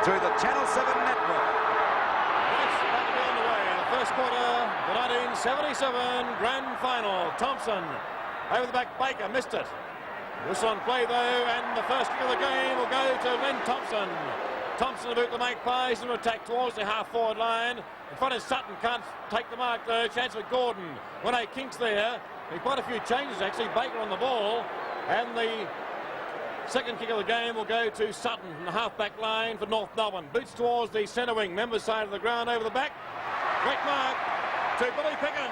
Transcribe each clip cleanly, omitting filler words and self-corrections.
through the Channel 7 network. Yes, that will be underway. The first quarter, the 1977 Grand Final. Thompson over the back. Baker missed it. Whistle on play though, and the first kick of the game will go to Len Thompson. Thompson about the Magpies and attack towards the half-forward line. In front of Sutton, can't take the mark though. Chance for Gordon. When a Kink's there. Quite a few changes actually. Baker on the ball, and the second kick of the game will go to Sutton in the half-back line for North Melbourne. Boots towards the centre wing, member side of the ground over the back. Great mark to Billy Picken.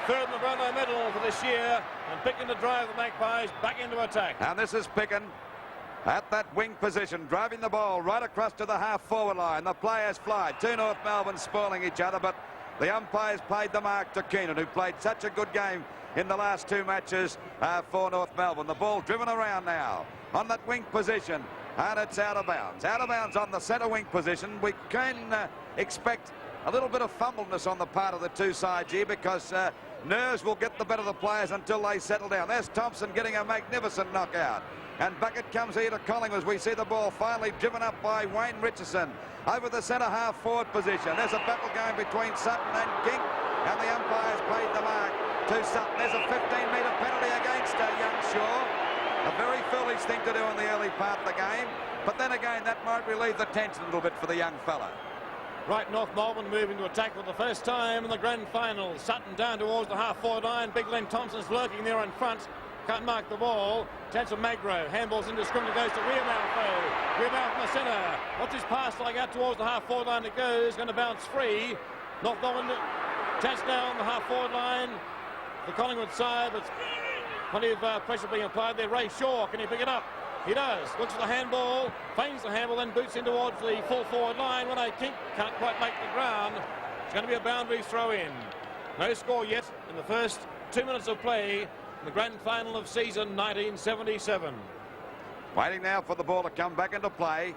Third in the Brownlow medal for this year, and Picken to drive the Magpies back into attack. And this is Picken at that wing position, driving the ball right across to the half-forward line. The players fly. Two North Melbourne spoiling each other, but the umpires paid the mark to Keenan, who played such a good game in the last two matches for North Melbourne. The ball driven around now on that wing position, and it's out of bounds. Out of bounds on the centre wing position. We can expect a little bit of fumbleness on the part of the two sides here, because nerves will get the better of the players until they settle down. There's Thompson getting a magnificent knockout. And back it comes here to Collingwood as we see the ball finally driven up by Wayne Richardson over the centre half-forward position. There's a battle going between Sutton and Kink, and the umpires paid the mark to Sutton. There's a 15-metre penalty against Young Shaw. A very foolish thing to do in the early part of the game, but then again that might relieve the tension a little bit for the young fella. Right, North Melbourne moving to attack for the first time in the Grand Final. Sutton down towards the half-forward line. Big Len Thompson's lurking there in front. Can't mark the ball. Chance of Magro. Handball's indiscriminate. Goes to Weirmouth though. Weirmouth in the centre. What's his pass like out towards the half-forward line? It goes. Going to bounce free. North Melbourne. Chance down the half-forward line. The Collingwood side, but plenty of pressure being applied there. Ray Shaw, can he pick it up? He does. Looks at the handball, feigns the handball, then boots in towards the full forward line. When Kink can't quite make the ground, it's going to be a boundary throw in. No score yet in the first 2 minutes of play in the Grand Final of season 1977. Waiting now for the ball to come back into play.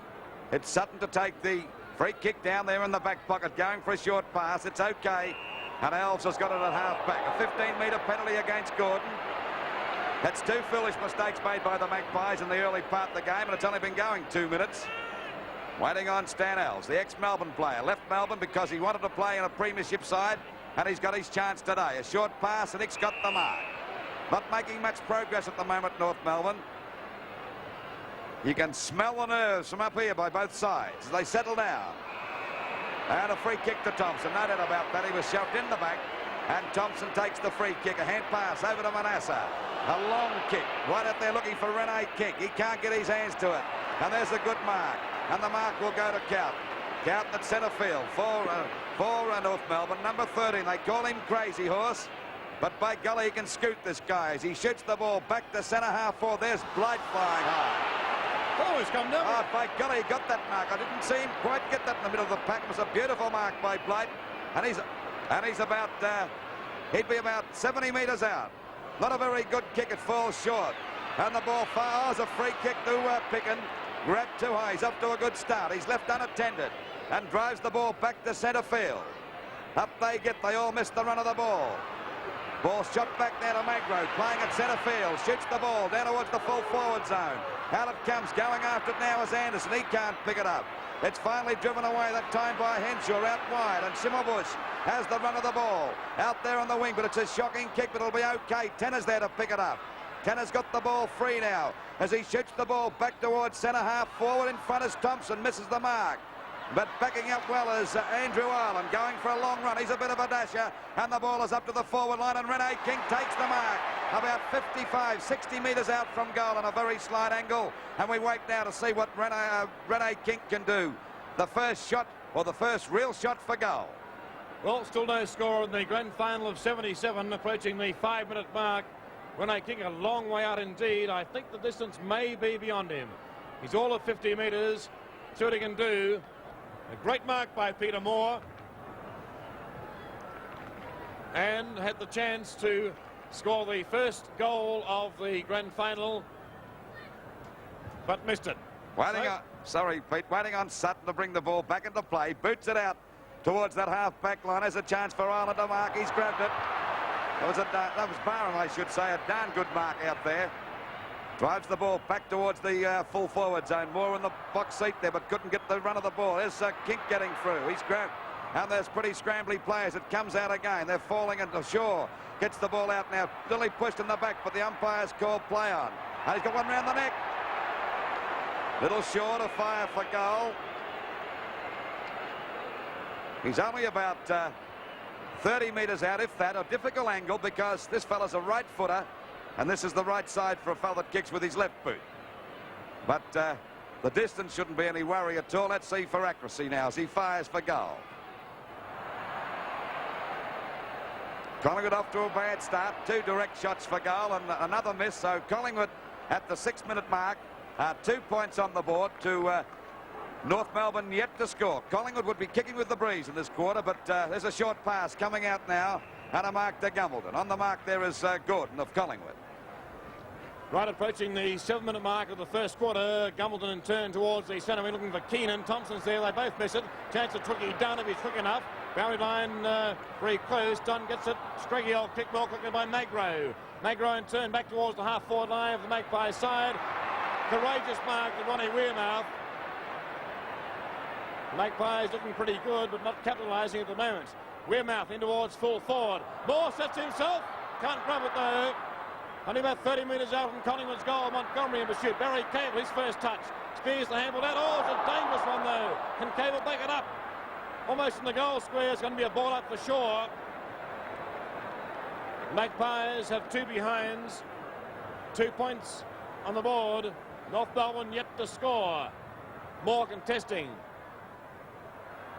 It's Sutton to take the free kick down there in the back pocket, going for a short pass. It's okay. And Elves has got it at half-back. A 15-metre penalty against Gordon. That's two foolish mistakes made by the Magpies in the early part of the game, and it's only been going 2 minutes. Waiting on Stan Elves, the ex-Melbourne player. Left Melbourne because he wanted to play in a premiership side, and he's got his chance today. A short pass, and Nick's got the mark. Not making much progress at the moment, North Melbourne. You can smell the nerves from up here by both sides as they settle down. And a free kick to Thompson. No doubt about that. He was shoved in the back, and Thompson takes the free kick. A hand pass over to Manasseh. A long kick right out there looking for Rene Kink. He can't get his hands to it. And there's a good mark. And the mark will go to Count. Count at centre field for North Melbourne. Number 13. They call him Crazy Horse. But by golly, he can scoot this guy as he shoots the ball back to centre half forward. There's Blight flying high. Oh, he's come down. Oh, by golly, he got that mark. I didn't see him quite get that in the middle of the pack. It was a beautiful mark by Blight. And he's about, he'd be about 70 metres out. Not a very good kick. It falls short. And the ball fires. A free kick to Picken. Grabbed too high. He's up to a good start. He's left unattended and drives the ball back to centre field. Up they get. They all missed the run of the ball. Ball shot back there to Magro, playing at centre field. Shoots the ball down towards the full forward zone. Out it comes. Going after it now is Anderson. He can't pick it up. It's finally driven away that time by Henshaw out wide, and Simmerbush has the run of the ball out there on the wing, but it's a shocking kick, but it'll be okay. Tanner's there to pick it up. Tanner's got the ball free now as he shoots the ball back towards centre half forward. In front is Thompson, misses the mark. But backing up well is Andrew Ireland, going for a long run. He's a bit of a dasher, and the ball is up to the forward line, and Rene Kink takes the mark about 55, 60 metres out from goal on a very slight angle. And we wait now to see what Rene Kink can do. The first shot, or the first real shot for goal. Well, still no score in the Grand Final of 77, approaching the 5-minute mark. Rene Kink a long way out indeed. I think the distance may be beyond him. He's all of 50 metres. See what he can do. A great mark by Peter Moore. And had the chance to score the first goal of the Grand Final, but missed it. Sorry, Pete. Waiting on Sutton to bring the ball back into play. Boots it out towards that half-back line. There's a chance for Ireland to mark. He's grabbed it. That was Barham, I should say. A darn good mark out there. Drives the ball back towards the full forward zone. More in the box seat there, but couldn't get the run of the ball. There's Kink getting through. He's grabbed. And there's pretty scrambly players. It comes out again. They're falling into Shaw. Gets the ball out now. Nearly pushed in the back, but the umpire's called play on. And he's got one round the neck. Little short of fire for goal. He's only about 30 metres out, if that. A difficult angle because this fella's a right footer. And this is the right side for a fella that kicks with his left boot. But the distance shouldn't be any worry at all. Let's see for accuracy now as he fires for goal. Collingwood off to a bad start. 2 direct shots for goal and another miss. So Collingwood at the 6-minute mark. 2 points on the board to North Melbourne yet to score. Collingwood would be kicking with the breeze in this quarter, but there's a short pass coming out now and a mark to Gumbleton. On the mark there is Gordon of Collingwood. Right approaching the 7-minute mark of the first quarter. Gumbleton in turn towards the centre wing looking for Keenan. Thompson's there. They both miss it. Chance of Tricky Dunn if he's quick enough. Boundary line very close. Dunn gets it. Scraggy old kick ball quickly by Magro. Magro in turn back towards the half-forward line of the Magpie side. Courageous mark to Ronnie Wearmouth. Magpies looking pretty good but not capitalising at the moment. Wearmouth in towards full forward. Moore sets himself. Can't grab it though. Only about 30 metres out from Collingwood's goal. Montgomery in pursuit. Barry Cable, his first touch. Spears the handball out. Oh, it's a dangerous one though. Can Cable back it up? Almost in the goal square. It's going to be a ball up for Shaw. Magpies have 2 behinds. 2 points on the board. North Melbourne yet to score. Moore contesting.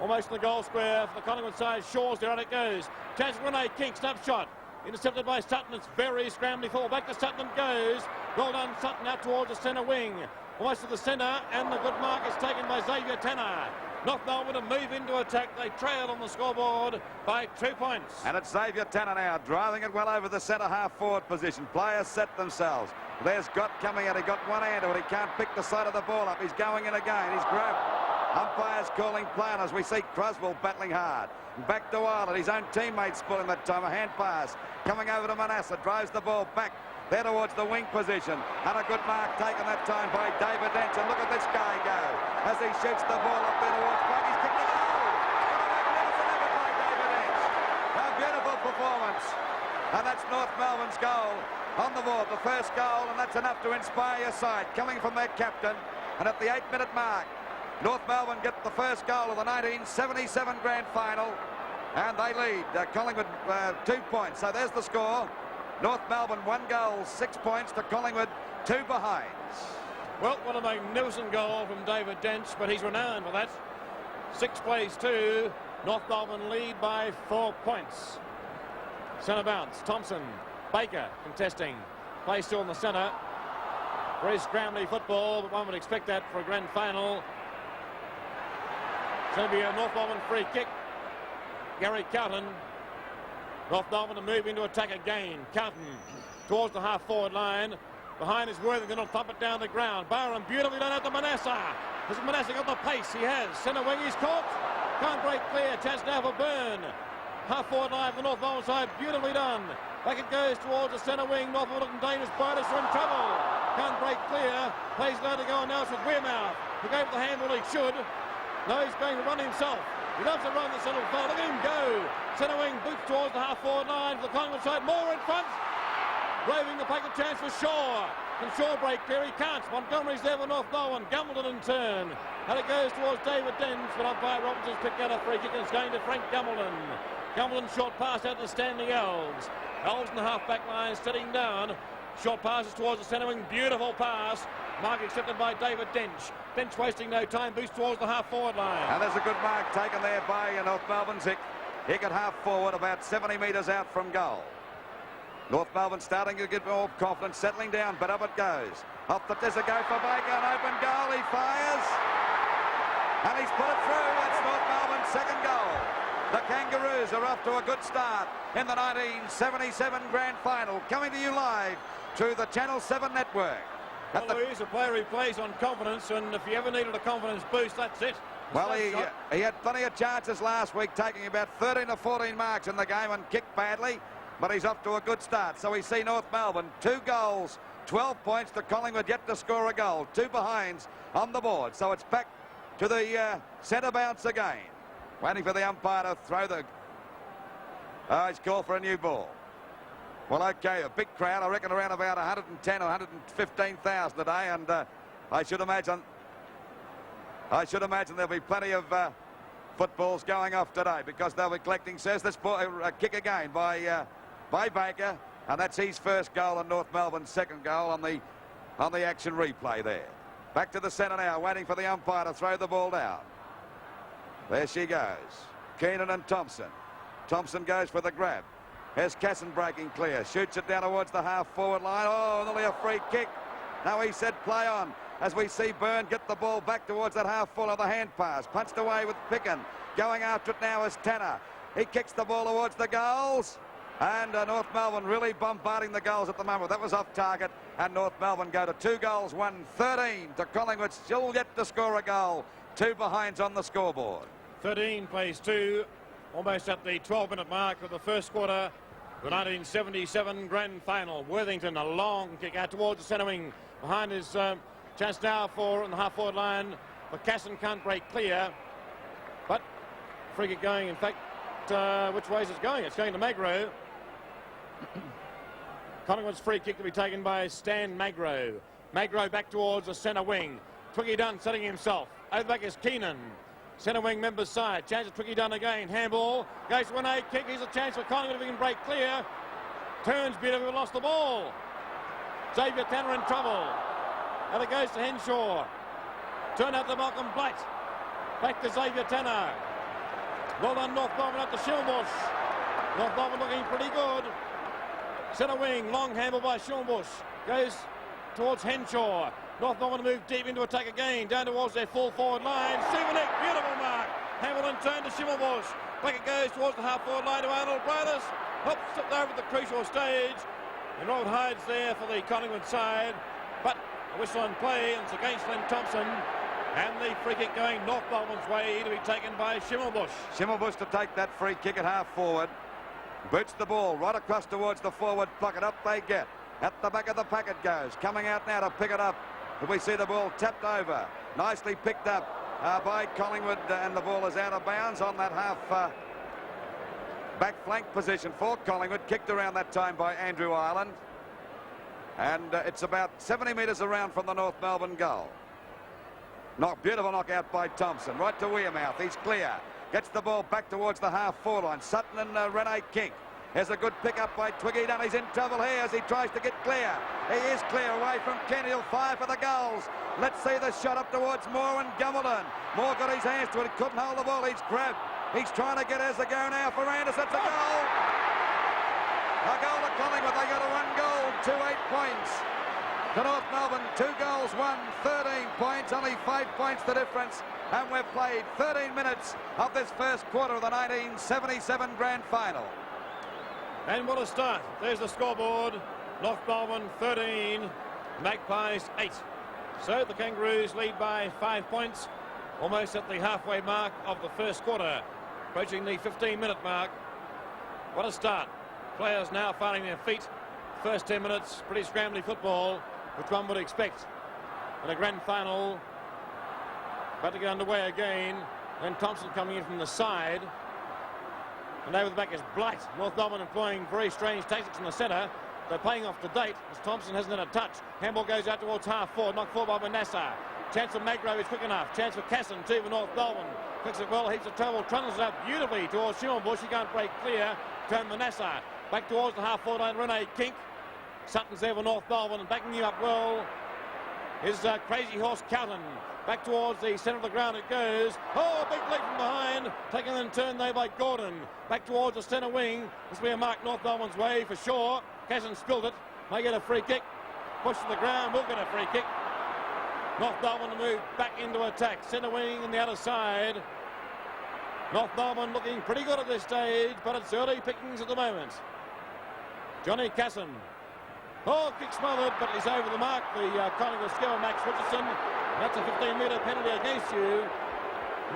Almost in the goal square for the Collingwood side. Shaw's there and it goes. Chance for Rene King. Snap shot. Intercepted by Sutton. It's very scrambly fall. Back to Sutton and goes. Well done, Sutton, out towards the centre wing. Almost to the centre, and the good mark is taken by Xavier Tanner. North Melbourne to move into attack. They trail on the scoreboard by 2 points. And it's Xavier Tanner now, driving it well over the centre half-forward position. Players set themselves. There's Gott coming out. He got one hand to it. He can't pick the side of the ball up. He's going in again. He's grabbed. Umpires calling play on as we see Croswell battling hard. Back to Ireland. His own teammates pulling that time. A hand pass coming over to Manasseh. Drives the ball back there towards the wing position. And a good mark taken that time by David Dench. And look at this guy go as he shoots the ball up there towards back. He's kicked it. By David Dench. A beautiful performance. And that's North Melbourne's goal on the board. The first goal, and that's enough to inspire your side. Coming from their captain. And at the 8-minute mark, North Melbourne get the first goal of the 1977 grand final, and they lead Collingwood 2 points. So there's the score. North Melbourne 1 goal, 6 points to Collingwood 2 behinds. Well, what a magnificent goal from David Dench, but he's renowned for that. 6 plays 2. North Melbourne lead by 4 points. Centre bounce. Thompson. Baker contesting. Play still in the centre. Very scrambly football, but one would expect that for a grand final. It's going to be a North Melbourne free kick. Gary Carlton. North Melbourne to move into attack again. Carlton towards the half-forward line. Behind is Worthington. They'll thump it down the ground. Barham beautifully done out to Manasseh. Has Manasseh got the pace? He has. Centre wing, he's caught. Can't break clear. Chance now for Byrne. Half-forward line for the North Melbourne side. Beautifully done. Back it goes towards the centre wing. North Melbourne looking dangerous. Byrne are in trouble. Can't break clear. Plays allowed to go, and now it's with Wearmouth. He gave the handball he should. No, he's going to run himself. He loves to run the centre forward. Look at him go. Centre wing boots towards the half-forward line for the Collingwood side. More in front. Braving the packet chance for Shaw. Can Shaw break clear? He can't. Montgomery's there for North Melbourne. Gumbleton in turn. And it goes towards David Dench, but umpire Robinson's picked out a free kick and it's going to Frank Gumbleton. Gumbleton short pass out to Stanley Elves. Elves in the half-back line sitting down. Short passes towards the centre wing. Beautiful pass. Mark accepted by David Dench. Dench wasting no time. Boost towards the half-forward line. And there's a good mark taken there by North Melbourne's Hick. Hick at half-forward, about 70 metres out from goal. North Melbourne starting to get more confidence, settling down, but up it goes. Off the there's a go for Baker, an open goal. He fires. And he's put it through. That's North Melbourne's second goal. The Kangaroos are off to a good start in the 1977 grand final. Coming to you live through the Channel 7 network. Well, Louise, a player who plays on confidence, and if you ever needed a confidence boost, that's it. Well, he had plenty of chances last week, taking about 13 or 14 marks in the game and kicked badly, but he's off to a good start. So we see North Melbourne 2 goals 12 points to Collingwood yet to score a goal. 2 behinds on the board. So it's back to the centre bounce again. Waiting for the umpire to throw the... he's called for a new ball. Well, okay, a big crowd. I reckon around about 110 or 115,000 today, and I should imagine there'll be plenty of footballs going off today because they'll be collecting. Says this ball, a kick again by Baker, and that's his first goal and North Melbourne's second goal on the action replay there. Back to the centre now, waiting for the umpire to throw the ball down. There she goes. Keenan and Thompson. Thompson goes for the grab. Here's Casson breaking clear. Shoots it down towards the half-forward line. Oh, nearly a free kick. Now he said play on. As we see Byrne get the ball back towards that half-full of the hand pass. Punched away with Picken. Going after it now is Tanner. He kicks the ball towards the goals. And North Melbourne really bombarding the goals at the moment. That was off target. And North Melbourne go to 2 goals, 1-13 to Collingwood. Still yet to score a goal. 2 behinds on the scoreboard. 13 plays 2. Almost at the 12-minute mark of the first quarter. The 1977 grand final. Worthington, a long kick out towards the centre wing. Behind his chance now for on the half-forward line. But Casson can't break clear. But free kick going, in fact, which way is it going? It's going to Magro. Collingwood's free kick to be taken by Stan Magro. Magro back towards the centre wing. Twiggy Dunn setting himself. Over back is Keenan. Centre wing members side. Chance of Twiggy Dunn again. Handball. Goes to an A kick. Here's a chance for Collingwood if he can break clear. Turns beautifully. Lost the ball. Xavier Tanner in trouble. And it goes to Henshaw. Turn out to Malcolm Blight. Back to Xavier Tanner. Well done, North Melbourne up to Schimmelbusch. North Melbourne looking pretty good. Centre wing. Long handball by Schimmelbusch. Goes towards Henshaw. North Melbourne move deep into attack again, down towards their full forward line. Stevenik, beautiful mark. Hamilton turned to Schimmelbusch. Back it goes towards the half forward line to Arnold Brothers. Helps it over at the crucial stage. And Rod Hyde's there for the Collingwood side. But a whistle on play, and it's against Len Thompson. And the free kick going North Melbourne's way to be taken by Schimmelbusch. Schimmelbusch to take that free kick at half forward. Boots the ball right across towards the forward pocket. Up they get. At the back of the packet goes. Coming out now to pick it up. We see the ball tapped over. Nicely picked up by Collingwood, and the ball is out of bounds on that half back flank position for Collingwood. Kicked around that time by Andrew Ireland. And it's about 70 metres around from the North Melbourne goal. Beautiful knockout by Thompson. Right to Wearmouth. He's clear. Gets the ball back towards the half-forward line. Sutton and Rene King. Here's a good pick-up by Twiggy Dunn. He's in trouble here as he tries to get clear. He is clear away from Kent. He'll fire for the goals. Let's see the shot up towards Moore and Gumbleton. Moore got his hands to it. Couldn't hold the ball. He's grabbed. He's trying to get as a go now for Anderson. It's a goal. A goal to Collingwood. They got a 1 goal, 2 8 points. To North Melbourne, 2 goals, 13 points. Only 5 points the difference. And we've played 13 minutes of this first quarter of the 1977 grand final. And what a start. There's the scoreboard. North Melbourne 13, Magpies 8. So the Kangaroos lead by 5 points, almost at the halfway mark of the first quarter, approaching the 15-minute mark. What a start. Players now finding their feet. First 10 minutes, pretty scrambly football, which one would expect in a grand final. About to get underway again. And Thompson coming in from the side. And over the back is Blight. North Melbourne employing very strange tactics in the centre. They're playing off to date as Thompson hasn't had a touch. Handball goes out towards half forward. Knocked forward by Manasseh. Chance for Magro is quick enough. Chance for Casson too for North Melbourne. Clicks it well. Heaps of trouble. Trundles it out beautifully towards Schimmelbusch. He can't break clear. Turn Manasseh. Back towards the half forward line. Rene Kink. Sutton's there for North Melbourne and backing you up well is Crazy Horse Cowton. Back towards the centre of the ground it goes. Oh, big leg from behind. Taken and turned there by Gordon. Back towards the centre wing. This will be a mark North Melbourne's way for sure. Casson spilled it. May get a free kick. Push to the ground. Will get a free kick. North Melbourne to move back into attack. Centre wing on the other side. North Melbourne looking pretty good at this stage, but it's early pickings at the moment. Johnny Casson. Oh, kick smothered, but he's over the mark. The Collingwood skipper, Max Richardson. That's a 15-metre penalty against you.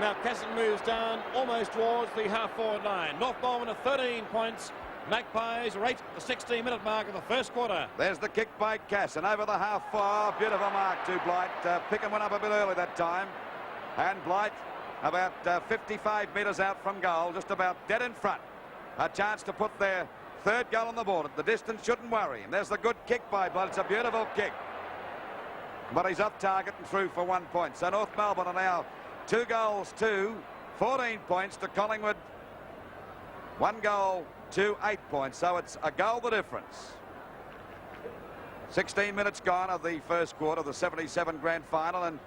Now Casson moves down almost towards the half-forward line. North Melbourne at 13 points. Magpies are 8 at the 16-minute mark of the first quarter. There's the kick by Cass, and over the half-fire, beautiful mark to Blight, picking one up a bit early that time. And Blight about 55 metres out from goal, just about dead in front. A chance to put their third goal on the board. The distance shouldn't worry him. There's the good kick by Blight. It's a beautiful kick. But he's off target and through for 1 point. So North Melbourne are now 2 goals to 14 points to Collingwood. 1 goal to 8 points. So it's a goal the difference. 16 minutes gone of the first quarter, the 77 grand final, and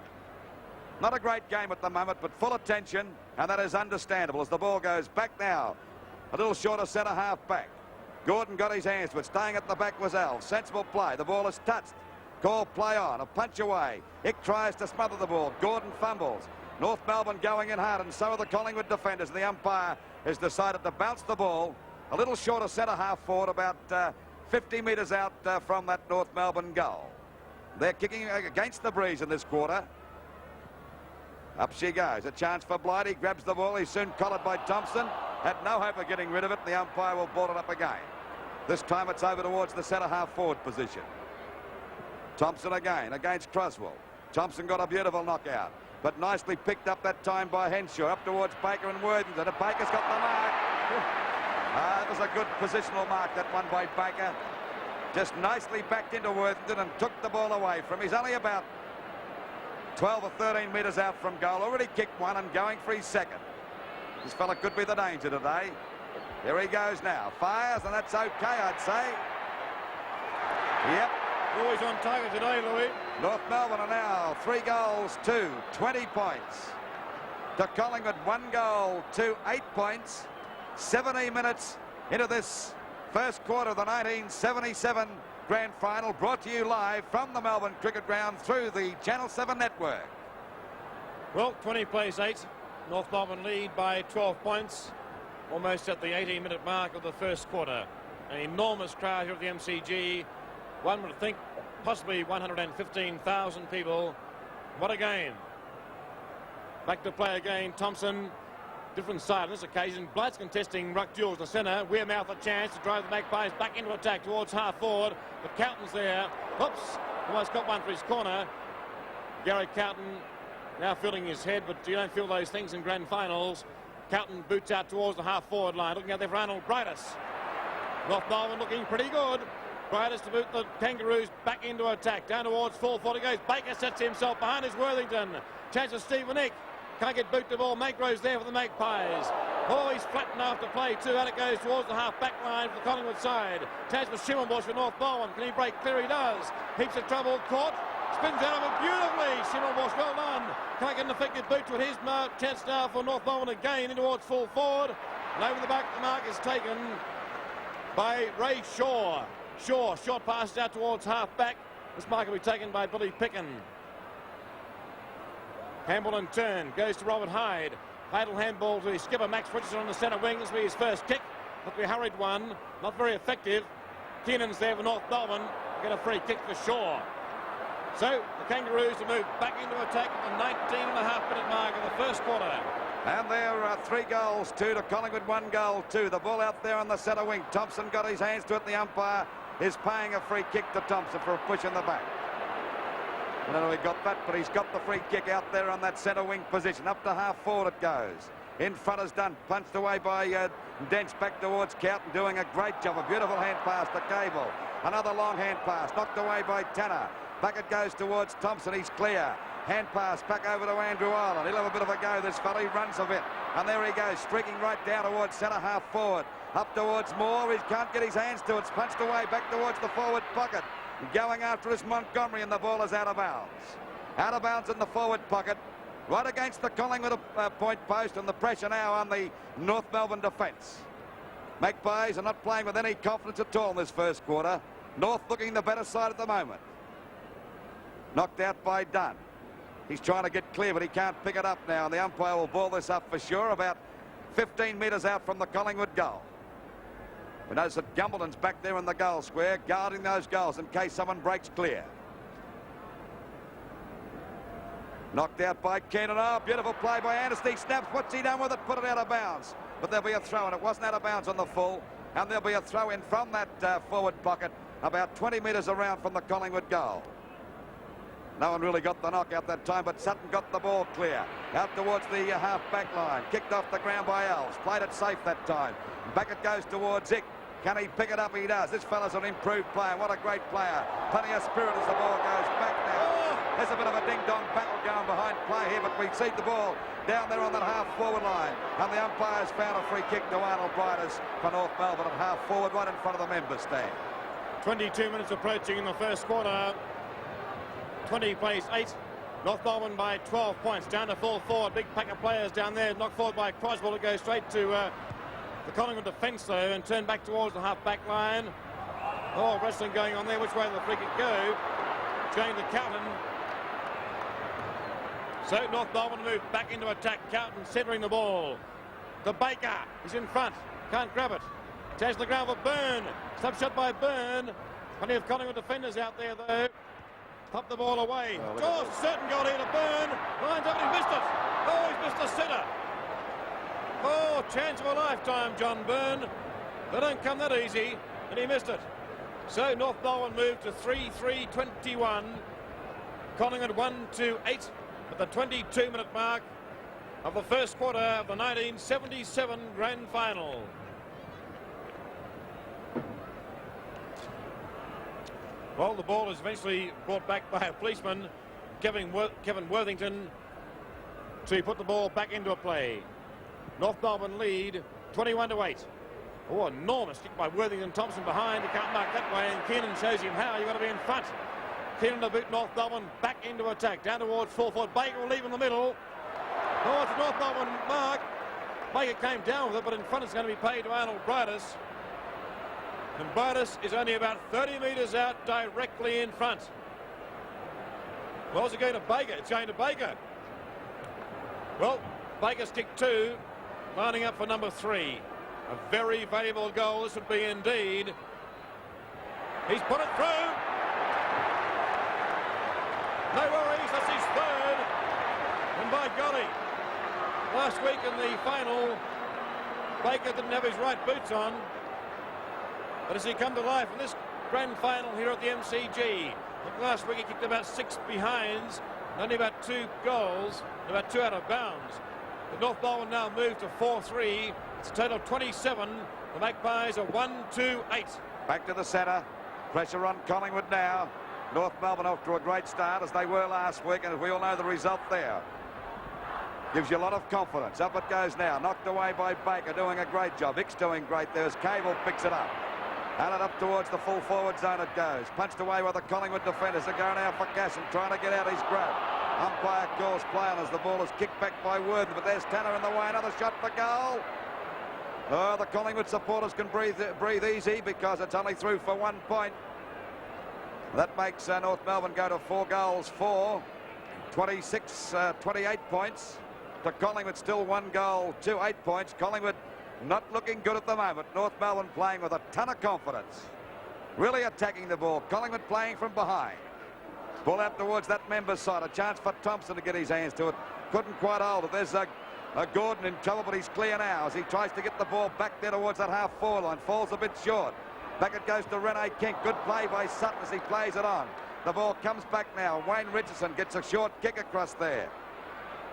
not a great game at the moment, but full attention, and that is understandable as the ball goes back now. A little short of centre half back. Gordon got his hands to it. Staying at the back was Al. Sensible play. The ball is touched. Call play on. A punch away. Ick tries to smother the ball. Gordon fumbles. North Melbourne going in hard, and so are the Collingwood defenders. The umpire has decided to bounce the ball a little short of centre half forward, about 50 metres out from that North Melbourne goal. They're kicking against the breeze in this quarter. Up she goes. A chance for Blighty. Grabs the ball. He's soon collared by Thompson. Had no hope of getting rid of it. The umpire will ball it up again. This time it's over towards the centre half forward position. Thompson again against Croswell. Thompson got a beautiful knockout, but nicely picked up that time by Henshaw. Up towards Baker and Worthington. And Baker's got the mark. It was a good positional mark, that one by Baker. Just nicely backed into Worthington and took the ball away from him. He's only about 12 or 13 metres out from goal. Already kicked one and going for his second. This fella could be the danger today. Here he goes now. Fires, and that's okay, I'd say. Yep. Always on target today, Louis. North Melbourne are now 3 goals to 20 points. To Collingwood, 1 goal to 8 points. 17 minutes into this first quarter of the 1977 grand final, brought to you live from the Melbourne Cricket Ground through the Channel 7 network. Well, 20 plays 8. North Melbourne lead by 12 points, almost at the 18-minute mark of the first quarter. An enormous crowd here at the MCG. One would think possibly 115,000 people. What a game. Back to play again. Thompson, different side on this occasion. Blight's contesting ruck duels in the centre. Wearmouth a chance to drive the Magpies back into attack towards half forward. But Cowton's there. Oops, almost got one for his corner. Gary Cowton now feeling his head, but you don't feel those things in grand finals. Cowton boots out towards the half forward line. Looking out there for Arnold Brightus. North Melbourne looking pretty good. Brightus to boot the Kangaroos back into attack. Down towards full 40 goes. Baker sets himself behind his Worthington. Chance of Stephen Ick. Can't get boot the ball. Magro's there for the Magpies. Oh, he's flat enough to play too. Out it goes towards the half-back line for the Collingwood side. Chance for Schimmelbusch for North Melbourne. Can he break clear? He does. Heaps of trouble. Caught. Spins out of it beautifully. Schimmelbusch, well done. Can't get an effective boot to it. His chance now for North Melbourne again in towards full forward. And over the back, the mark is taken by Ray Shaw. Shaw, short passes out towards half-back. This mark will be taken by Billy Picken. Handball in turn, goes to Robert Hyde. Hyde will handball to his skipper, Max Richardson, on the centre wing. This will be his first kick. Not to be a hurried one, not very effective. Keenan's there for North Melbourne. Get a free kick for Shaw. So the Kangaroos will move back into attack at the 19.5-minute mark of the first quarter. And there are 3 goals to Collingwood, 1 goal to. The ball out there on the centre wing. Thompson got his hands to it. The umpire is paying a free kick to Thompson for a push in the back. I don't know if he got that, but he's got the free kick out there on that centre wing position. Up to half forward it goes. In front is done. Punched away by Dents back towards Cowton, doing a great job. A beautiful hand pass to Cable. Another long hand pass knocked away by Tanner. Back it goes towards Thompson. He's clear. Hand pass back over to Andrew Ireland. He'll have a bit of a go, this fella. He runs a bit. And there he goes, streaking right down towards centre half forward. Up towards Moore. He can't get his hands to it. It's punched away back towards the forward pocket. Going after is Montgomery, and the ball is out of bounds. Out of bounds in the forward pocket. Right against the Collingwood point post, and the pressure now on the North Melbourne defence. Magpies are not playing with any confidence at all in this first quarter. North looking the better side at the moment. Knocked out by Dunn. He's trying to get clear, but he can't pick it up now, and the umpire will ball this up for sure, about 15 metres out from the Collingwood goal. We notice that Gumbleton's back there in the goal square, guarding those goals in case someone breaks clear. Knocked out by Keenan. Oh, beautiful play by Anderson. He snaps. What's he done with it? Put it out of bounds. But there'll be a throw, and it wasn't out of bounds on the full. and there'll be a throw in from that forward pocket about 20 metres around from the Collingwood goal. No one really got the knock out that time, but Sutton got the ball clear. Out towards the half-back line. Kicked off the ground by Elves. Played it safe that time. Back it goes towards Ick. Can he pick it up? He does. This fella's an improved player. What a great player. Plenty of spirit as the ball goes back now. There's a bit of a ding-dong battle going behind play here, but we see the ball down there on that half-forward line. And the umpires found a free kick to Arnold Briders for North Melbourne at half-forward, right in front of the members stand. 22 minutes approaching in the first quarter. 20 plays 8. North Melbourne by 12 points. Down to full forward. Big pack of players down there. Knocked forward by Croswell. It goes straight to the Collingwood defence though, and turned back towards the half-back line. Oh, wrestling going on there. Which way will the free kick go? It's going to Carlton. So North Melbourne moved back into attack. Carlton centering the ball. The Baker is in front. Can't grab it. Takes the ground for Byrne. Stop shot by Byrne. Plenty of Collingwood defenders out there though. Pop the ball away. Oh, certain goal here to Byrne. Lines up and he missed it. Oh, he's missed the centre. Oh, chance of a lifetime, John Byrne. They don't come that easy, and he missed it. So North Melbourne moved to 3-3-21. Collingwood 1-2-8 at the 22-minute mark of the first quarter of the 1977 Grand Final. Well, the ball is eventually brought back by a policeman, Kevin Worthington, to put the ball back into a play. North Melbourne lead 21-8. Oh, enormous kick by Worthington. Thompson behind. He can't mark that way, and Keenan shows him how. You've got to be in front. Keenan to boot North Melbourne back into attack. Down towards full forward. Baker will leave in the middle. Oh, it's a North Melbourne mark. Baker came down with it, but in front it's going to be paid to Arnold Briders. And Briders is only about 30 metres out, directly in front. Well, is it going to Baker? It's going to Baker. Well, Baker's kicked 2, lining up for number 3. A very valuable goal this would be indeed. He's put it through. No worries, that's his 3rd. And by golly, last week in the final, Baker didn't have his right boots on. But as he come to life in this grand final here at the MCG, last week he kicked about 6 behinds, only about 2 goals, about 2 out of bounds. The North Melbourne now moved to 4-3. It's a total of 27. The Magpies are 1-2-8. Back to the centre. Pressure on Collingwood now. North Melbourne off to a great start as they were last week, and as we all know the result there. Gives you a lot of confidence. Up it goes now. Knocked away by Baker, doing a great job. Ick's doing great there as Cable picks it up. And it up towards the full forward zone it goes. Punched away by the Collingwood defenders. They're going out for Gasson, trying to get out his grab. Umpire calls play on as the ball is kicked back by Worthington, but there's Tanner in the way. Another shot for goal. Oh, the Collingwood supporters can breathe easy because it's only through for 1 point. That makes North Melbourne go to 4 goals for 28 points. To Collingwood still 1 goal, 8 points. Collingwood not looking good at the moment. North Melbourne playing with a ton of confidence. Really attacking the ball. Collingwood playing from behind. Ball out towards that member's side. A chance for Thompson to get his hands to it. Couldn't quite hold it. There's a Gordon in trouble, but he's clear now as he tries to get the ball back there towards that half-forward line. Falls a bit short. Back it goes to Rene King. Good play by Sutton as he plays it on. The ball comes back now. Wayne Richardson gets a short kick across there.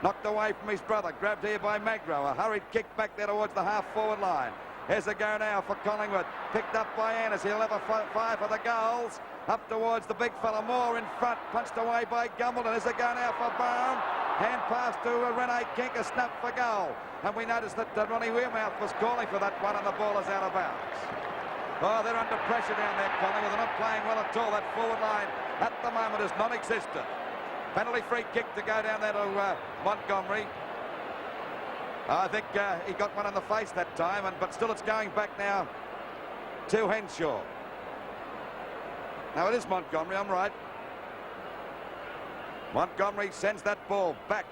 Knocked away from his brother. Grabbed here by Magro. A hurried kick back there towards the half-forward line. Here's a go now for Collingwood. Picked up by Annis. He'll have a 5 for the goals. Up towards the big fella. Moore in front. Punched away by Gumbleton. Here's a go now for Barham. Hand pass to Rene King. A snap for goal. And we noticed that Ronnie Wearmouth was calling for that one, and the ball is out of bounds. Oh, they're under pressure down there, Collingwood. They're not playing well at all. That forward line at the moment is non-existent. Penalty free kick to go down there to Montgomery. I think he got one in the face that time, but still it's going back now to Henshaw. Now it is Montgomery, I'm right. Montgomery sends that ball back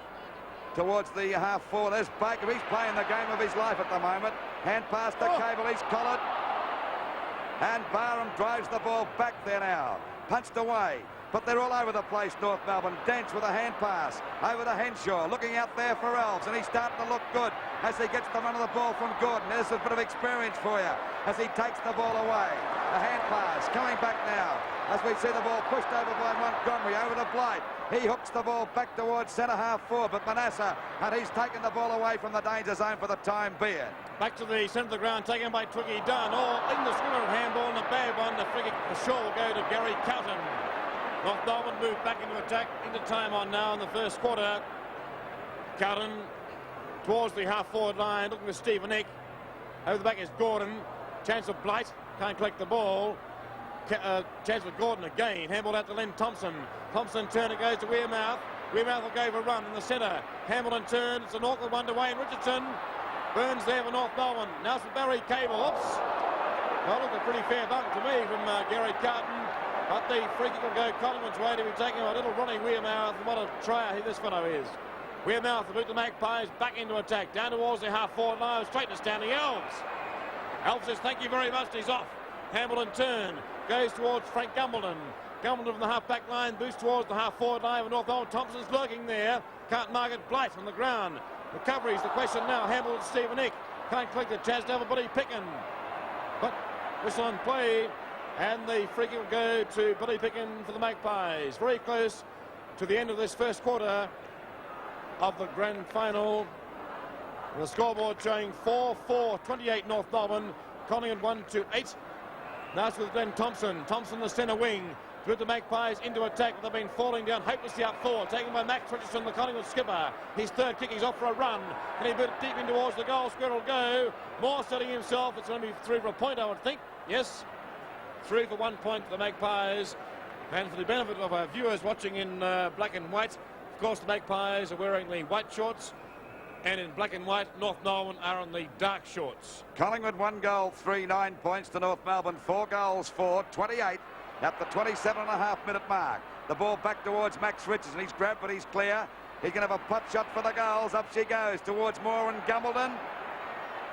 towards the half-forward. There's Baker. He's playing the game of his life at the moment. Hand pass to Cable. He's collared. And Barham drives the ball back there now. Punched away. but they're all over the place, North Melbourne. Dent with a hand pass over to Henshaw, looking out there for Elves, and he's starting to look good as he gets the run of the ball from Gordon. There's a bit of experience for you as he takes the ball away. The hand pass coming back now as we see the ball pushed over by Montgomery over to Blight. He hooks the ball back towards centre half forward, but Manasseh, and he's taken the ball away from the danger zone for the time being. Back to the centre of the ground, taken by Twiggy Dunn. Oh, in the square of handball and a bad one. The free kick for sure will go to Gary Cowton. North Melbourne moved back into attack, into time on now in the first quarter. Cowton towards the half-forward line, looking to Stephen Eck. Over the back is Gordon. Chance of Blight, can't collect the ball. Chance for Gordon again. Handball out to Len Thompson. Thompson turn, it goes to Wearmouth. Wearmouth will go for a run in the centre. Hamilton turn, it's an awkward one to Wayne Richardson. Burns there for North Melbourne. Now it's for Barry Cable. Oops. Well, look, a pretty fair bump to me from Gary Carton. But the free kick will go Collingwood's way to be taking a little Ronnie Wearmouth. What a tryer this fellow is. Wearmouth will boot the Magpies back into attack. Down towards the half-forward line, straight to standing Elves. Elves says, thank you very much, he's off. Hamilton turn, goes towards Frank Gumbleton. Gumbleton from the half-back line, boosts towards the half-forward line of North Melbourne. Thompson's lurking there. Can't mark it. Blight on the ground. Recovery's the question now. Hamilton, Stephen Eck. Can't collect the chance to Billy Picken. But whistle on play. And the free kick will go to Billy Picken for the Magpies. Very close to the end of this first quarter of the grand final. The scoreboard showing 4-4-28 North Melbourne. Collingwood 1-8. Now it's with Glenn Thompson. Thompson the centre wing. With the Magpies into attack. They've been falling down hopelessly up forward. Taken by Max Richardson, the Collingwood skipper. His third kick, he's off for a run. And he put it deep in towards the goal. Square will go. Moore setting himself. It's going to be through for a point, I would think. Yes. Through for 1 point for the Magpies. And for the benefit of our viewers watching in black and white, of course the Magpies are wearing the white shorts. And in black and white, North Melbourne are on the dark shorts. Collingwood 1 goal, 3, 9 points to North Melbourne. 4 goals, 4, 28 at the 27.5-minute mark. The ball back towards Max Richardson. He's grabbed, but he's clear. He's going to have a putt shot for the goals. Up she goes towards Moore and Gumbleton.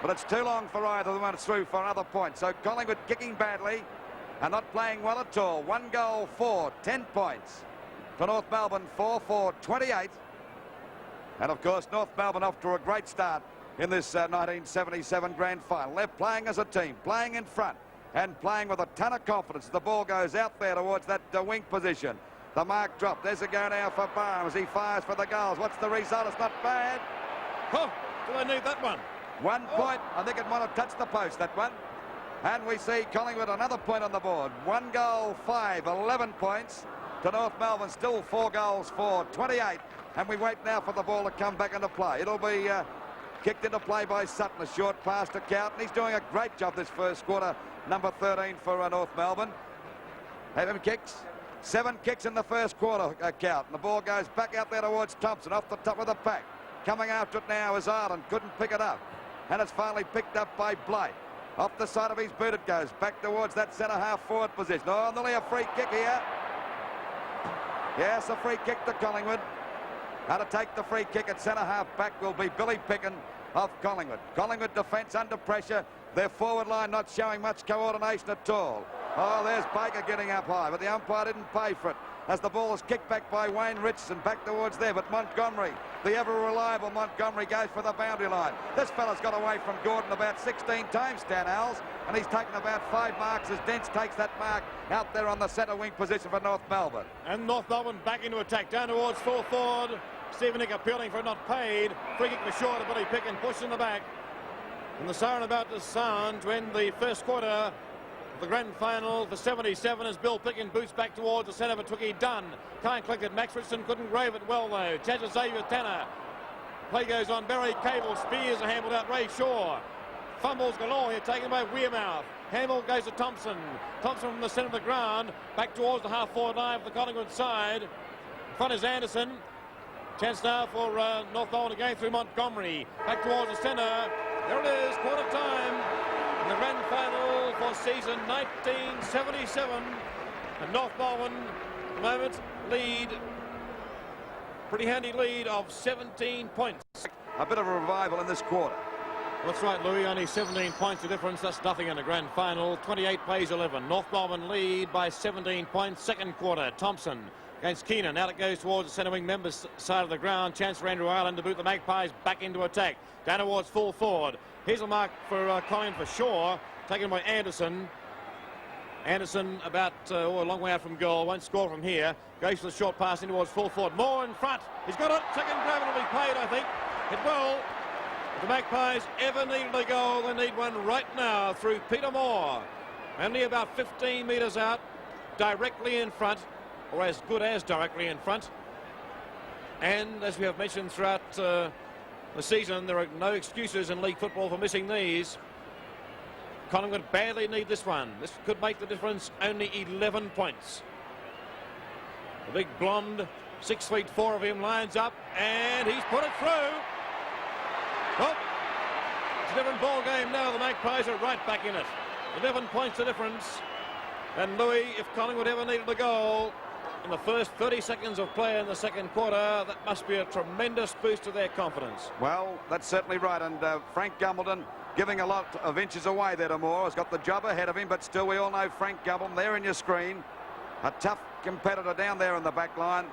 But it's too long for either of them. It's through for another point. So Collingwood kicking badly and not playing well at all. 1 goal, 4, 10 points for North Melbourne. 4-4, 28. And of course, North Melbourne off to a great start in this 1977 grand final. They're playing as a team, playing in front and playing with a ton of confidence. The ball goes out there towards that wing position. The mark dropped. There's a go now for Barnes. He fires for the goals. What's the result? It's not bad. Oh, do they need that one? 1 point. I think it might have touched the post, that one. And we see Collingwood another point on the board. 1 goal, 5, 11 points to North Melbourne. Still 4 goals, 4, 28. And we wait now for the ball to come back into play. It'll be kicked into play by Sutton. A short pass to Cowton. He's doing a great job this first quarter. Number 13 for North Melbourne. 7 kicks. 7 kicks in the first quarter, Cowton. The ball goes back out there towards Thompson, off the top of the pack. Coming after it now is Ireland. Couldn't pick it up. And it's finally picked up by Blight. Off the side of his boot it goes. Back towards that centre half forward position. Oh, nearly a free kick here. Yes, a free kick to Collingwood. How to take the free kick at centre half back will be Billy Picken of Collingwood. Collingwood defence under pressure. Their forward line not showing much coordination at all. Oh, there's Baker getting up high, but the umpire didn't pay for it as the ball is kicked back by Wayne Richardson back towards there. But Montgomery, the ever-reliable Montgomery, goes for the boundary line. This fella's got away from Gordon about 16 times, Stan Alls, and he's taken about 5 marks as Dents takes that mark out there on the centre wing position for North Melbourne. And North Melbourne back into attack, down towards full forward. Stephen Eck appealing for not paid. Free kick for short, Billy Picken pushed in the back. And the siren about to sound to end the first quarter of the grand final for 77 as Bill Picken boots back towards the centre for Twiggy Dunn. Can't collect it. Max Richardson couldn't grave it well though. Chance of Xavier Tanner. Play goes on. Barry Cable spears are handled out. Ray Shaw. Fumbles galore here taken by Wearmouth. Handball goes to Thompson. Thompson from the centre of the ground. Back towards the half-forward line for the Collingwood side. In front is Anderson. Chance now for North Melbourne again through Montgomery. Back towards the centre. There it is, quarter time in the grand final for season 1977. And North Melbourne, at the moment, lead, pretty handy lead of 17 points. A bit of a revival in this quarter. That's right, Louis. Only 17 points of difference. That's nothing in the grand final. 28 plays 11. North Melbourne lead by 17 points. Second quarter. Thompson against Keenan. Out it goes towards the centre wing members' side of the ground. Chance for Andrew Ireland to boot the Magpies back into attack. Down towards full forward. Here's a mark for Collingwood for Shaw. Taken by Anderson. Anderson about a long way out from goal. Won't score from here. Goes for the short pass in towards full forward. Moore in front. He's got it. Second grab will be paid, I think. It will. If the Magpies ever needed a goal, they need one right now through Peter Moore. Only about 15 metres out, directly in front, or as good as directly in front. And as we have mentioned throughout the season, there are no excuses in league football for missing these. Collingwood badly need this one. This could make the difference. Only 11 points. The big blonde, 6'4" of him, lines up, and he's put it through. Well, it's a different ball game now. The Magpies are right back in it. 11 points the difference. And Louis, if Collingwood ever needed a goal in the first 30 seconds of play in the second quarter, that must be a tremendous boost to their confidence. Well, that's certainly right. And Frank Gumbleton giving a lot of inches away there to Moore. Has got the job ahead of him, but still we all know Frank Gumbleton there in your screen. A tough competitor down there in the back line.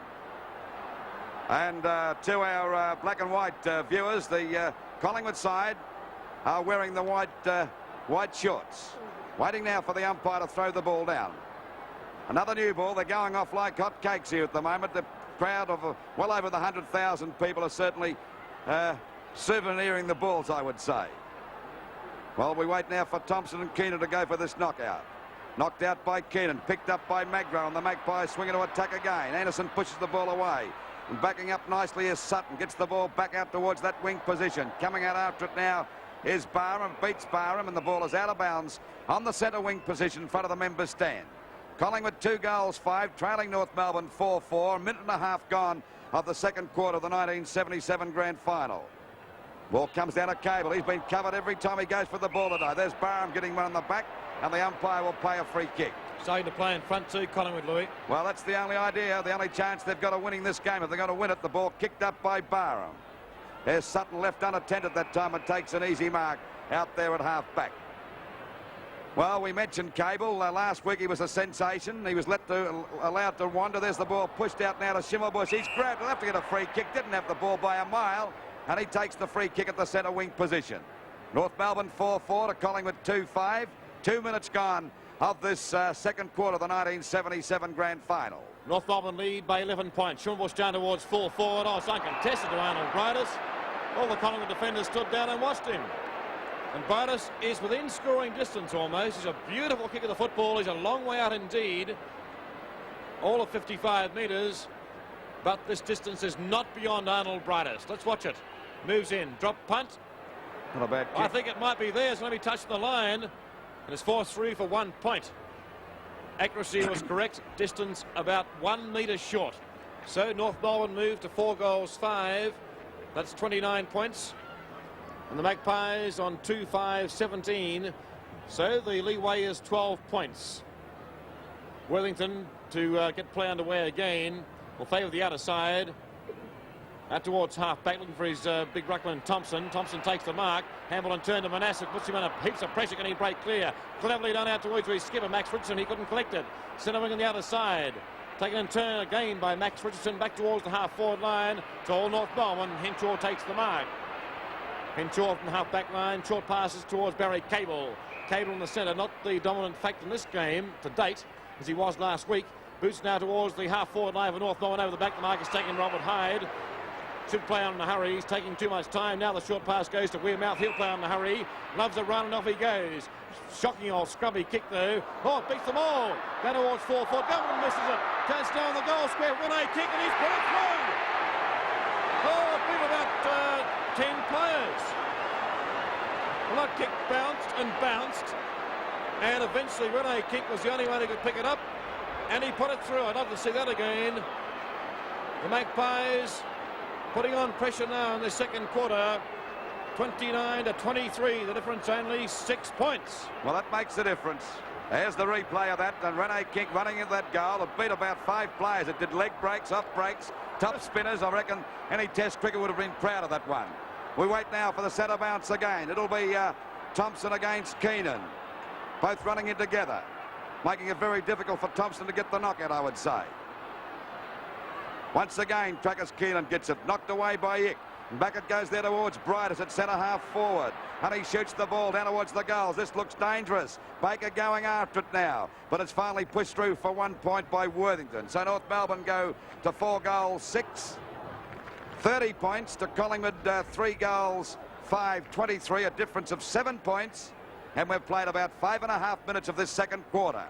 And to our black and white viewers, the Collingwood side are wearing the white shorts. Waiting now for the umpire to throw the ball down. Another new ball. They're going off like hot cakes here at the moment. The crowd of well over the 100,000 people are certainly souveniring the balls, I would say. Well, we wait now for Thompson and Keenan to go for this knockout. Knocked out by Keenan, picked up by Magro, and the Magpies swinging to attack again. Anderson pushes the ball away. And backing up nicely is Sutton. Gets the ball back out towards that wing position. Coming out after it now is Barham. Beats Barham, and the ball is out of bounds on the centre wing position in front of the members' stand. Collingwood 2 goals, 5, trailing North Melbourne 4-4. A minute and a half gone of the second quarter of the 1977 grand final. Ball comes down to Cable. He's been covered every time he goes for the ball today. There's Barham getting one on the back, and the umpire will pay a free kick. Starting to play in front too, Collingwood, Louis. Well, that's the only idea, the only chance they've got of winning this game. If they're going to win it, the ball kicked up by Barham. There's Sutton left unattended that time and takes an easy mark out there at half-back. Well, we mentioned Cable. Last week he was a sensation. He was allowed to wander. There's the ball pushed out now to Schimmelbusch. He's grabbed. He'll have to get a free kick. Didn't have the ball by a mile. And he takes the free kick at the centre wing position. North Melbourne 4-4 to Collingwood 2-5. 2 minutes gone of this second quarter of the 1977 grand final. North Melbourne lead by 11 points. Schimmelbusch down towards full forward. Oh, it's uncontested to Arnold Brightis. All the Collingwood defenders stood down and watched him. And Brightis is within scoring distance almost. He's a beautiful kick of the football. He's a long way out indeed. All of 55 metres. But this distance is not beyond Arnold Brightis. Let's watch it. Moves in. Drop punt. Not a bad kick. I think it might be there. It's only touched the line. And it's forced through for 1 point. Accuracy was correct. Distance about 1 metre short. So North Melbourne moved to 4 goals, 5. That's 29 points. And the Magpies on 2-5-17. So the leeway is 12 points. Worthington to get play underway again will favour the outer side. Out towards half-back, looking for his big ruckman, Thompson. Thompson takes the mark. Hambleton turned to Manasseh, puts him under heaps of pressure. Can he break clear? Cleverly done out towards his skipper, Max Richardson. He couldn't collect it. Centre wing on the other side. Taken in turn again by Max Richardson back towards the half-forward line. To all North Melbourne. Henshaw takes the mark. Henshaw from the half-back line. Short passes towards Barry Cable. Cable in the centre, not the dominant fact in this game to date, as he was last week. Boots now towards the half-forward line for North Melbourne. Over the back, the mark is taken Robert Hyde. Should play on in a hurry. He's taking too much time. Now the short pass goes to Weirmouth. He'll play on in a hurry. Loves the run and off he goes. Shocking old scrubby kick though. Oh, it beats them all. Down towards 4 foot. Governor misses it. Turns down the goal square. 1-8 kick and he's put it through. Oh, it beat about 10 players. Well, that kick bounced and bounced. And eventually Rene kick was the only one who could pick it up. And he put it through. I'd love to see that again. The Magpies putting on pressure now in the second quarter. 29-23. The difference only 6 points. Well, that makes the difference. There's the replay of that. And Rene King running into that goal. It beat about 5 players. It did leg breaks, off breaks, top spinners. I reckon any test cricket would have been proud of that one. We wait now for the centre bounce again. It'll be Thompson against Keenan. Both running in together, making it very difficult for Thompson to get the knockout, I would say. Once again, Trackers Keenan gets it knocked away by Ick. Back it goes there towards Bright at centre half forward. And he shoots the ball down towards the goals. This looks dangerous. Baker going after it now. But it's finally pushed through for 1 point by Worthington. So North Melbourne go to 4 goals, 6. 30 points to Collingwood, 3 goals, 5, 23. A difference of 7 points. And we've played about 5.5 minutes of this second quarter.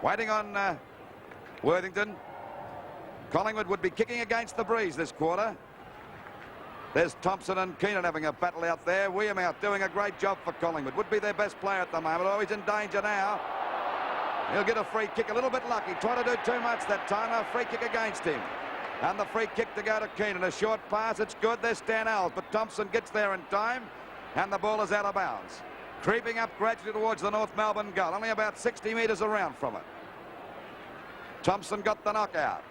Waiting on Worthington. Collingwood would be kicking against the breeze this quarter. There's Thompson and Keenan having a battle out there. William out doing a great job for Collingwood. Would be their best player at the moment. Oh, he's in danger now. He'll get a free kick. A little bit lucky. Trying to do too much that time. A free kick against him. And the free kick to go to Keenan. A short pass. It's good. There's Stanells. But Thompson gets there in time. And the ball is out of bounds. Creeping up gradually towards the North Melbourne goal. Only about 60 metres around from it. Thompson got the knockout.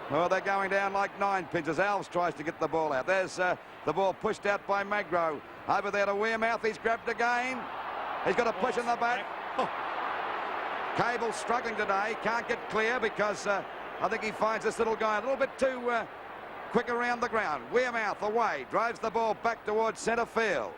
Well, they're going down like 9 pins as Alves tries to get the ball out. There's the ball pushed out by Magro. Over there to Wearmouth. He's grabbed again. He's got a push in the back. Cable struggling today. Can't get clear because I think he finds this little guy a little bit too quick around the ground. Wearmouth away. Drives the ball back towards centre field.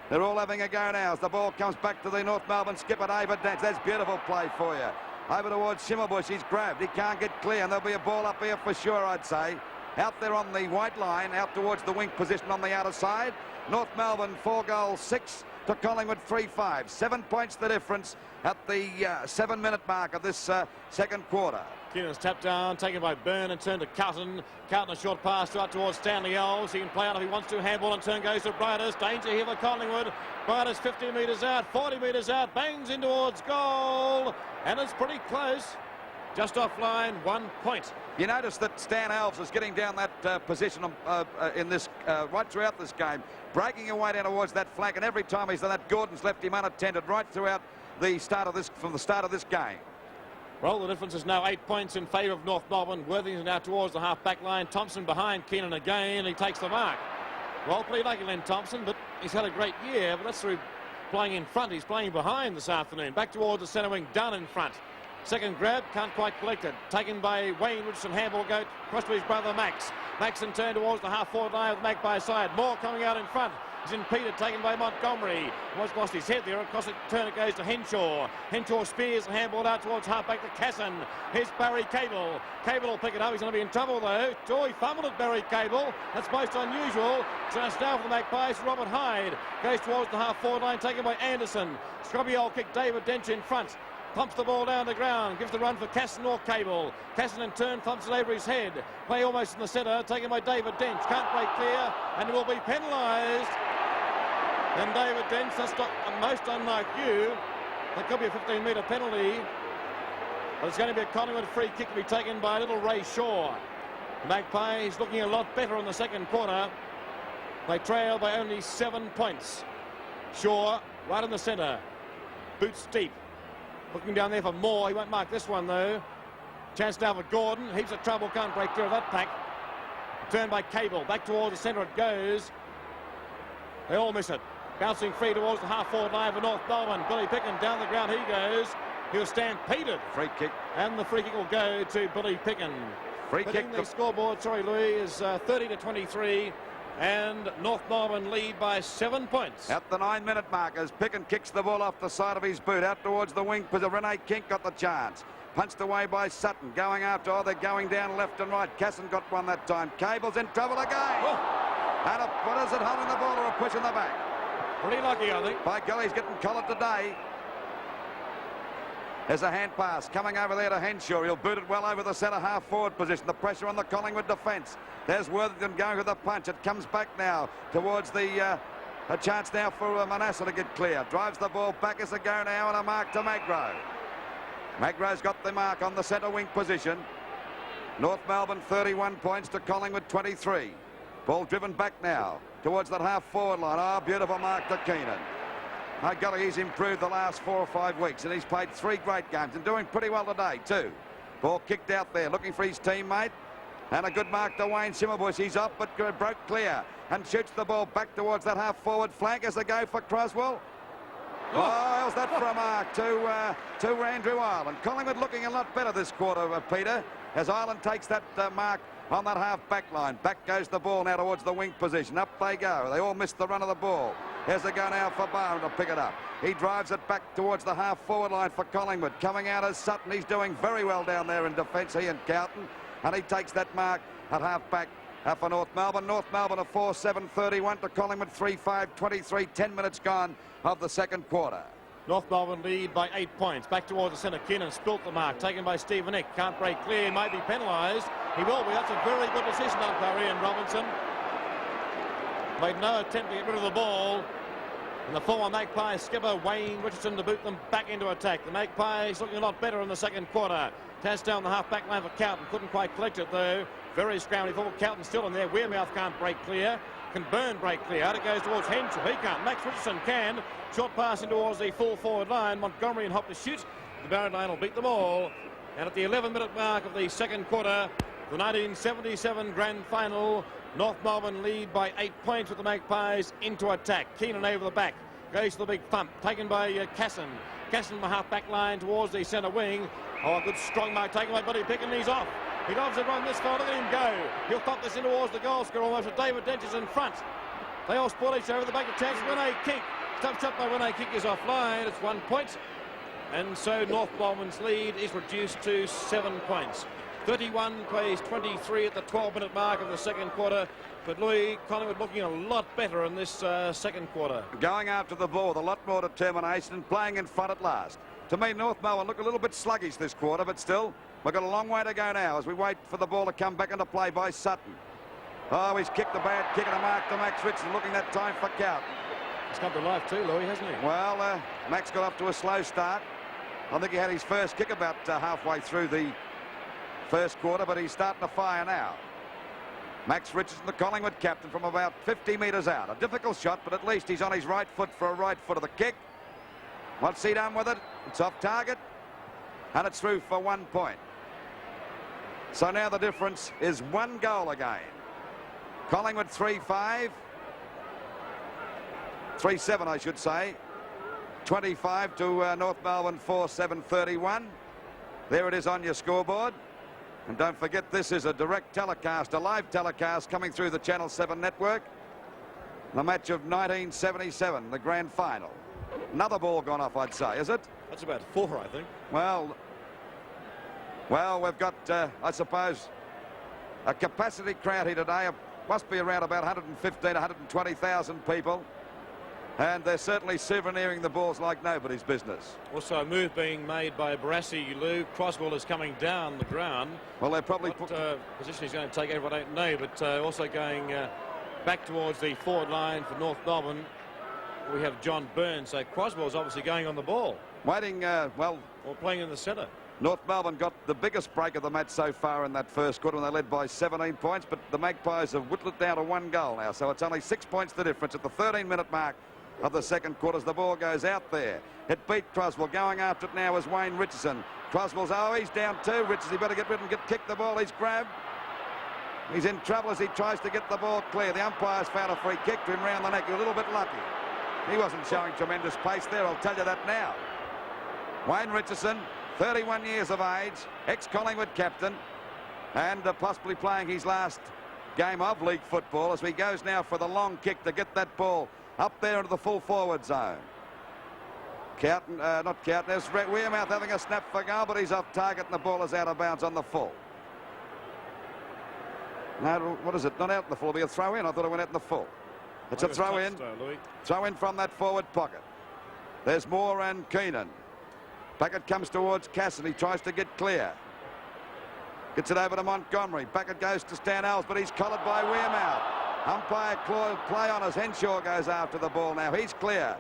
They're all having a go now as the ball comes back to the North Melbourne skipper, David Dent. That's beautiful play for you. Over towards Shimmerbush. He's grabbed. He can't get clear, and there'll be a ball up here for sure, I'd say. Out there on the white line, out towards the wing position on the outer side. North Melbourne 4 goals, 6 to Collingwood 3-5. 7 points the difference at the 7-minute mark of this second quarter. Keenan's tapped down, taken by Byrne and turned to Carlton. Carlton a short pass out towards Stanley Elves. He can play out if he wants to. Handball and turn goes to Brightus. Danger here for Collingwood. Brightus 50 metres out, 40 metres out. Bangs in towards goal. And it's pretty close. Just offline, 1 point. You notice that Stan Alves is getting down that position in this right throughout this game, breaking away down towards that flank, and every time he's done that, Gordon's left him unattended right throughout the start of this, from the start of this game. Well, the difference is now 8 points in favour of North Melbourne. Worthington now towards the half-back line. Thompson behind Keenan again. He takes the mark. Well, pretty lucky Len Thompson, but he's had a great year. But that's through playing in front. He's playing behind this afternoon. Back towards the centre wing. Dunn in front. Second grab, can't quite collect it. Taken by Wayne Richardson. Handball go across to his brother Max. Max in turn towards the half-forward line with Magpie side. Moore coming out in front. He's impeded, taken by Montgomery. Almost lost his head there. Across the turn it goes to Henshaw. Henshaw spears the handball out towards halfback to Casson. Here's Barry Cable. Cable will pick it up. He's going to be in trouble though. Oh, he fumbled at Barry Cable. That's most unusual. Just now for the Magpies. Robert Hyde goes towards the half-forward line, taken by Anderson. Scrubby old kick. David Dench in front. Thumps the ball down the ground, gives the run for Casson or Cable. Casson in turn thumps it over his head. Play almost in the centre, taken by David Dench. Can't play clear, and he will be penalised. And David Dench, that's not most unlike you. That could be a 15-metre penalty. But it's going to be a Collingwood free kick to be taken by little Ray Shaw. The Magpies looking a lot better in the second quarter. They trail by only 7 points. Shaw right in the centre. Boots deep. Looking down there for Moore. He won't mark this one, though. Chance now for Gordon. Heaps of trouble. Can't break through that pack. Turned by Cable. Back towards the centre it goes. They all miss it. Bouncing free towards the half-forward line for North Melbourne. Billy Picken down the ground. He goes. He'll stampeded. Free kick. And the free kick will go to Billy Picken. Free kick. The scoreboard, sorry, Louis, is 30-23. And North Melbourne lead by 7 points. At the 9-minute mark as Picken kicks the ball off the side of his boot out towards the wing. Renee Kink got the chance. Punched away by Sutton. Going after, they're going down left and right. Casson got one that time. Cable's in trouble again. Oh. And what is it, holding the ball or a push in the back? Pretty lucky, I think. By golly, he's getting collared today. There's a hand pass coming over there to Henshaw. He'll boot it well over the centre half-forward position. The pressure on the Collingwood defence. There's Worthington going with the punch. It comes back now towards the... a chance now for Manasseh to get clear. Drives the ball back as a go now and a mark to Magro. Magro's got the mark on the centre wing position. North Melbourne 31 points to Collingwood 23. Ball driven back now towards that half-forward line. Oh, beautiful mark to Keenan. My golly, he's improved the last 4 or 5 weeks, and he's played 3 great games and doing pretty well today too. Ball kicked out there, looking for his teammate. And a good mark to Wayne Simmerbush. He's up, but broke clear and shoots the ball back towards that half-forward flank as they go for Croswell. Oh, how's that for a mark to Andrew Ireland. Collingwood looking a lot better this quarter, Peter, as Ireland takes that mark on that half-back line. Back goes the ball now towards the wing position. Up they go. They all missed the run of the ball. Here's the go now for Barham to pick it up. He drives it back towards the half-forward line for Collingwood. Coming out as Sutton. He's doing very well down there in defence, he and Cowton. And he takes that mark at half-back for North Melbourne. North Melbourne a 4-7-31 to Collingwood 3-5-23. 10 minutes gone of the second quarter. North Melbourne lead by 8 points. Back towards the centre. Keenan spilt the mark. Taken by Stephen Nick. Can't break clear. Might be penalised. He will be. That's a very good decision umpire Ian Robinson. Made no attempt to get rid of the ball. And the former Magpies skipper Wayne Richardson to boot them back into attack. The Magpies looking a lot better in the second quarter. Pass down the half-back line for Cowton. Couldn't quite collect it though. Very scrambly forward. Cowton still in there. Wearmouth can't break clear. Can Byrne break clear? Out it goes towards Henshaw. He can't. Max Richardson can. Short pass in towards the full forward line. Montgomery and Hop to shoot. The Barrett line will beat them all. And at the 11-minute mark of the second quarter, the 1977 grand final, North Melbourne lead by 8 points with the Magpies into attack. Keenan over the back. Goes to the big thump. Taken by Casson. Casson the half-back line towards the centre wing. Oh, a good strong mark taken by Buddy Picken. He's off. He loves it run this far. Look at him go. He'll thump this in towards the goal scorer almost with David Dench in front. They all spoil each other. The back of chance. Winay kick. Tough shot by Winay kick is offline. It's 1 point. And so North Melbourne's lead is reduced to 7 points. 31 plays 23 at the 12-minute mark of the second quarter. But Louis, Collingwood looking a lot better in this second quarter. Going after the ball with a lot more determination and playing in front at last. To me, North Melbourne look a little bit sluggish this quarter, but still, we've got a long way to go now as we wait for the ball to come back into play by Sutton. Oh, he's kicked a bad kick and a mark to Max Richardson, looking that time for Cowton. He's come to life too, Louis, hasn't he? Well, Max got off to a slow start. I think he had his first kick about halfway through the first quarter, but he's starting to fire now. Max Richardson, the Collingwood captain, from about 50 metres out. A difficult shot, but at least he's on his right foot for a right foot of the kick. What's he done with it? It's off target, and it's through for 1 point. So now the difference is 1 goal again. Collingwood 3-5. 3-7, I should say. 25 to North Melbourne 4-7-31. There it is on your scoreboard. And don't forget, this is a direct telecast, a live telecast coming through the Channel 7 network. The match of 1977, the grand final. Another ball gone off, I'd say, is it? That's about 4, I think. Well, we've got, I suppose, a capacity crowd here today. It must be around about 115, 120,000 people. And they're certainly souveniring the balls like nobody's business. Also a move being made by Barassi. Lou Croswell is coming down the ground. Well, they're probably... What position he's going to take over, I don't know. But also going back towards the forward line for North Melbourne, we have John Byrne. So Croswell's obviously going on the ball. Waiting, or playing in the centre. North Melbourne got the biggest break of the match so far in that first quarter when they led by 17 points. But the Magpies have whittled it down to 1 goal now. So it's only 6 points the difference at the 13-minute mark of the second quarter as the ball goes out there. It beat Croswell. Going after it now is Wayne Richardson. Croswell's, he's down 2. Richardson, he better get rid and kick the ball. He's grabbed. He's in trouble as he tries to get the ball clear. The umpire's found a free kick to him round the neck. He's a little bit lucky. He wasn't showing tremendous pace there, I'll tell you that now. Wayne Richardson, 31 years of age, ex-Collingwood captain, and possibly playing his last game of league football as he goes now for the long kick to get that ball up there into the full forward zone. Cowton, not Cowton, there's Wearmouth having a snap for goal, but he's off target and the ball is out of bounds on the full. No, what is it? Not out in the full, it'll be a throw in. I thought it went out in the full. It's a throw in. Throw in from that forward pocket. There's Moore and Keenan. Packet comes towards Cassidy, tries to get clear. Gets it over to Montgomery. Packet goes to Stan Ells, but he's collared by Wearmouth. Umpire play on as Henshaw goes after the ball now. He's clear.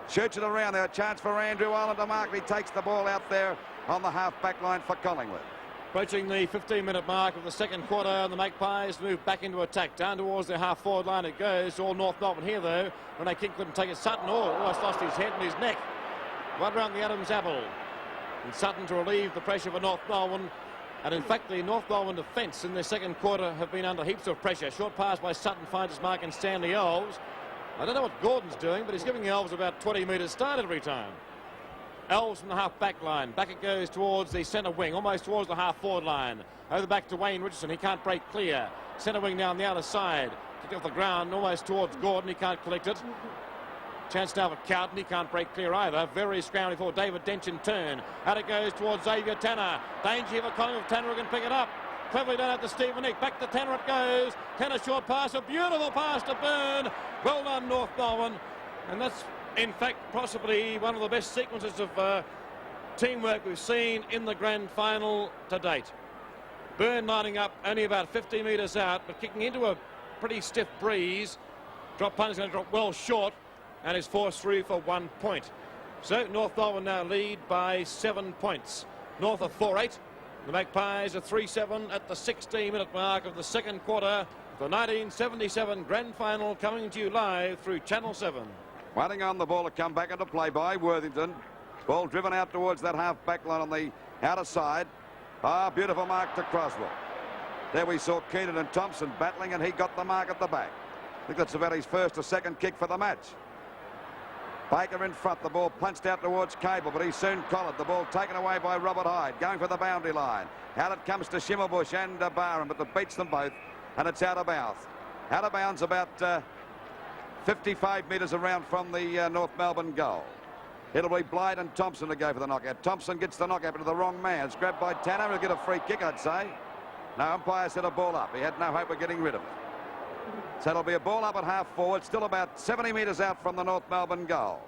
Shoots it around there. A chance for Andrew Ireland to mark. He takes the ball out there on the half-back line for Collingwood. Approaching the 15-minute mark of the second quarter, and the Magpies move back into attack. Down towards their half-forward line it goes. All North Melbourne here, though. Renee King couldn't take it. Sutton almost lost his head and his neck. Right around the Adams apple. And Sutton to relieve the pressure for North Melbourne. And in fact, the North Melbourne defence in the second quarter have been under heaps of pressure. Short pass by Sutton finds his mark in Stanley Elves. I don't know what Gordon's doing, but he's giving the Elves about 20 metres start every time. Elves from the half-back line. Back it goes towards the centre wing, almost towards the half-forward line. Over back to Wayne Richardson. He can't break clear. Centre wing down the outer side. Kick off the ground, almost towards Gordon. He can't collect it. Chance now for Cowden. He can't break clear either. Very scrounging for David Dench in turn. Out it goes towards Xavier Tanner. Danger here for Collingwood. Tanner can pick it up. Cleverly done out to Stephen Nick. Back to Tanner it goes. Tanner short pass. A beautiful pass to Byrne. Well done, North Melbourne. And that's, in fact, possibly one of the best sequences of teamwork we've seen in the grand final to date. Byrne lining up only about 50 metres out, but kicking into a pretty stiff breeze. Drop punt is going to drop well short and is forced through for 1 point. So North Melbourne now lead by 7 points. North are 4-8. The Magpies are 3-7 at the 16-minute mark of the second quarter. The 1977 grand final coming to you live through Channel 7. Waiting on the ball to come back into play by Worthington. Ball driven out towards that half-back line on the outer side. Beautiful mark to Croswell. There we saw Keenan and Thompson battling, and he got the mark at the back. I think that's about his first or second kick for the match. Baker in front, the ball punched out towards Cable, but he's soon collared. The ball taken away by Robert Hyde, going for the boundary line. Out it comes to Schimmelbusch and Barham, but it beats them both, and it's out of bounds. Out of bounds about 55 metres around from the North Melbourne goal. It'll be Blythe and Thompson to go for the knockout. Thompson gets the knockout into the wrong man. It's grabbed by Tanner. He'll get a free kick, I'd say. No, umpire set a ball up. He had no hope of getting rid of it. So it'll be a ball up at half forward, still about 70 metres out from the North Melbourne goal.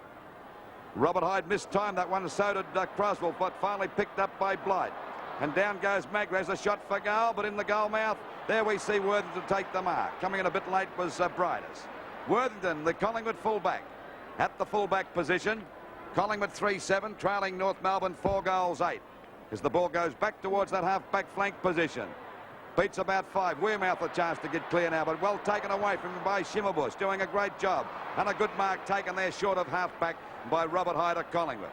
Robert Hyde mistimed that one, so did Croswell, but finally picked up by Blythe. And down goes Magras, a shot for goal, but in the goal mouth, there we see Worthington take the mark. Coming in a bit late was Briders. Worthington, the Collingwood fullback, at the fullback position. Collingwood 3-7, trailing North Melbourne 4-8. As the ball goes back towards that half-back flank position. Beats about 5. Wearmouth a chance to get clear now, but well taken away from him by Schimmelbusch, doing a great job. And a good mark taken there short of half-back by Robert Hyde at Collingwood.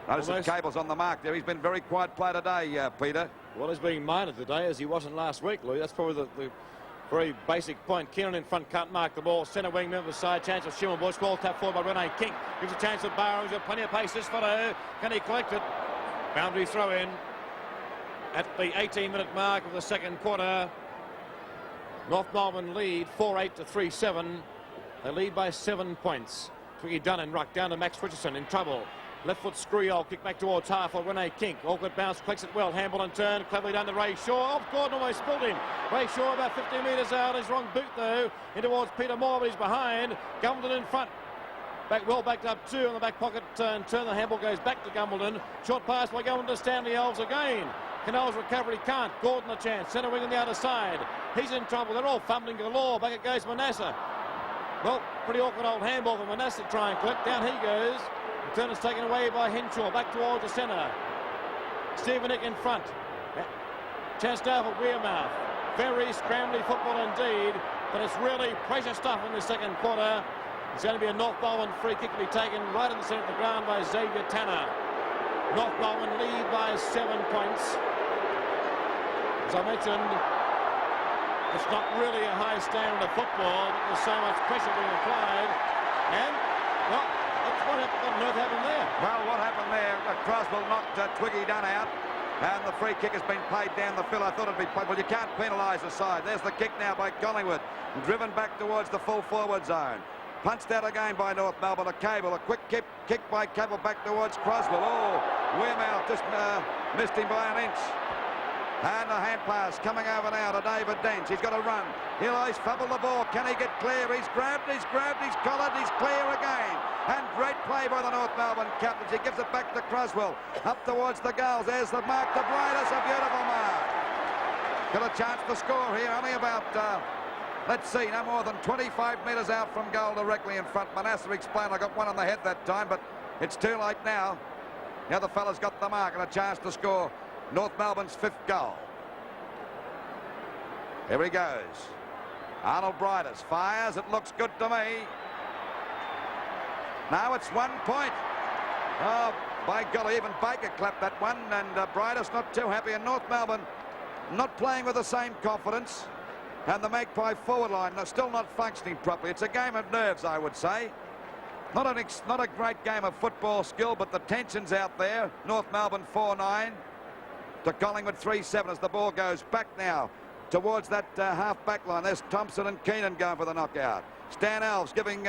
Notice that Cable's on the mark there. He's been very quiet play today, Peter. Well, he's being minded today as he wasn't last week, Louis. That's probably the very basic point. Keenan in front, can't mark the ball. Centre wing, member side, chance of Schimmelbusch. Ball tapped forward by Rene King. Gives a chance of Barrow. He's got plenty of pace this photo. Can he collect it? Boundary throw in at the 18-minute mark of the second quarter. North Melbourne lead 4-8 to 3-7. They lead by 7 points. Twiggy Dunn and ruck down to Max Richardson in trouble. Left foot screw kick back towards half for Rene King. Awkward bounce, collects it well. Handball and turn. Cleverly done to Ray Shaw. Off Gordon, almost spilled him. Ray Shaw about 50 metres out. His wrong boot though. In towards Peter Moore, but he's behind. Gumbleton in front. Well backed up two on the back pocket. Turn. The handball goes back to Gumbleton. Short pass by Gumbleton to Stanley Elves again. Canel's recovery can't. Gordon a chance. Centre wing on the outer side. He's in trouble. They're all fumbling galore. Back it goes Manasseh. Well, pretty awkward old handball for Manasseh to try and collect. Down he goes. The turn is taken away by Henshaw. Back towards the centre. Stephen Nick in front. Chance now for Wearmouth. Very scrambly football indeed, but it's really pressure stuff in the second quarter. It's going to be a North Melbourne free kick to be taken right in the centre of the ground by Xavier Tanner. North Melbourne lead by 7 points. As I mentioned, it's not really a high standard of football, but there's so much pressure being applied. And, well, that's what on earth happened there? Well, what happened there, Croswell knocked Twiggy Dunn out, and the free kick has been played down the field. I thought it'd be played. Well, you can't penalise the side. There's the kick now by Collingwood, driven back towards the full forward zone. Punched out again by North Melbourne. A Cable, a quick kick by Cable back towards Croswell. Oh, Wearmouth just missed him by an inch. And a hand pass coming over now to David Dench. He's got to run. He's fumbled the ball. Can he get clear? He's grabbed, he's collared, he's clear again. And great play by the North Melbourne captains. He gives it back to Croswell. Up towards the goals. There's the mark to Briders. A beautiful mark. Got a chance to score here. Only about, let's see, no more than 25 metres out from goal directly in front. Manasseh explained, I got one on the head that time, but it's too late now. The other fella's got the mark and a chance to score North Melbourne's 5th goal. Here he goes. Arnold Briders fires. It looks good to me. Now it's 1 point. Oh, By golly, even Baker clapped that one, and Bridus not too happy, and North Melbourne not playing with the same confidence, and the Magpie forward line still not functioning properly. It's a game of nerves, I would say. Not a great game of football skill, but the tension's out there. North Melbourne 4-9 to Collingwood 3-7 as the ball goes back now towards that half-back line. There's Thompson and Keenan going for the knockout. Stan Alves giving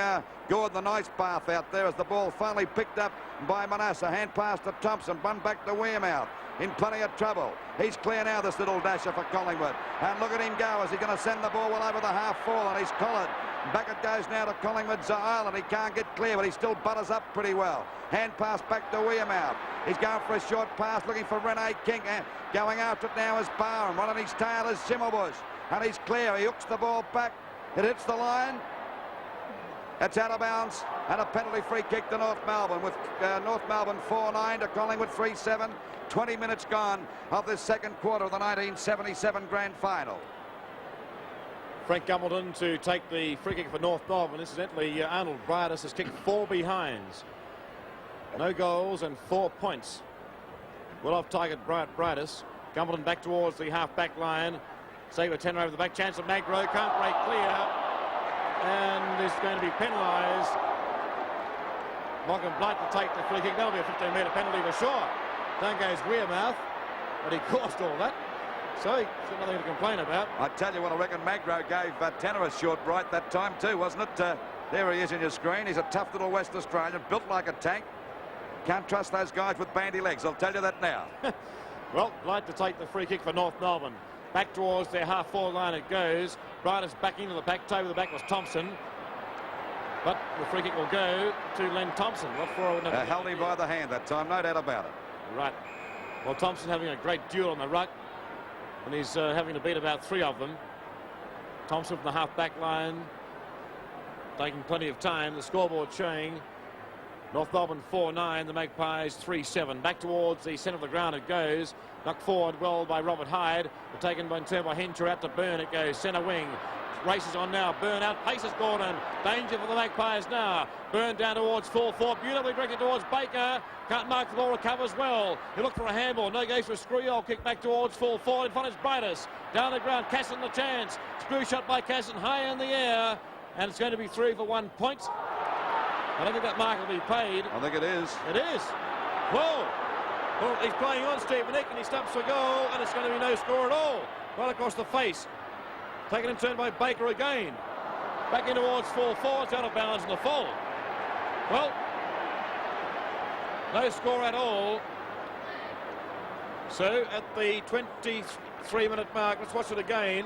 Gordon the nice bath out there as the ball finally picked up by Manasseh. Hand pass to Thompson, one back to Wearmouth. In plenty of trouble. He's clear now, this little dasher for Collingwood. And look at him go as he's going to send the ball well over the half-forward, and he's collared. Back it goes now to Collingwood's island. He can't get clear, but he still butters up pretty well. Hand pass back to Wearmouth. He's going for a short pass, looking for Rene King. Going after it now is Barham. One on his tail is Schimmelbusch. And he's clear. He hooks the ball back. It hits the line. It's out of bounds, and a penalty free kick to North Melbourne, with North Melbourne 4-9 to Collingwood 3-7. 20 minutes gone of this second quarter of the 1977 grand final. Frank Gumbleton to take the free kick for North Melbourne. Incidentally, Arnold Bridus has kicked 4 behinds. No goals and 4 points. Well off target Bridus. Gumbleton back towards the half-back line. Save a 10 over the back. Chance of Magro. Can't break clear. And is going to be penalised. Morgan Blight to take the free kick. That'll be a 15-metre penalty for sure. Down goes Wearmouth, but he caused all that. So he's got nothing to complain about. I tell you what, I reckon Magro gave Tanner a short right that time too, wasn't it? There he is in your screen. He's a tough little West Australian, built like a tank. Can't trust those guys with bandy legs, I'll tell you that now. Well, Blight to take the free kick for North Melbourne. Back towards their half-forward line it goes. Bridus back into the back. Toe with the back was Thompson. But the free kick will go to Len Thompson. What for? Held him by the hand that time, no doubt about it. Right. Well, Thompson having a great duel on the ruck, and he's having to beat about 3 of them. Thompson from the half-back line, taking plenty of time. The scoreboard showing North Melbourne 4-9, the Magpies 3-7. Back towards the centre of the ground it goes. Knocked forward well by Robert Hyde. Taken by turn by Hincher out to Byrne. It goes centre wing. Races on now. Byrne out. Paces Gordon. Danger for the Magpies now. Byrne down towards full forward. Beautifully directed towards Baker. Can't mark the ball. Recovers well. He looked for a handball. No goes for a screw. Kick back towards full forward. In front is Bridus. Down the ground. Casson the chance. Screw shot by Casson. High in the air. And it's going to be 3 for 1 point. I don't think that mark will be paid. I think it is. It is. Whoa. Well, he's playing on Stephen Nick, and he stops for goal, and it's going to be no score at all. Right across the face. Taken in turn by Baker again. Back in towards full forward, out of bounds in the full. Well, no score at all. So at the 23-minute mark, let's watch it again.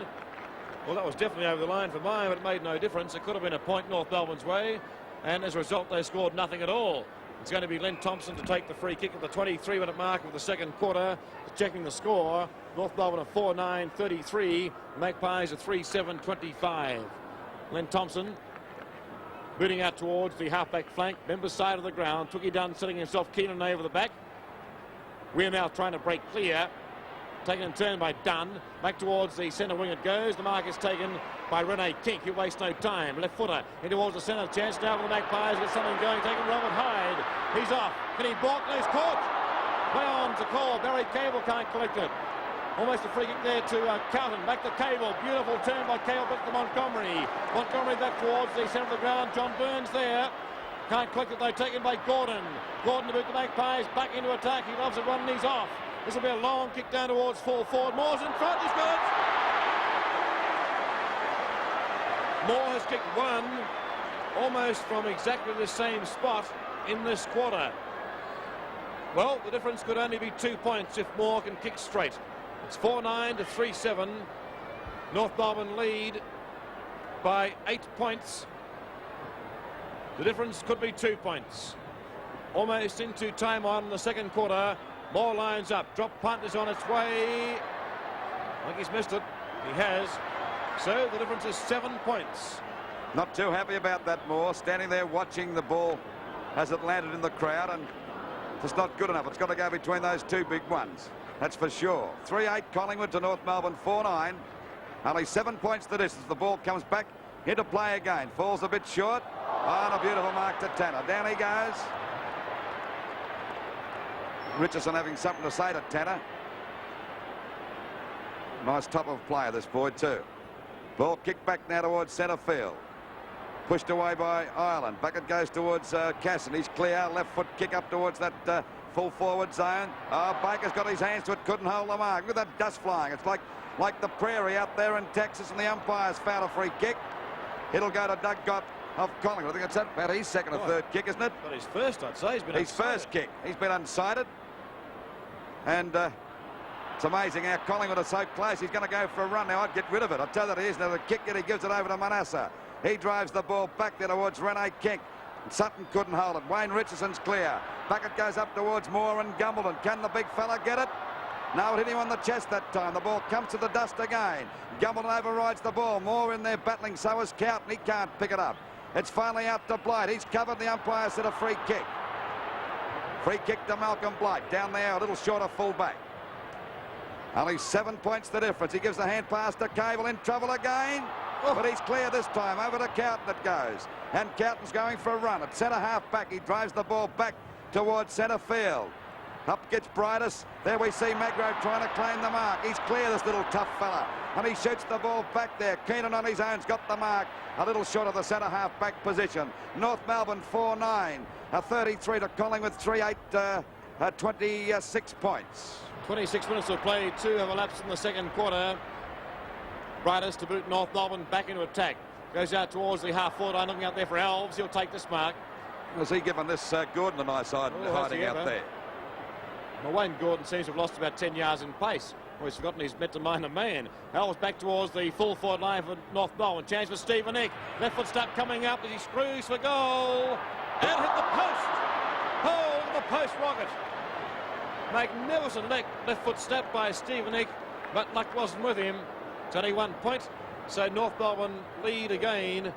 Well, that was definitely over the line for mine, but it made no difference. It could have been a point North Melbourne's way, and as a result, they scored nothing at all. It's going to be Len Thompson to take the free kick at the 23-minute mark of the second quarter. Checking the score, North Melbourne are 4-9-33, Magpies are 3-7-25. Len Thompson booting out towards the half-back flank, member side of the ground. Tookie Dunn setting himself Keenan over the back. Wearmouth trying to break clear. Taken in turn by Dunn. Back towards the centre wing it goes. The mark is taken by Rene Kink, who wastes no time. Left footer in towards the centre. Chance now for the Magpies. Get something going. Taking Robert Hyde. He's off. Can he block? No, he's caught. Play on to call. Barry Cable can't collect it. Almost a free kick there to Carlton. Back to Cable. Beautiful turn by Cable back to Montgomery. Montgomery back towards the centre of the ground. John Burns there. Can't collect it though. Taken by Gordon. Gordon to boot the Magpies. Back into attack. He loves it running. He's off. This will be a long kick down towards full forward. Moore's in front. He's got it. Moore has kicked 1 almost from exactly the same spot in this quarter. Well, the difference could only be 2 points if Moore can kick straight. It's 4-9 to 3-7. North Melbourne lead by 8 points. The difference could be 2 points. Almost into time on in the second quarter. Moore lines up. Drop punt is on its way. I think he's missed it. He has. So the difference is 7 points. Not too happy about that, Moore. Standing there watching the ball as it landed in the crowd, and it's not good enough. It's got to go between those 2 big ones. That's for sure. 3-8 Collingwood to North Melbourne 4-9. Only 7 points the distance. The ball comes back into play again. Falls a bit short. Oh, and a beautiful mark to Tanner. Down he goes. Richardson having something to say to Tanner. Nice top of player, this boy, too. Ball kicked back now towards centre field. Pushed away by Ireland. Back it goes towards Casson. He's clear. Left foot kick up towards that full forward zone. Oh, Baker's got his hands to it. Couldn't hold the mark. Look at that dust flying. It's like the prairie out there in Texas, and the umpire's found a free kick. It'll go to Doug Gott of Collingwood. I think it's about his second or third kick, isn't it? But his first, I'd say. His first kick. He's been unsighted. And it's amazing how Collingwood are so close. He's going to go for a run now. I'd get rid of it. I tell you that he is. Now the kick, and he gives it over to Manasseh. He drives the ball back there towards Rene King. Sutton couldn't hold it. Wayne Richardson's clear. Back it goes up towards Moore and Gumbleton. Can the big fella get it? No, it hit him on the chest that time. The ball comes to the dust again. Gumbleton overrides the ball. Moore in there battling, so is Cowton. He can't pick it up. It's finally out to Blight. He's covered. The umpire said a free kick. Free kick to Malcolm Blight. Down there, a little short of full back. Only 7 points the difference. He gives the hand pass to Cable, in trouble again. But he's clear this time. Over to Cowton it goes. And Cowton's going for a run. At centre half back, he drives the ball back towards centre field. Up gets Brightus. There we see Magro trying to claim the mark. He's clear, this little tough fella. And he shoots the ball back there. Keenan on his own's got the mark. A little short of the centre half back position. North Melbourne 4-9. A 33 to Collingwood 3-8. 26 points. 26 minutes of play. 2 have elapsed in the second quarter. Brightus to boot North Melbourne back into attack. Goes out towards the half-forward line, looking out there for Alves. He'll take this mark. Has he given this Gordon a nice hiding out there? Well, Wayne Gordon seems to have lost about 10 yards in pace. Well, he's forgotten he's meant to mind a man. Alves back towards the full forward line for North Melbourne. Chance for Stephen Eck. Left foot start coming up as he screws for goal. And hit the post. Oh, the post rocket. Magnificent left foot snap by Stephen Eck, but luck wasn't with him. It's only 1 point, so North Melbourne lead again.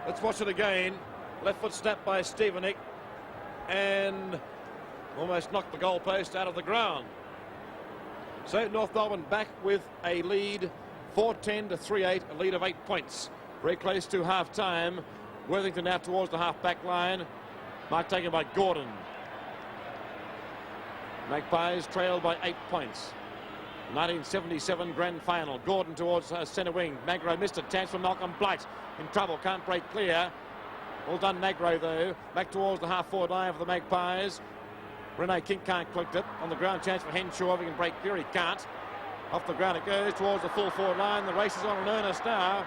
Let's watch it again. Left foot snap by Stephen Eck, and almost knocked the goalpost out of the ground. So North Melbourne back with a lead, 4-10 to 3-8, a lead of 8 points. Very close to half-time. Worthington now towards the half-back line. Mark taken by Gordon. Magpies trailed by 8 points. 1977 grand final. Gordon towards centre wing. Magro missed it. Chance for Malcolm Blight. In trouble. Can't break clear. Well done, Magro, though. Back towards the half-forward line for the Magpies. Rene King can't collect it. On the ground, chance for Henshaw. If he can break clear, he can't. Off the ground it goes towards the full forward line. The race is on in earnest now.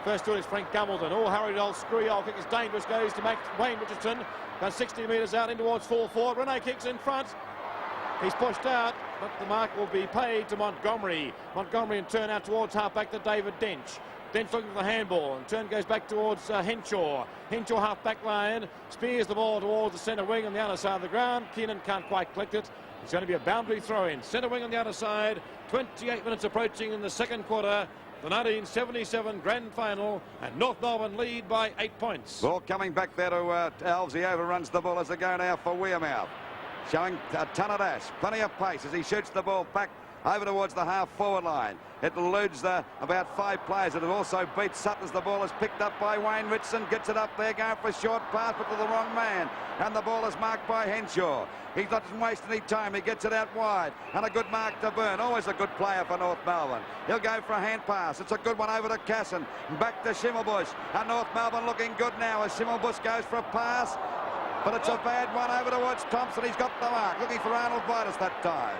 First to it is Frank Gumbleton. Oh, hurried old screwy old kick is dangerous. Goes to Wayne Richardson. About 60 metres out in towards full forward. Rene kicks in front. He's pushed out, but the mark will be paid to Montgomery. Montgomery in turn out towards half-back to David Dench. Dench looking for the handball, and turn goes back towards Henshaw. Henshaw half-back line, spears the ball towards the centre wing on the other side of the ground. Keenan can't quite collect it. It's going to be a boundary throw-in. Centre wing on the other side. 28 minutes approaching in the second quarter. The 1977 grand final, and North Melbourne lead by 8 points. Ball coming back there to Alves. He overruns the ball as they go now for Wearmouth. Showing a ton of dash, plenty of pace as he shoots the ball back over towards the half-forward line. It eludes about 5 players. It also beats Sutton as the ball is picked up by Wayne Richardson. Gets it up there, going for a short pass, but to the wrong man. And the ball is marked by Henshaw. He doesn't waste any time. He gets it out wide. And a good mark to Byrne. Always a good player for North Melbourne. He'll go for a hand pass. It's a good one over to Casson. Back to Schimmelbusch. And North Melbourne looking good now as Schimmelbusch goes for a pass. But it's a bad one over towards Thompson. He's got the mark. Looking for Arnold Brightus that time.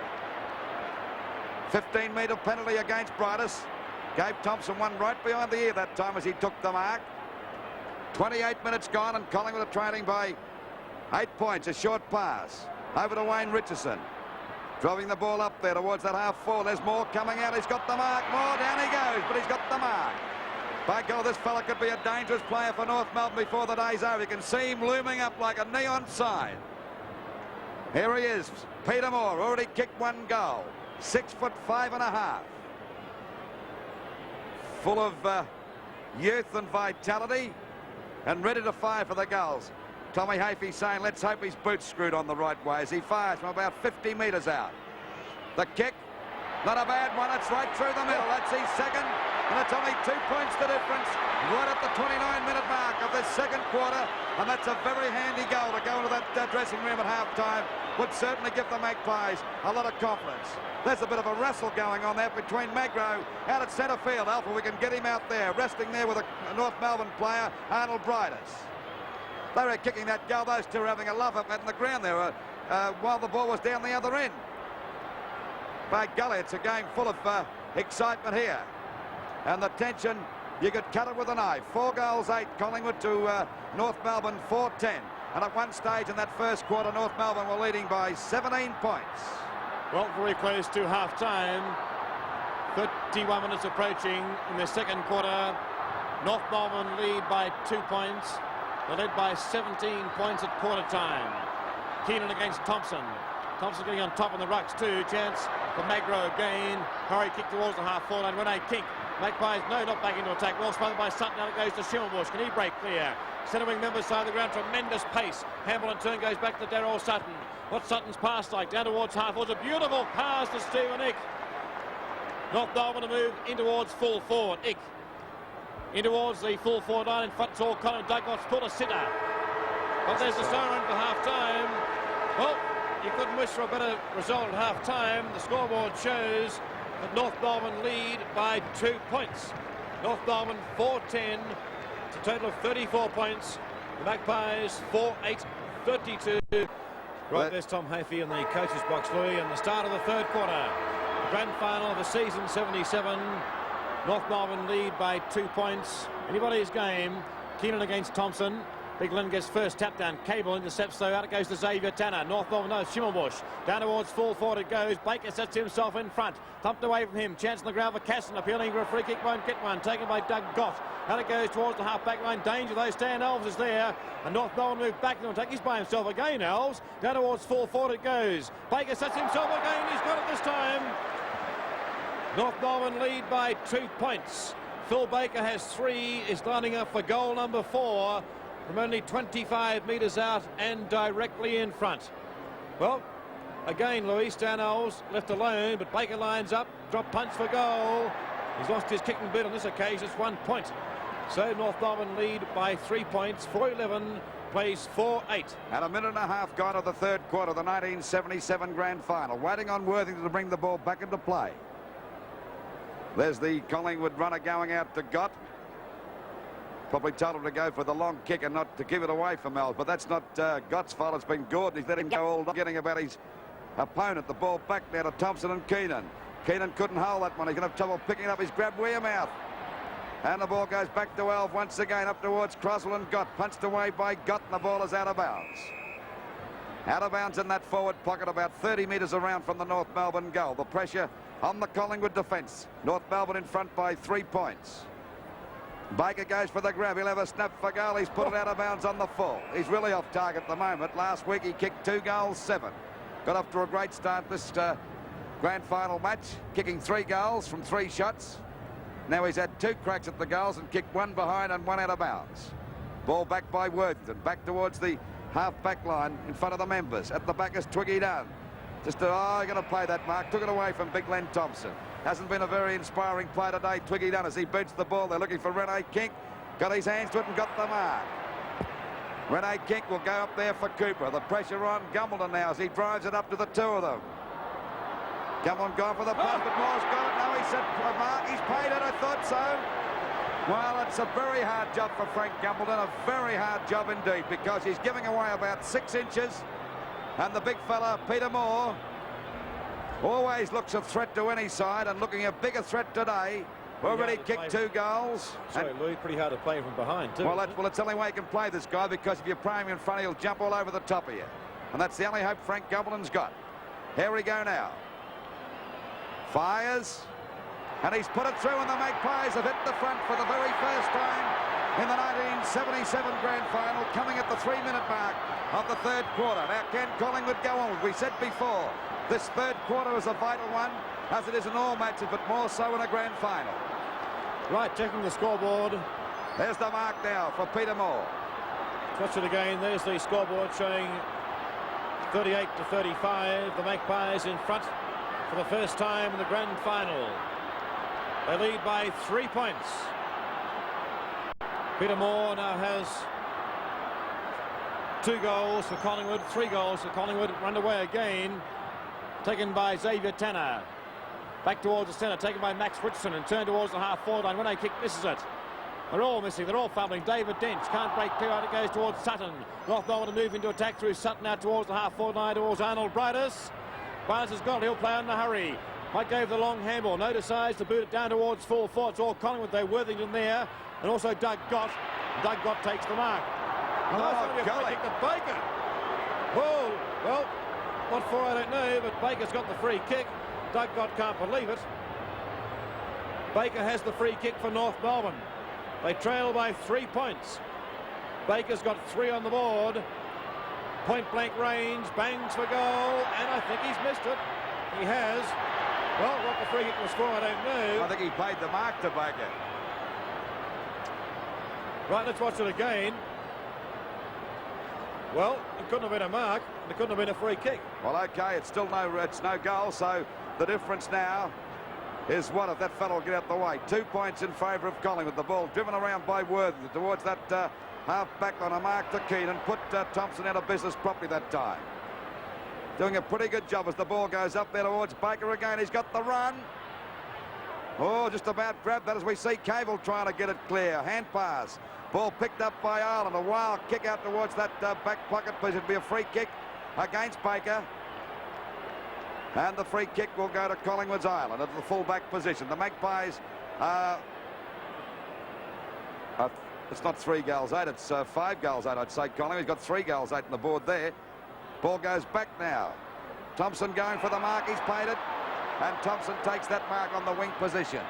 15-metre penalty against Brightus. Gave Thompson one right behind the ear that time as he took the mark. 28 minutes gone and Collingwood are trailing by 8 points. A short pass over to Wayne Richardson. Driving the ball up there towards that half-forward. There's Moore coming out. He's got the mark. Moore, down he goes, but he's got the mark. By God, this fella could be a dangerous player for North Melbourne before the day's over. You can see him looming up like a neon sign. Here he is, Peter Moore, already kicked 1 goal. 6'5½". Full of youth and vitality and ready to fire for the goals. Tommy Hafey saying, let's hope his boot's screwed on the right way as he fires from about 50 metres out. The kick, not a bad one. It's right through the middle. That's his second. and it's only 2 points the difference right at the 29-minute mark of this second quarter, and that's a very handy goal to go into that dressing room at half-time. Would certainly give the Magpies a lot of confidence. There's a bit of a wrestle going on there between Magro out at centre field. Alpha, we can get him out there, resting there with a North Melbourne player, Arnold Briders. They were kicking that goal. Those two were having a love up in the ground there while the ball was down the other end. By golly, it's a game full of excitement here. And the tension, you could cut it with a knife. 4 goals, 8. Collingwood to North Melbourne, 4-10. And at one stage in that first quarter, North Melbourne were leading by 17 points. Well, very close to half-time. 31 minutes approaching in the second quarter. North Melbourne lead by 2 points. They led by 17 points at quarter time. Keenan against Thompson. Thompson getting on top in the rucks too. Chance for Magro again. Hurry kick towards the half-forward line. Rene Kink. Magpies, no, not back into attack. Well smothered by Sutton. Now it goes to Schimmelbusch. Can he break clear? Centre wing member side of the ground. Tremendous pace. Hamble in turn goes back to Darryl Sutton. What's Sutton's pass like? Down towards half. It was a beautiful pass to Stephen Ick. North Melbourne to move in towards full forward. Ick in towards the full forward line. In front, it's all Colin Douglas. Pull a sitter. But there's the siren for half-time. Well, you couldn't wish for a better result at half-time. The scoreboard shows that North Melbourne lead by 2 points. North Melbourne 4-10. It's a total of 34 points. The Magpies 4-8, 32. Right, there's Tom Hafey in the coach's box, Louis, and the start of the third quarter. The grand final of the season, 77. North Melbourne lead by 2 points. Anybody's game. Keenan against Thompson. Big Lynn gets first tap down. Cable intercepts, though. Out it goes to Xavier Tanner. North Melbourne, no, Schimmelbusch. Down towards full forward it goes. Baker sets himself in front. Thumped away from him. Chance on the ground for Casson. Appealing for a free kick. Won't get one. Taken by Doug Gott. Out it goes towards the half-back line. Danger, though. Stan Elves is there. And North Melbourne move back to attack. He's by himself again, Elves. Down towards full forward it goes. Baker sets himself again. He's got it this time. North Melbourne lead by 2 points. Phil Baker has 3. Is lining up for goal number 4. From only 25 metres out and directly in front. Well, again, Louis, Stan Elves left alone, but Baker lines up, drop punch for goal. He's lost his kicking bit on this occasion. It's 1 point. So North Melbourne lead by 3 points. 4-11 plays 4-8. And a minute and a half gone of the third quarter, the 1977 grand final. Waiting on Worthington to bring the ball back into play. There's the Collingwood runner going out to Gott. Probably told him to go for the long kick and not to give it away for Mel, but that's not Gott's fault. It's been Gordon. He's let him go all day, getting about his opponent. The ball back now to Thompson and Keenan. Keenan couldn't hold that one. He's going to have trouble picking up his grab Wearmouth. And the ball goes back to Elf once again, up towards Crosswell and Gott. Punched away by Gott, and the ball is out of bounds. Out of bounds in that forward pocket, about 30 metres around from the North Melbourne goal. The pressure on the Collingwood defence. North Melbourne in front by 3 points. Baker goes for the grab. He'll have a snap for goal. He's put it out of bounds on the full. He's really off target at the moment. Last week he kicked 2 goals, 7. Got off to a great start this grand final match, kicking 3 goals from 3 shots. Now he's had 2 cracks at the goals and kicked 1 behind and 1 out of bounds. Ball back by Worthington, back towards the half-back line in front of the members. At the back is Twiggy Dunn. Just going to play that mark. Took it away from Big Len Thompson. Hasn't been a very inspiring play today, Twiggy Dunn, as he boots the ball. They're looking for Rene Kink. Got his hands to it and got the mark. Rene Kink will go up there for Cooper. The pressure on Gumbleton now as he drives it up to the 2 of them. Gumbleton gone for the pass, but Moore's got it. No, he said mark. He's paid it, I thought so. Well, it's a very hard job for Frank Gumbleton. A very hard job indeed, because he's giving away about 6 inches. And the big fella, Peter Moore, always looks a threat to any side, and looking a bigger threat today. Already kicked 2 goals. Sorry, Louis, pretty hard to play from behind too. Well, it's the only way you can play this guy, because if you play him in front, he'll jump all over the top of you. And that's the only hope Frank Gumbleton's got. Here we go now. Fires. And he's put it through, and the Magpies have hit the front for the very first time in the 1977 grand final, coming at the 3-minute mark of the third quarter. Now, can Collingwood go on? We said before, this third quarter is a vital one, as it is in all matches, but more so in a grand final. Right, checking the scoreboard. There's the mark now for Peter Moore. Watch it again. There's the scoreboard showing 38-35. The Magpies in front for the first time in the grand final. They lead by 3 points. Peter Moore now has 2 goals for Collingwood, 3 goals for Collingwood. Run away again, taken by Xavier Tanner. Back towards the centre, taken by Max Richardson and turned towards the half-forward line. When they kick, misses it. They're all missing, they're all fumbling. David Dench can't break clear out, it goes towards Sutton. North Melbourne to move into attack through Sutton out towards the half-forward line, towards Arnold Brightus. Brightus has got it, he'll play in a hurry. Mike gave the long handball, no decides to boot it down towards full forward. It's all Collingwood, though. Worthington there, and also Doug Gott. Doug Gott takes the mark. Golly. Kick to Baker. Whoa, well, what for I don't know, but Baker's got the free kick. Doug Gott can't believe it. Baker has the free kick for North Melbourne. They trail by 3 points. Baker's got 3 on the board. Point blank range, bangs for goal, and I think he's missed it. He has. Well, what the free kick was for, I don't know. I think he paid the mark to Baker. Right, let's watch it again. Well, it couldn't have been a mark. It couldn't have been a free kick. Well, okay, it's still no goal, so the difference now is what if that fellow will get out the way. 2 points in favour of Collingwood. The ball driven around by Worthington towards that half-back on a mark to Keenan. Put Thompson out of business properly that time. Doing a pretty good job as the ball goes up there towards Baker again. He's got the run. Oh, just about grabbed that as we see Cable trying to get it clear. Hand pass. Ball picked up by Ireland. A wild kick out towards that back pocket position. It'll be a free kick against Baker. And the free kick will go to Collingwood's Ireland at the full-back position. The Magpies, it's not 3 goals 8, it's 5 goals 8, I'd say. Collingwood's got 3 goals 8 on the board there. Ball goes back now. Thompson going for the mark, he's paid it. And Thompson takes that mark on the wing position.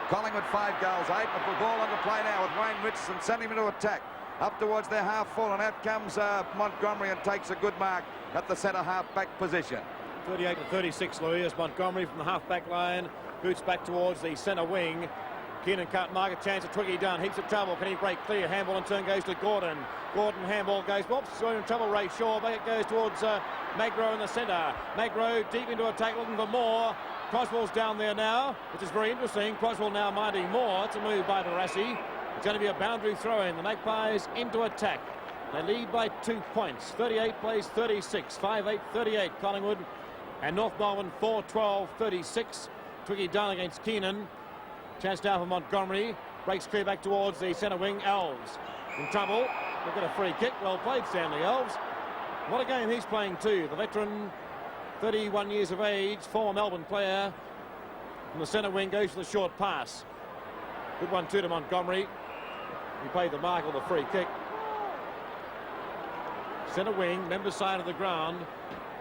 Collingwood 5 goals 8, but the ball under play now with Wayne Richardson sending him into attack. Up towards their half-full, and out comes Montgomery and takes a good mark at the centre half-back position. 38 to 36, Louis, as Montgomery from the half-back line boots back towards the centre wing. Keenan can't mark a chance of Twiggy Dunn. Heaps of trouble. Can he break clear? Handball in turn goes to Gordon. Gordon handball goes. Whoops, in trouble. Ray Shaw. Back it goes towards Magro in the centre. Magro deep into attack looking for more. Croswell's down there now, which is very interesting. Croswell now minding more. It's a move by Barassi. It's going to be a boundary throw-in. The Magpies into attack. They lead by 2 points. 38 plays 36. 5-8-38 Collingwood. And North Melbourne 4-12-36. Twiggy Dunn against Keenan. Chance now for Montgomery. Breaks clear back towards the centre wing. Elves in trouble. They've got a free kick. Well played, Stanley Elves. What a game he's playing too. The veteran, 31 years of age, former Melbourne player. From the centre wing goes for the short pass. Good one too to Montgomery. He paid the mark on the free kick. Centre wing, member side of the ground.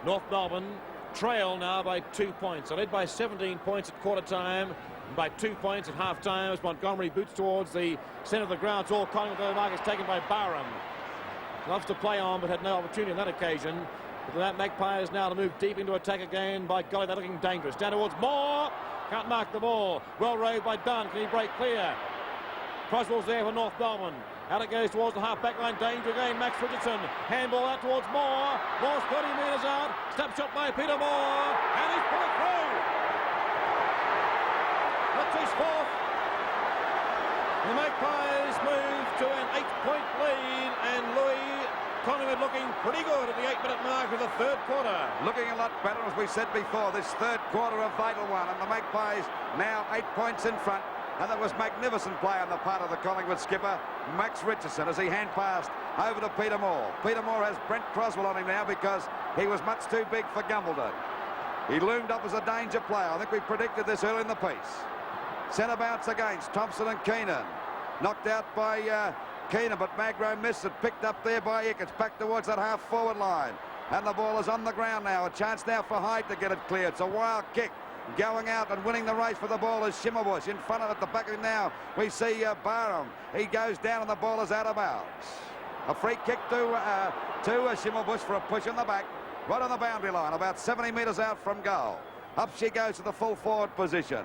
North Melbourne trail now by 2 points. They led by 17 points at quarter time, and by 2 points at half time as Montgomery boots towards the centre of the ground. It's all Collingwood. The mark is taken by Barham. Loves to play on, but had no opportunity on that occasion. But that Magpies now to move deep into attack again. By golly, they're looking dangerous. Down towards Moore. Can't mark the ball. Well rode by Dunn. Can he break clear? Croswell's there for North Melbourne. Out it goes towards the half-back line. Danger again. Max Richardson. Handball out towards Moore. Moore's 30 metres out. Step shot by Peter Moore. And he's put it through. That's his fourth. The Magpies move to an 8-point lead. And Louis, Collingwood looking pretty good at the 8-minute mark of the third quarter. Looking a lot better, as we said before. This third quarter a vital one. And the Magpies now 8 points in front. And that was magnificent play on the part of the Collingwood skipper, Max Richardson, as he hand-passed over to Peter Moore. Peter Moore has Brent Croswell on him now because he was much too big for Gumbleton. He loomed up as a danger player. I think we predicted this early in the piece. Centre bounce against Thompson and Keenan. Knocked out by Keenan, but Magro missed it. Picked up there by Ickett. Back towards that half-forward line. And the ball is on the ground now. A chance now for Hyde to get it clear. It's a wild kick. Going out and winning the race for the ball is Schimmelbusch. In front of it, the back of him now, we see Barham. He goes down and the ball is out of bounds. A free kick to Schimmelbusch for a push in the back, right on the boundary line, about 70 metres out from goal. Up she goes to the full forward position.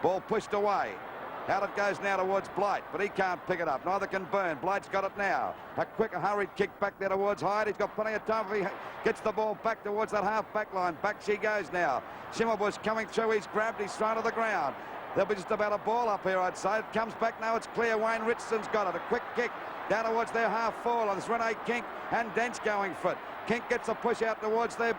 Ball pushed away. Out it goes now towards Blight, but he can't pick it up. Neither can Byrne. Blight's got it now. A quick, hurried kick back there towards Hyde. He's got plenty of time if he gets the ball back towards that half-back line. Back she goes now. Schimmelbusch coming through. He's grabbed. He's thrown to the ground. There'll be just about a ball up here, I'd say. It comes back now. It's clear. Wayne Richardson's got it. A quick kick down towards their half forward. It's Rene Kink and Dent going for it. Kink gets a push out towards that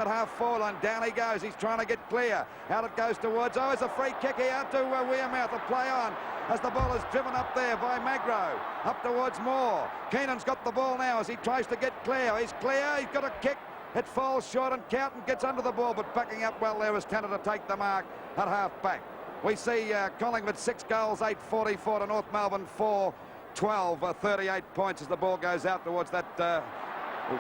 half forward line. Down he goes. He's trying to get clear. Out it goes towards. Oh, it's a free kick here out to Wearmouth. A play on as the ball is driven up there by Magro. Up towards Moore. Keenan's got the ball now as he tries to get clear. He's clear. He's got a kick. It falls short and Cowton gets under the ball, but backing up well there is Tanner to take the mark at half back. We see Collingwood 6 goals, 8-44 to North Melbourne 4-12, 38 points as the ball goes out towards that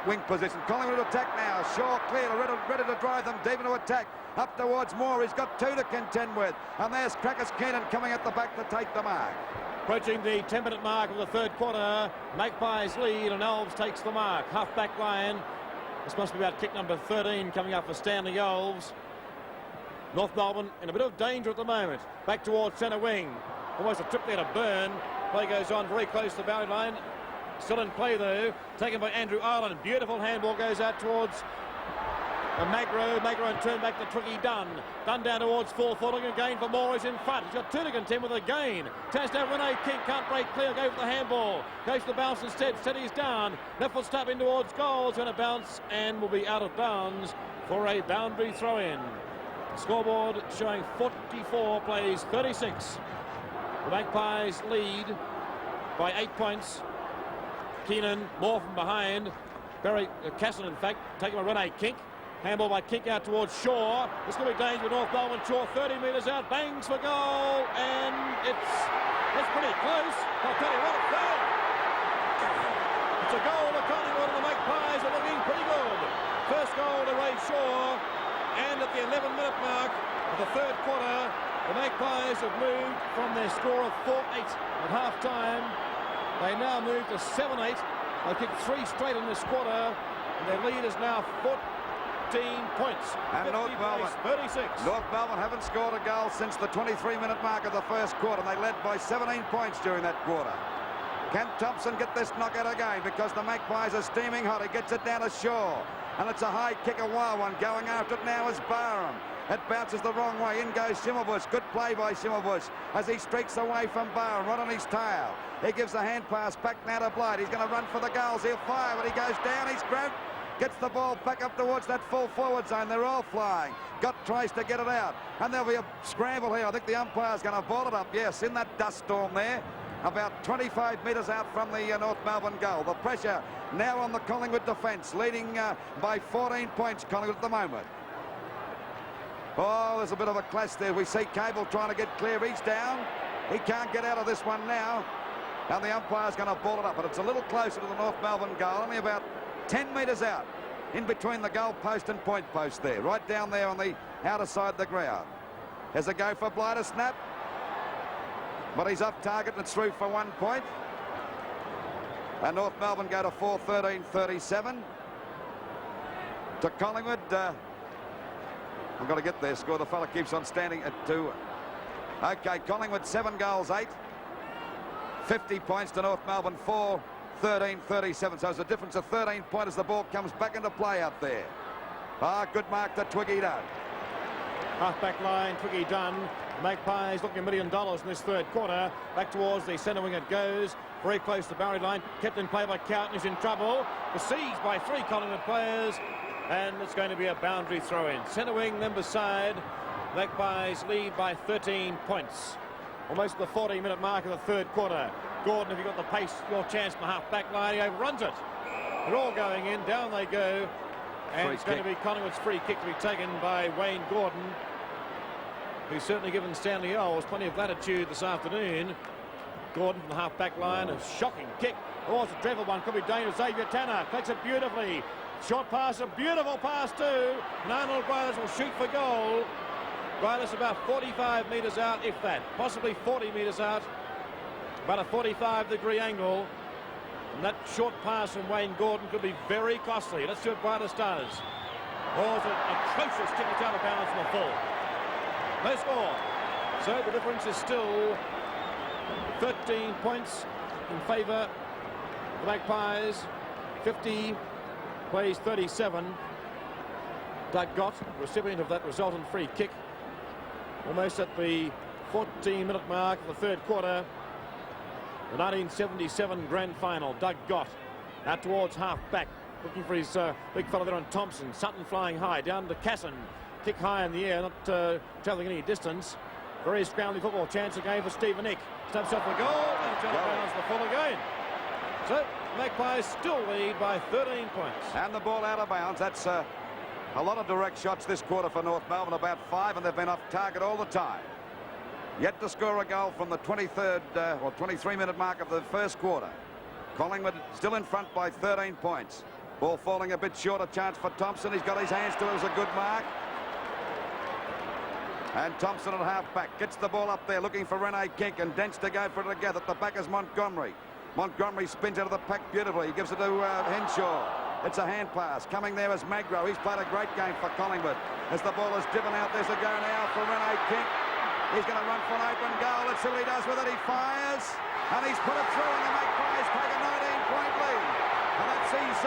wing position. Collingwood attack now. Shaw clear, ready to drive them deep into attack. Up towards Moore. He's got 2 to contend with. And there's Crackers Keenan coming at the back to take the mark. Approaching the 10-minute mark of the third quarter. Magpies lead and Elves takes the mark. Half-back line. This must be about kick number 13 coming up for Stanley Elves. North Melbourne in a bit of danger at the moment. Back towards centre wing. Almost a trip there to Burn. Play goes on very close to the boundary line. Still in play though. Taken by Andrew Ireland. Beautiful handball goes out towards Magro. Magro and turn back to Twiggy Dunn. Dunn down towards full forward. Again for Moore is in front. He's got 2 to contend with a gain. Test out Rene King. Can't break clear. Go for the handball. Goes to the bounce instead. Steadies down. Left foot step in towards goal. It's going to bounce and will be out of bounds for a boundary throw in. Scoreboard showing 44 plays 36. The Magpies lead by 8 points. Keenan, Moore from behind. Barry Casson, in fact, taken by Rene Kink. Handball by Kink out towards Shaw. This could be danger with North Melbourne. Shaw 30 metres out, bangs for goal, and it's pretty close. I'll tell you what, it fell. It's a goal to Collingwood, and the Magpies are looking pretty good. First goal to Ray Shaw, and at the 11-minute mark of the third quarter, the Magpies have moved from their score of 4-8 at half-time. They now move to 7-8. They kicked 3 straight in this quarter, and their lead is now 14 points. And North Melbourne, 36. North Melbourne haven't scored a goal since the 23-minute mark of the first quarter. They led by 17 points during that quarter. Can Thompson get this knockout again? Because the Magpies are steaming hot. He gets it down to Shaw. And it's a high kick, a wild one. Going after it now is Barham. It bounces the wrong way. In goes Schimmelbusch. Good play by Schimmelbusch as he streaks away from Barham, right on his tail. He gives a hand pass back now to Blight. He's going to run for the goals. He'll fire, but he goes down. He's grabbed. Gets the ball back up towards that full forward zone. They're all flying. Tries to get it out. And there'll be a scramble here. I think the umpire's going to ball it up. Yes, in that dust storm there. About 25 metres out from the North Melbourne goal. The pressure now on the Collingwood defence, leading by 14 points, Collingwood at the moment. Oh, there's a bit of a clash there. We see Cable trying to get clear. He's down. He can't get out of this one now. And the umpire's going to ball it up. But it's a little closer to the North Melbourne goal, only about 10 metres out in between the goal post and point post there, right down there on the outer side of the ground. There's a go for Blight, a snap. But he's off target and it's through for 1 point. And North Melbourne go to 4-13-37. To Collingwood. I've got to get there. Score. The fella keeps on standing at 2. Okay, Collingwood 7 goals, 8. 50 points to North Melbourne 4-13-37. So it's a difference of 13 points as the ball comes back into play out there. Good mark to Twiggy Dunn. Half-back line, Twiggy Dunn. Magpies looking $1 million in this third quarter. Back towards the centre wing it goes. Very close to the boundary line. Kept in play by Cowton. He's in trouble. Besieged by 3 Collingwood players. And it's going to be a boundary throw-in. Centre wing, member side. Magpies lead by 13 points. Almost at the 14-minute mark of the third quarter. Gordon, if you've got the pace, your chance from the half-back line. He overruns it. They're all going in. Down they go. And it's going to be Collingwood's free kick to be taken by Wayne Gordon, who's certainly given Stanley Elves plenty of latitude this afternoon. Gordon from the half-back line, a shocking kick. Oh, it's a dreadful one. Could be dangerous. Xavier Tanner takes it beautifully. Short pass, a beautiful pass too. And Arnold Grylis will shoot for goal. Grylis about 45 metres out, if that. Possibly 40 metres out. About a 45-degree angle. And that short pass from Wayne Gordon could be very costly. Let's see what Grylis does. Oh, it's an atrocious kick. It's out of bounds from the full. No score. So the difference is still 13 points in favour of the Magpies. 50 plays 37. Doug Gott, recipient of that resultant free kick, almost at the 14-minute mark of the third quarter. The 1977 grand final. Doug Gott out towards half-back, looking for his big fella there on Thompson. Sutton flying high, down to Casson. Kick high in the air, not travelling any distance. Very scroungly football chance again for Stephen Nick. Steps off the goal, and it's out of bounds the full again. So, Magpies still lead by 13 points. And the ball out of bounds. That's a lot of direct shots this quarter for North Melbourne, about 5, and they've been off target all the time. Yet to score a goal from the 23rd or 23-minute mark of the first quarter. Collingwood still in front by 13 points. Ball falling a bit short. A chance for Thompson. He's got his hands to it. It was a good mark. And Thompson at half-back gets the ball up there looking for Rene Kink, and Dents to go for it again. At the back is Montgomery. Montgomery spins out of the pack beautifully. He gives it to Henshaw. It's a hand pass. Coming there is Magro. He's played a great game for Collingwood. As the ball is driven out, there's a go now for Rene Kink. He's going to run for an open goal. Let's see what he does with it. He fires, and he's put it through, and the Magpies take a 19-point lead. And that's his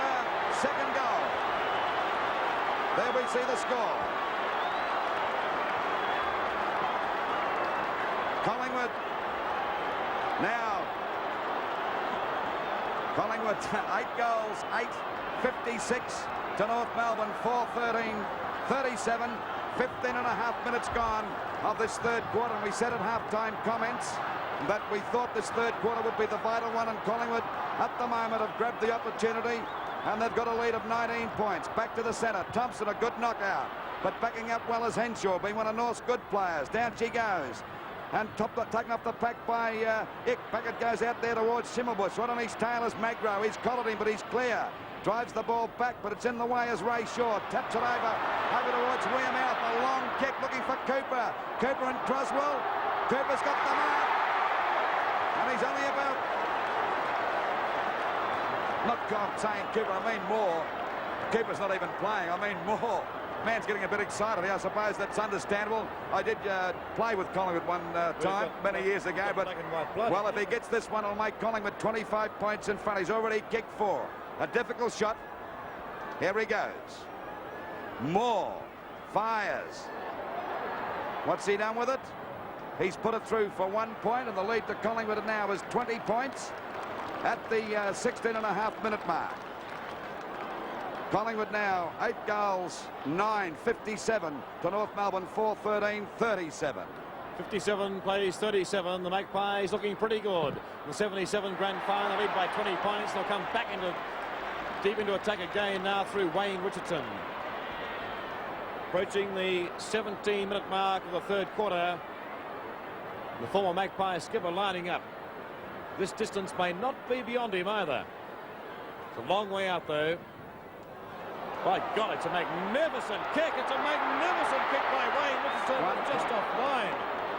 second goal. There we see the score. Collingwood now. Collingwood 8 goals, 8-56 to North Melbourne, 4-13-37. 15 and a half minutes gone of this third quarter, and we said at halftime comments that we thought this third quarter would be the vital one, and Collingwood at the moment have grabbed the opportunity, and they've got a lead of 19 points. Back to the centre. Thompson, a good knockout, but backing up well as Henshaw, being one of North's good players. Down she goes. And taken off the pack by Ick. Back it goes out there towards Schimmelbusch. Right on his tail is Magro. He's collared him, but he's clear. Drives the ball back, but it's in the way as Ray Shaw taps it over towards Wearmouth. A long kick looking for Cooper. Cooper and Croswell. Cooper's got the mark. And he's only about... Not saying Cooper, I mean more. Cooper's not even playing, I mean more. Man's getting a bit excited here. I suppose that's understandable. I did play with Collingwood one time many years ago, but well, if he gets this one, it'll make Collingwood 25 points in front. He's already kicked 4. A difficult shot. Here he goes. Moore fires. What's he done with it? He's put it through for 1 point, and the lead to Collingwood now is 20 points at the 16.5-minute mark. Collingwood now 8 goals, 9-57 to North Melbourne, 4-13-37. 57 plays 37. The Magpies looking pretty good. The 77 grand final, lead by 20 points. They'll come back deep into attack again now through Wayne Richardson. Approaching the 17-minute mark of the third quarter. The former Magpie skipper lining up. This distance may not be beyond him either. It's a long way out though. By God, it's a magnificent kick. It's a magnificent kick by Wayne Richardson, just offline.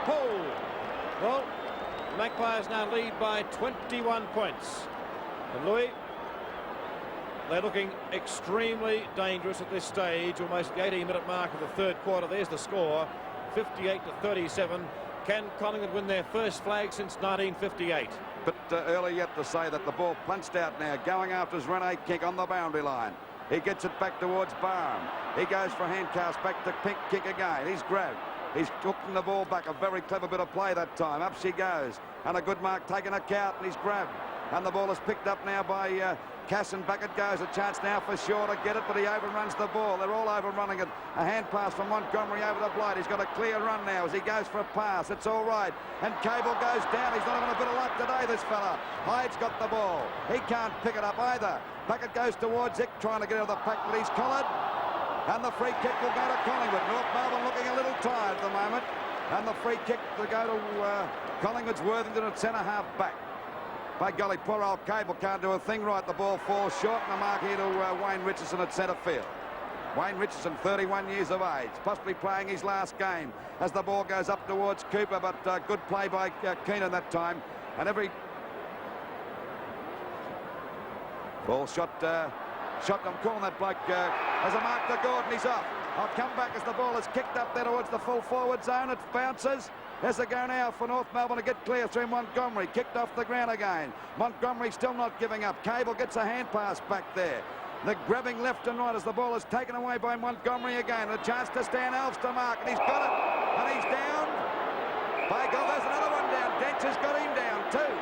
Oh! Well, the Magpies now lead by 21 points. And Louis, they're looking extremely dangerous at this stage. Almost the 18-minute mark of the third quarter. There's the score, 58-37. Can Collingwood win their first flag since 1958? But early yet to say that the ball punched out now, going after his Rene Kink on the boundary line. He gets it back towards Barham. He goes for a hand cast back to Pink Kick again. He's grabbed. He's hooking the ball back. A very clever bit of play that time. Up she goes. And a good mark taking a count, and he's grabbed. And the ball is picked up now by Casson. Back it goes. A chance now for Shaw to get it, but he overruns the ball. They're all overrunning it. A hand pass from Montgomery over to Blight. He's got a clear run now as he goes for a pass. It's all right. And Cable goes down. He's not having a bit of luck today, this fella. Hyde's got the ball. He can't pick it up either. Back it goes towards Ick, trying to get out of the pack, but he's collared. And the free kick will go to Collingwood. North Melbourne looking a little tired at the moment. And the free kick to go to Collingwood's Worthington at centre-half back. By golly, poor old Cable can't do a thing right. The ball falls short, and a mark here to Wayne Richardson at centre field. Wayne Richardson, 31 years of age, possibly playing his last game as the ball goes up towards Cooper, but good play by Keenan that time. And every ball shot, I'm calling that bloke as a mark to Gordon. He's off. I'll come back as the ball is kicked up there towards the full forward zone. It bounces. There's a go now for North Melbourne to get clear through Montgomery. Kicked off the ground again. Montgomery still not giving up. Cable gets a hand pass back there. The grabbing left and right as the ball is taken away by Montgomery again. A chance to Stan Alves to mark, and he's got it. And he's down. By God, there's another one down. Dent has got him down too.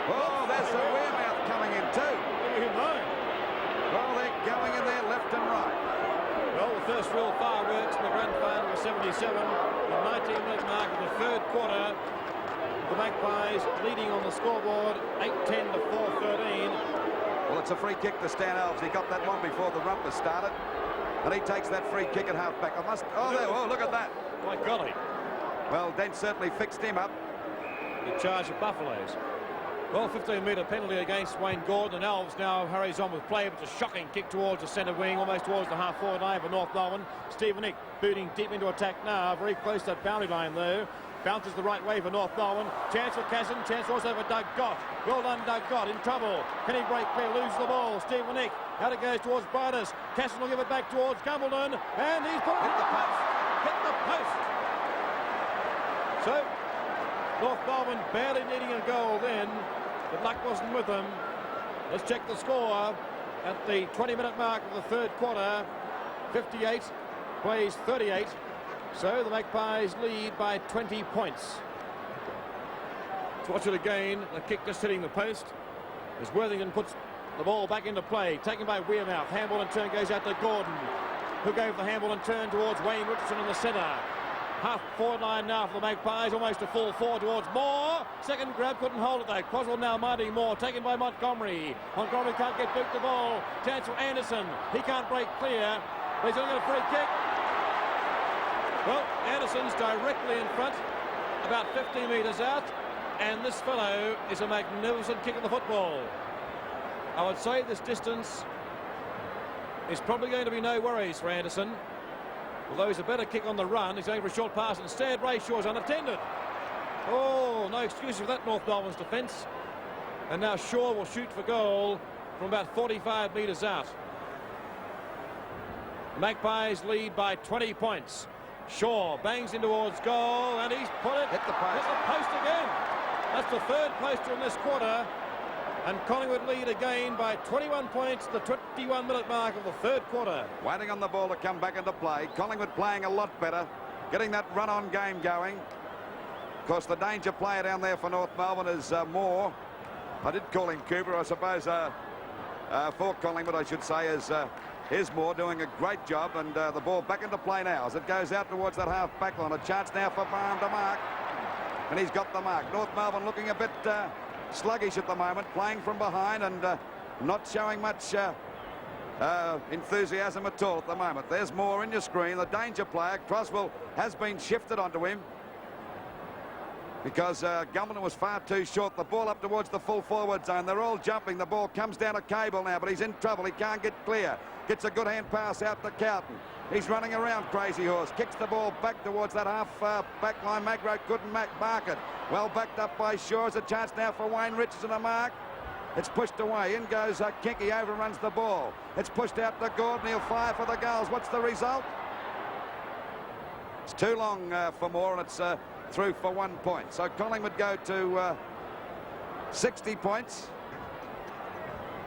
Oh, there's the Wearmouth coming in too. Well, they're going in there left and right. Well, the first real fireworks in the grand final was 77. The 19-minute mark of the third quarter. The Magpies leading on the scoreboard, 8-10 to 4-13. Well, it's a free kick to Stan Alves. He got that one before the rumpus started. And he takes that free kick at half-back. Oh, look at that. My golly. Well, Dent certainly fixed him up. The charge of Buffaloes. Well, 15-metre penalty against Wayne Gordon, and Alves now hurries on with play, but it's a shocking kick towards the centre wing, almost towards the half-forward line for North Melbourne. Stephen Nick booting deep into attack now, very close to that boundary line though. Bounces the right way for North Melbourne. Chance for Casson, chance also for Doug Gott. Well done, Doug Gott, in trouble. Can he break clear, lose the ball? Stephen Nick, out it goes towards Bridus. Casson will give it back towards Gumbledon, and he's put it hit the post. Hit the post. So, North Melbourne barely needing a goal then, but luck wasn't with them. Let's check the score at the 20-minute mark of the third quarter. 58 plays 38. So the Magpies lead by 20 points. Let's watch it again. The kick just hitting the post as Worthington puts the ball back into play. Taken by Wearmouth. Handball and turn goes out to Gordon, who gave the handball and turn towards Wayne Richardson in the centre. Half-forward line now for the Magpies, almost a full forward towards Moore. Second grab, couldn't hold it though. Croswell now minding Moore, taken by Montgomery. Montgomery can't get Duke the ball. Chance for Anderson. He can't break clear, but he's going to get a free kick. Well, Anderson's directly in front, about 50 metres out, and this fellow is a magnificent kick of the football. I would say this distance is probably going to be no worries for Anderson. Although he's a better kick on the run, he's going for a short pass instead. Ray Shaw's unattended. Oh, no excuse for that North Melbourne's defence. And now Shaw will shoot for goal from about 45 metres out. The Magpies lead by 20 points. Shaw bangs in towards goal, and he's put it. Hit the post. Hit the post again. That's the third poster in this quarter. And Collingwood lead again by 21 points, the 21-minute mark of the third quarter. Waiting on the ball to come back into play. Collingwood playing a lot better, getting that run-on game going. Of course, the danger player down there for North Melbourne is Moore. I did call him Cooper, I suppose, for Collingwood, I should say, is Moore doing a great job, and the ball back into play now as it goes out towards that half-back line. A chance now for Barham to mark, and he's got the mark. North Melbourne looking a bit sluggish at the moment, playing from behind and not showing much enthusiasm at all at the moment. There's Moore in your screen, the danger player. Croswell has been shifted onto him because Gumbledon was far too short. The ball up towards the full forward zone. They're all jumping. The ball comes down to Cable now, but he's in trouble. He can't get clear. Gets a good hand pass out to Cowton. He's running around Crazy Horse. Kicks the ball back towards that half-back line. Magro couldn't mark it. Well backed up by Shaw. It's a chance now for Wayne Richardson to mark. It's pushed away. In goes Kinky, overruns the ball. It's pushed out to Gordon. He'll fire for the goals. What's the result? It's too long for Moore, and it's through for 1 point. So Collingwood go to 60 points.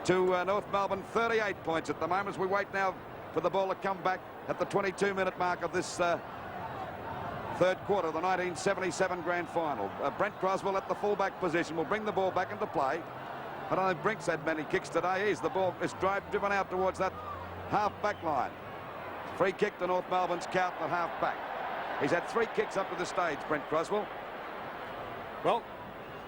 To North Melbourne, 38 points at the moment as we wait now for the ball to come back at the 22-minute mark of this third quarter, the 1977 grand final. Brent Croswell at the fullback position will bring the ball back into play. I don't know if Brink's had many kicks today. The ball is driven out towards that half-back line. Free kick to North Melbourne's Cowton at half-back. He's had 3 kicks up to the stage, Brent Croswell. Well,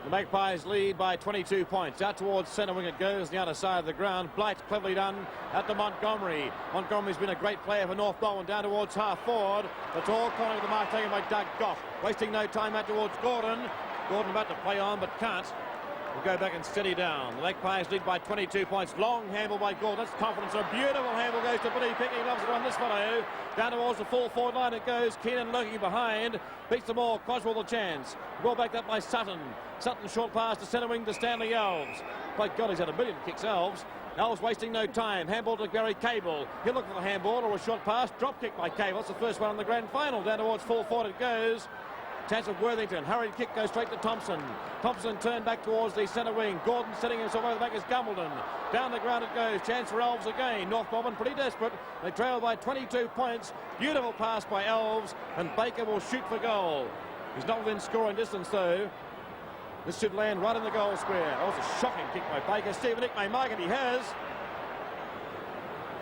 the Magpies lead by 22 points. Out towards centre wing it goes, the other side of the ground. Blight cleverly done out to Montgomery. Montgomery's been a great player for North Melbourne down towards half forward. The tall corner of the mark taken by Doug Gott. Wasting no time out towards Gordon. Gordon about to play on but can't. We'll go back and steady down. The Magpies lead by 22 points. Long handle by Gordon. That's confidence. A beautiful handle goes to Billy Pickett. He loves it on this fellow. Down towards the full forward line it goes. Keenan lurking behind. Beats them all. Croswell the chance. Well backed up by Sutton. Sutton short pass to centre wing to Stanley Elves. By God, he's had a million kicks, Elves. Elves wasting no time. Handball to Gary Cable. He'll look for the handball or a short pass. Drop kick by Cable. That's the first one in the grand final. Down towards full forward it goes. Chance of Worthington. Hurried kick goes straight to Thompson. Thompson turned back towards the centre wing. Gordon setting himself over the back as Gumbledon. Down the ground it goes. Chance for Elves again. North Melbourne pretty desperate. They trail by 22 points. Beautiful pass by Elves. And Baker will shoot for goal. He's not within scoring distance, though. This should land right in the goal square. That was a shocking kick by Baker. Stephen Ick may mark it. He has.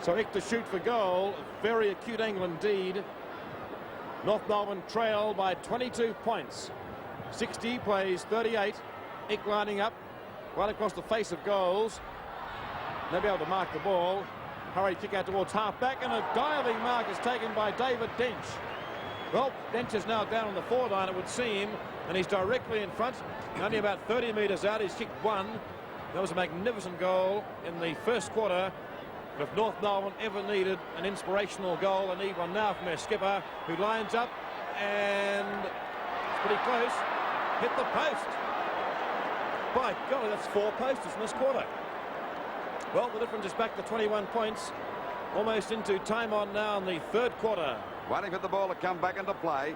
So Ick to shoot for goal. Very acute angle indeed. North Melbourne trail by 22 points. 60 plays 38. Ick lining up right across the face of goals. They'll be able to mark the ball. Hurried kick out towards half-back, and a diving mark is taken by David Dench. Well, Dench is now down on the forward line, it would seem, and he's directly in front, only about 30 metres out. He's kicked one. That was a magnificent goal in the first quarter. But if North Melbourne ever needed an inspirational goal, they need one now from their skipper, who lines up, and it's pretty close. Hit the post. By golly, that's 4 posters in this quarter. Well, the difference is back to 21 points. Almost into time on now in the third quarter. Waiting for the ball to come back into play.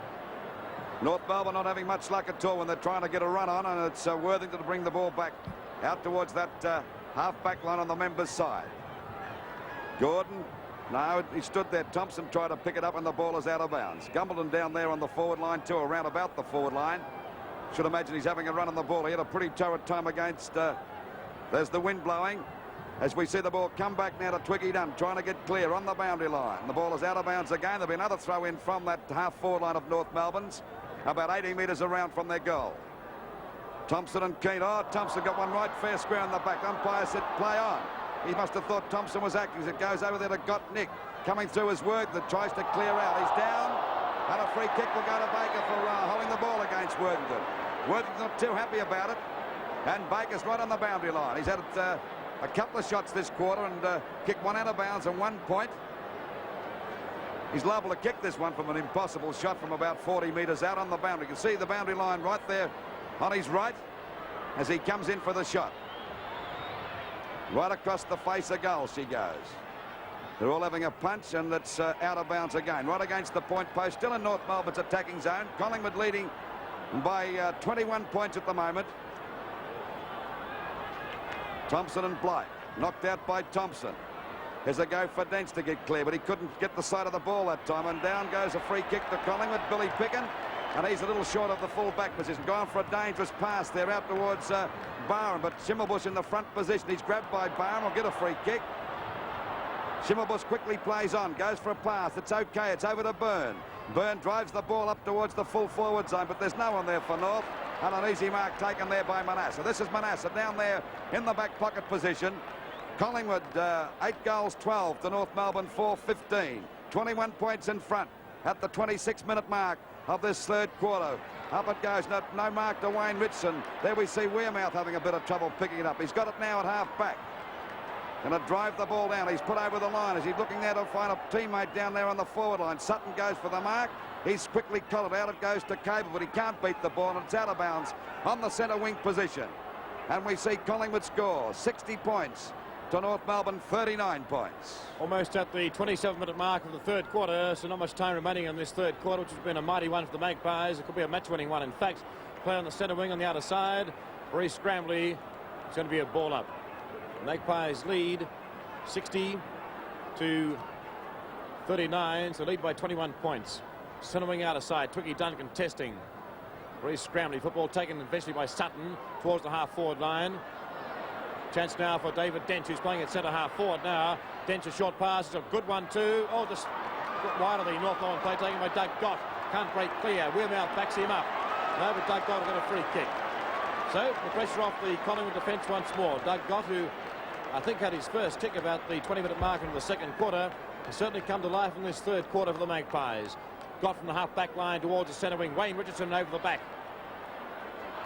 North Melbourne not having much luck at all when they're trying to get a run on, and it's Worthington to bring the ball back out towards that half-back line on the members' side. Gordon, no, he stood there. Thompson tried to pick it up, and the ball is out of bounds. Gumbleton down there on the forward line too, around about the forward line. Should imagine he's having a run on the ball. He had a pretty torrid time against... there's the wind blowing. As we see the ball come back now to Twiggy Dunn, trying to get clear on the boundary line. The ball is out of bounds again. There'll be another throw in from that half-forward line of North Melbourne's, about 80 metres around from their goal. Thompson and Keane. Oh, Thompson got one right fair square on the back. Umpire said play on. He must have thought Thompson was acting as it goes over there to Gottnick. Coming through his work that tries to clear out. He's down, and a free kick will go to Baker for holding the ball against Worthington. Worthington's not too happy about it, and Baker's right on the boundary line. He's had a couple of shots this quarter and kicked one out of bounds and 1 point. He's liable to kick this one from an impossible shot from about 40 metres out on the boundary. You can see the boundary line right there on his right as he comes in for the shot. Right across the face of goal she goes. They're all having a punch, and it's out of bounds again. Right against the point post, still in North Melbourne's attacking zone. Collingwood leading by 21 points at the moment. Thompson and Blight knocked out by Thompson. Here's a go for Dench to get clear, but he couldn't get the side of the ball that time, and down goes a free kick to Collingwood. Billy Picken, and he's a little short of the full back position. Going for a dangerous pass there out towards Barham, but Schimmelbusch in the front position. He's grabbed by Barham. Will get a free kick. Schimmelbusch quickly plays on, goes for a pass. It's okay. It's over to Byrne. Byrne drives the ball up towards the full forward zone, but there's no one there for North. And an easy mark taken there by Manasseh. This is Manasseh down there in the back pocket position. Collingwood 8 goals 12 to North Melbourne 4-15. 21 points in front at the 26-minute mark of this third quarter. Up it goes. No mark to Wayne Richardson. There we see Wearmouth having a bit of trouble picking it up. He's got it now at half back. Going to drive the ball down. He's put over the line as he's looking there to find a teammate down there on the forward line. Sutton goes for the mark. He's quickly collared out. It goes to Cable, but he can't beat the ball, and it's out of bounds on the centre wing position. And we see Collingwood score 60 points to North Melbourne 39 points. Almost at the 27-minute mark of the third quarter, so not much time remaining in this third quarter, which has been a mighty one for the Magpies. It could be a match-winning one, in fact. Play on the centre wing on the outer side. Very scrambly. It's going to be a ball up. Magpies lead 60 to 39, so lead by 21 points. Centre wing outer side. Twiggy Dunn contesting. Very scrambly football taken eventually by Sutton towards the half-forward line. Chance now for David Dench, who's playing at centre half-forward now. Dench, a short pass. It's a good one too. Oh, just wide of the North Melbourne play taken by Doug Gott. Can't break clear. Wearmouth backs him up. No, but Doug Gott will get a free kick. So the pressure off the Collingwood defence once more. Doug Gott, who I think had his first tick about the 20-minute mark in the second quarter, has certainly come to life in this third quarter for the Magpies. Got from the half-back line towards the centre wing. Wayne Richardson over the back.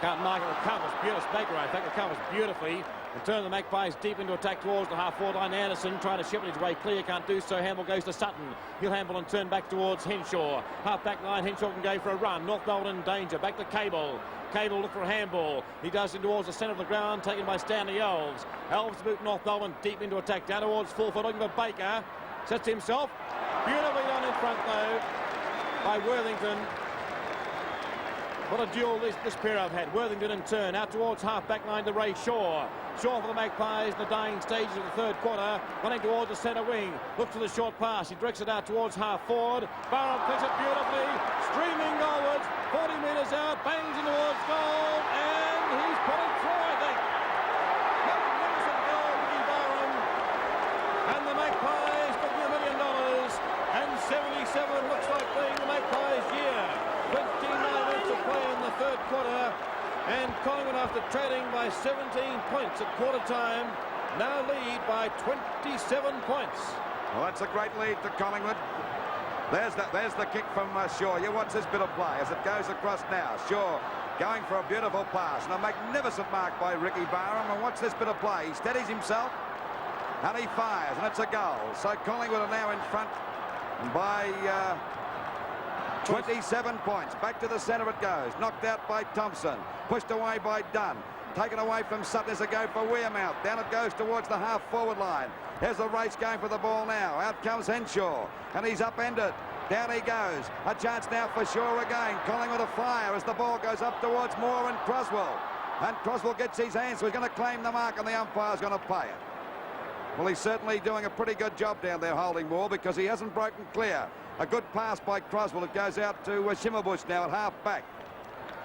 Can't mark it. Recovers beautifully. Baker, in fact, recovers beautifully. And turn the Magpies deep into attack towards the half-forward line. Anderson trying to shepherd his way clear. Can't do so. Handle goes to Sutton. He'll handle and turn back towards Henshaw. Half-back line. Henshaw can go for a run. North Melbourne in danger. Back to Cable. Cable look for a handball. He does it towards the centre of the ground. Taken by Stanley Elves. Elves boot North Melbourne deep into attack. Down towards full foot. Looking for Baker. Sets himself. Beautifully done in front though by Worthington. What a duel this pair have had. Worthington in turn out towards half-back line to Ray Shaw. Shaw for the Magpies in the dying stages of the third quarter. Running towards the centre wing. Looks for the short pass. He directs it out towards half-forward. Barham clicks it beautifully. Streaming goalwards. 40 metres out, bangs in towards goal, and he's put it through, I think. Magnificent goal, Ricky Barham. And the Magpies picking $1 million, and 77 looks like being the Magpies' year. 29 minutes of play in the third quarter, and Collingwood, after trailing by 17 points at quarter time, now lead by 27 points. Well, that's a great lead to Collingwood. There's the kick from Shaw. You watch this bit of play as it goes across now. Shaw going for a beautiful pass and a magnificent mark by Ricky Barham. And watch this bit of play. He steadies himself and he fires, and it's a goal. So Collingwood are now in front by 27 points. Back to the centre it goes. Knocked out by Thompson. Pushed away by Dunn. Taken away from Sutton as a go for Wearmouth. Down it goes towards the half-forward line. There's a race going for the ball now. Out comes Henshaw, and he's upended. Down he goes. A chance now for Shaw again. Collingwood a fire as the ball goes up towards Moore and Croswell. And Croswell gets his hands, so he's going to claim the mark, and the umpire's going to pay it. Well, he's certainly doing a pretty good job down there holding Moore, because he hasn't broken clear. A good pass by Croswell. It goes out to Shimmerbush now at half-back.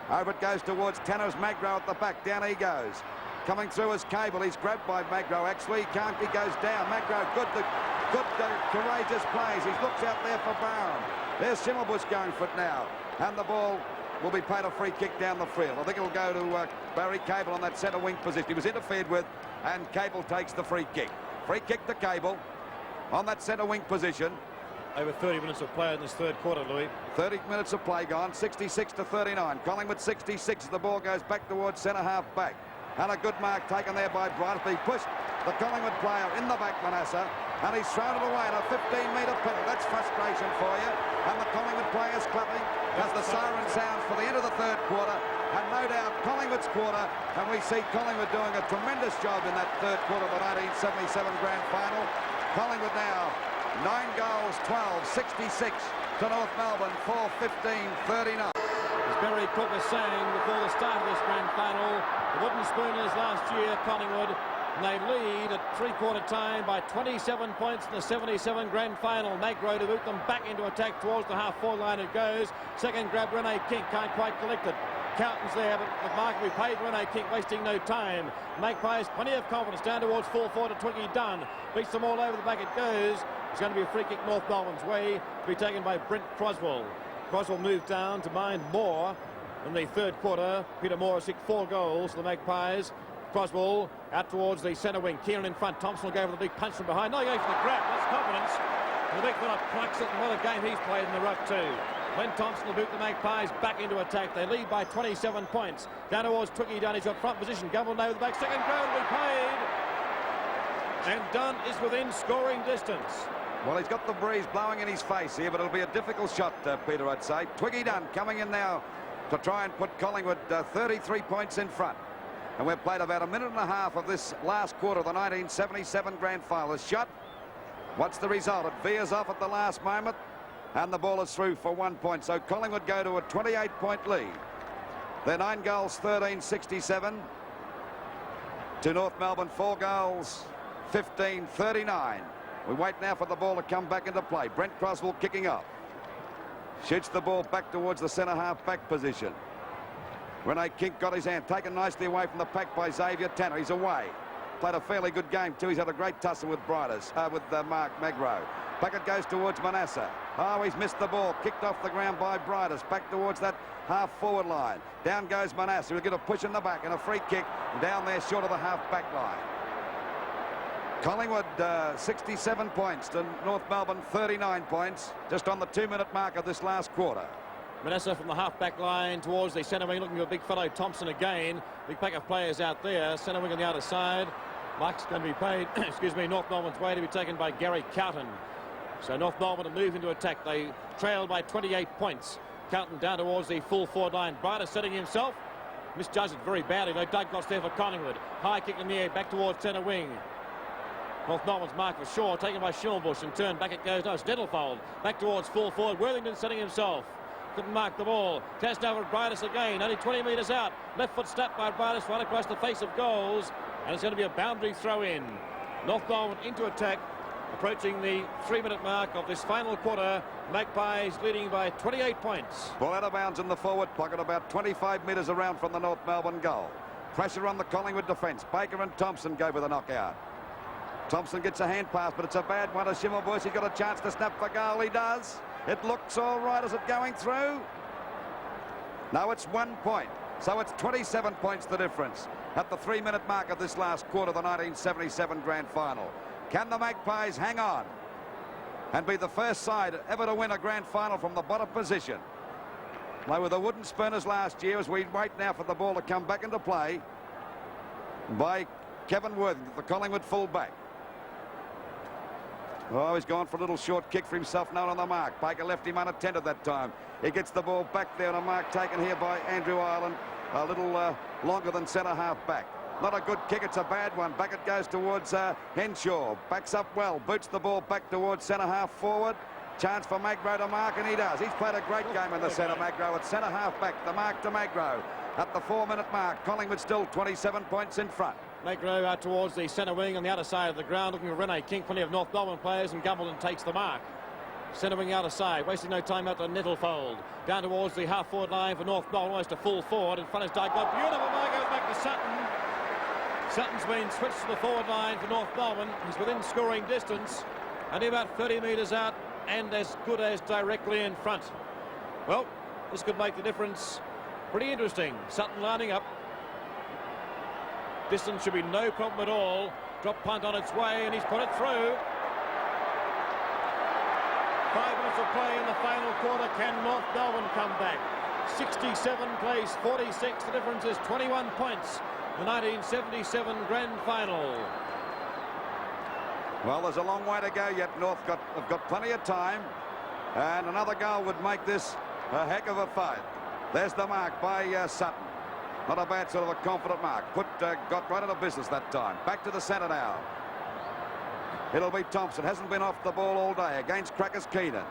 Over it goes towards Tanner's Magro at the back. Down he goes. Coming through is Cable. He's grabbed by Magro, actually. He goes down. Magro, good courageous plays. He looks out there for Barham. There's Shimmerbush going for it now. And the ball will be paid a free kick down the field. I think it'll go to Barry Cable on that centre wing position. He was interfered with, and Cable takes the free kick. Free kick to Cable on that centre wing position. Over 30 minutes of play in this third quarter, Louis. 30 minutes of play gone, 66-39. Collingwood 66 as the ball goes back towards centre half back. And a good mark taken there by Bryant. He pushed the Collingwood player in the back, Manasseh, and he's thrown it away in a 15-metre penalty. That's frustration for you. And the Collingwood players clapping as the siren sounds for the end of the third quarter. And no doubt Collingwood's quarter, and we see Collingwood doing a tremendous job in that third quarter of the 1977 grand final. Collingwood now 9 goals, 12, 66 to North Melbourne, 4-15-39. As Barry Cook was saying before the start of this grand final, the Wooden Spooners last year, Collingwood, and they lead at three-quarter time by 27 points in the 77 grand final. Magro to boot them back into attack towards the half-forward line it goes. Second grab, Rene King can't quite collect it. Carlton's there, but the mark will be paid. Rene King wasting no time. Magpies plenty of confidence down towards full forward to Twiggy Dunn. Beats them all over the back it goes. It's going to be a free kick North Melbourne's way to be taken by Brent Croswell. Croswell moved down to mind Moore in the third quarter. Peter Moore has kicked 4 goals for the Magpies. Croswell out towards the centre wing. Kieran in front. Thompson will go for the big punch from behind. No, he goes for the grab. That's confidence. And the big fella plucks it, and what a game he's played in the ruck too. Glenn Thompson will boot the Magpies back into attack. They lead by 27 points. Down towards Twiggy Dunn. He's got front position. Gumble over the back. Second goal will be paid. And Dunn is within scoring distance. Well, he's got the breeze blowing in his face here, but it'll be a difficult shot, Peter, I'd say. Twiggy Dunn coming in now to try and put Collingwood 33 points in front. And we've played about a minute and a half of this last quarter of the 1977 grand final. The shot, what's the result? It veers off at the last moment, and the ball is through for 1 point. So Collingwood go to a 28-point lead. They're 9 goals, 13-67 to North Melbourne, 4 goals, 15-39. We wait now for the ball to come back into play. Brent Croswell kicking off. Shoots the ball back towards the centre half-back position. Rene Kink got his hand taken nicely away from the pack by Xavier Tanner. He's away. Played a fairly good game too. He's had a great tussle with Mark Magro. Back it goes towards Manasseh. Oh, he's missed the ball. Kicked off the ground by Bridus. Back towards that half-forward line. Down goes Manasseh. He'll get a push in the back and a free kick down there short of the half-back line. Collingwood 67 points to North Melbourne 39 points, just on the 2-minute mark of this last quarter. Manasseh from the half-back line towards the centre wing, looking for a big fellow Thompson again. Big pack of players out there. Centre wing on the other side. Mark's going to be paid, excuse me, North Melbourne's way to be taken by Gary Carlton. So North Melbourne to move into attack. They trail by 28 points. Carlton down towards the full forward line. Brighter setting himself. Misjudged it very badly, though. Douglas there for Collingwood. High kick in the air, back towards centre wing. North Melbourne's mark for Shaw, taken by Schimmelbusch, and turn back it goes. No, it's Nettlefold. Back towards full forward. Worthington setting himself. Couldn't mark the ball. Cast over at Bridus again. Only 20 metres out. Left foot snap by Bridus right across the face of goals. And it's going to be a boundary throw in. North Melbourne into attack. Approaching the 3-minute mark of this final quarter, Magpies leading by 28 points. Ball out of bounds in the forward pocket, about 25 metres around from the North Melbourne goal. Pressure on the Collingwood defence. Baker and Thompson go with a knockout. Thompson gets a hand pass, but it's a bad one to Schimmelbusch. He's got a chance to snap for goal. He does. It looks all right. Is it going through? No, it's 1 point. So it's 27 points the difference at the 3-minute mark of this last quarter of the 1977 grand final. Can the Magpies hang on and be the first side ever to win a grand final from the bottom position? They were the wooden spooners last year, as we wait now for the ball to come back into play by Kevin Worthington, the Collingwood full-back. Oh, he's gone for a little short kick for himself, not on the mark. Baker left him unattended that time. He gets the ball back there on a mark taken here by Andrew Ireland, a little longer than centre-half back. Not a good kick, it's a bad one. Back it goes towards Henshaw. Backs up well, boots the ball back towards centre-half forward. Chance for Magro to mark, and he does. He's played a great game in the centre, Magro. At centre-half back, the mark to Magro. At the 4-minute mark, Collingwood still 27 points in front. Magro out towards the centre wing on the outer side of the ground, looking for Rene King. Plenty of North Melbourne players, and Gumbleton takes the mark. Centre wing outer side, wasting no time out to Nettlefold. Down towards the half-forward line for North Melbourne, almost a full forward. In front is Dyke. Beautiful ball goes back to Sutton. Sutton's been switched to the forward line for North Melbourne. He's within scoring distance, only about 30 metres out and as good as directly in front. Well, this could make the difference pretty interesting. Sutton lining up. Distance should be no problem at all. Drop punt on its way, and he's put it through. 5 minutes of play in the final quarter. Can North Melbourne come back? 67 plays 46. The difference is 21 points. The 1977 grand final. Well, there's a long way to go yet. North have got plenty of time, and another goal would make this a heck of a fight. There's the mark by Sutton. Not a bad sort of a confident mark. Got right out of business that time. Back to the centre now. It'll be Thompson. Hasn't been off the ball all day against Crackers Keenan.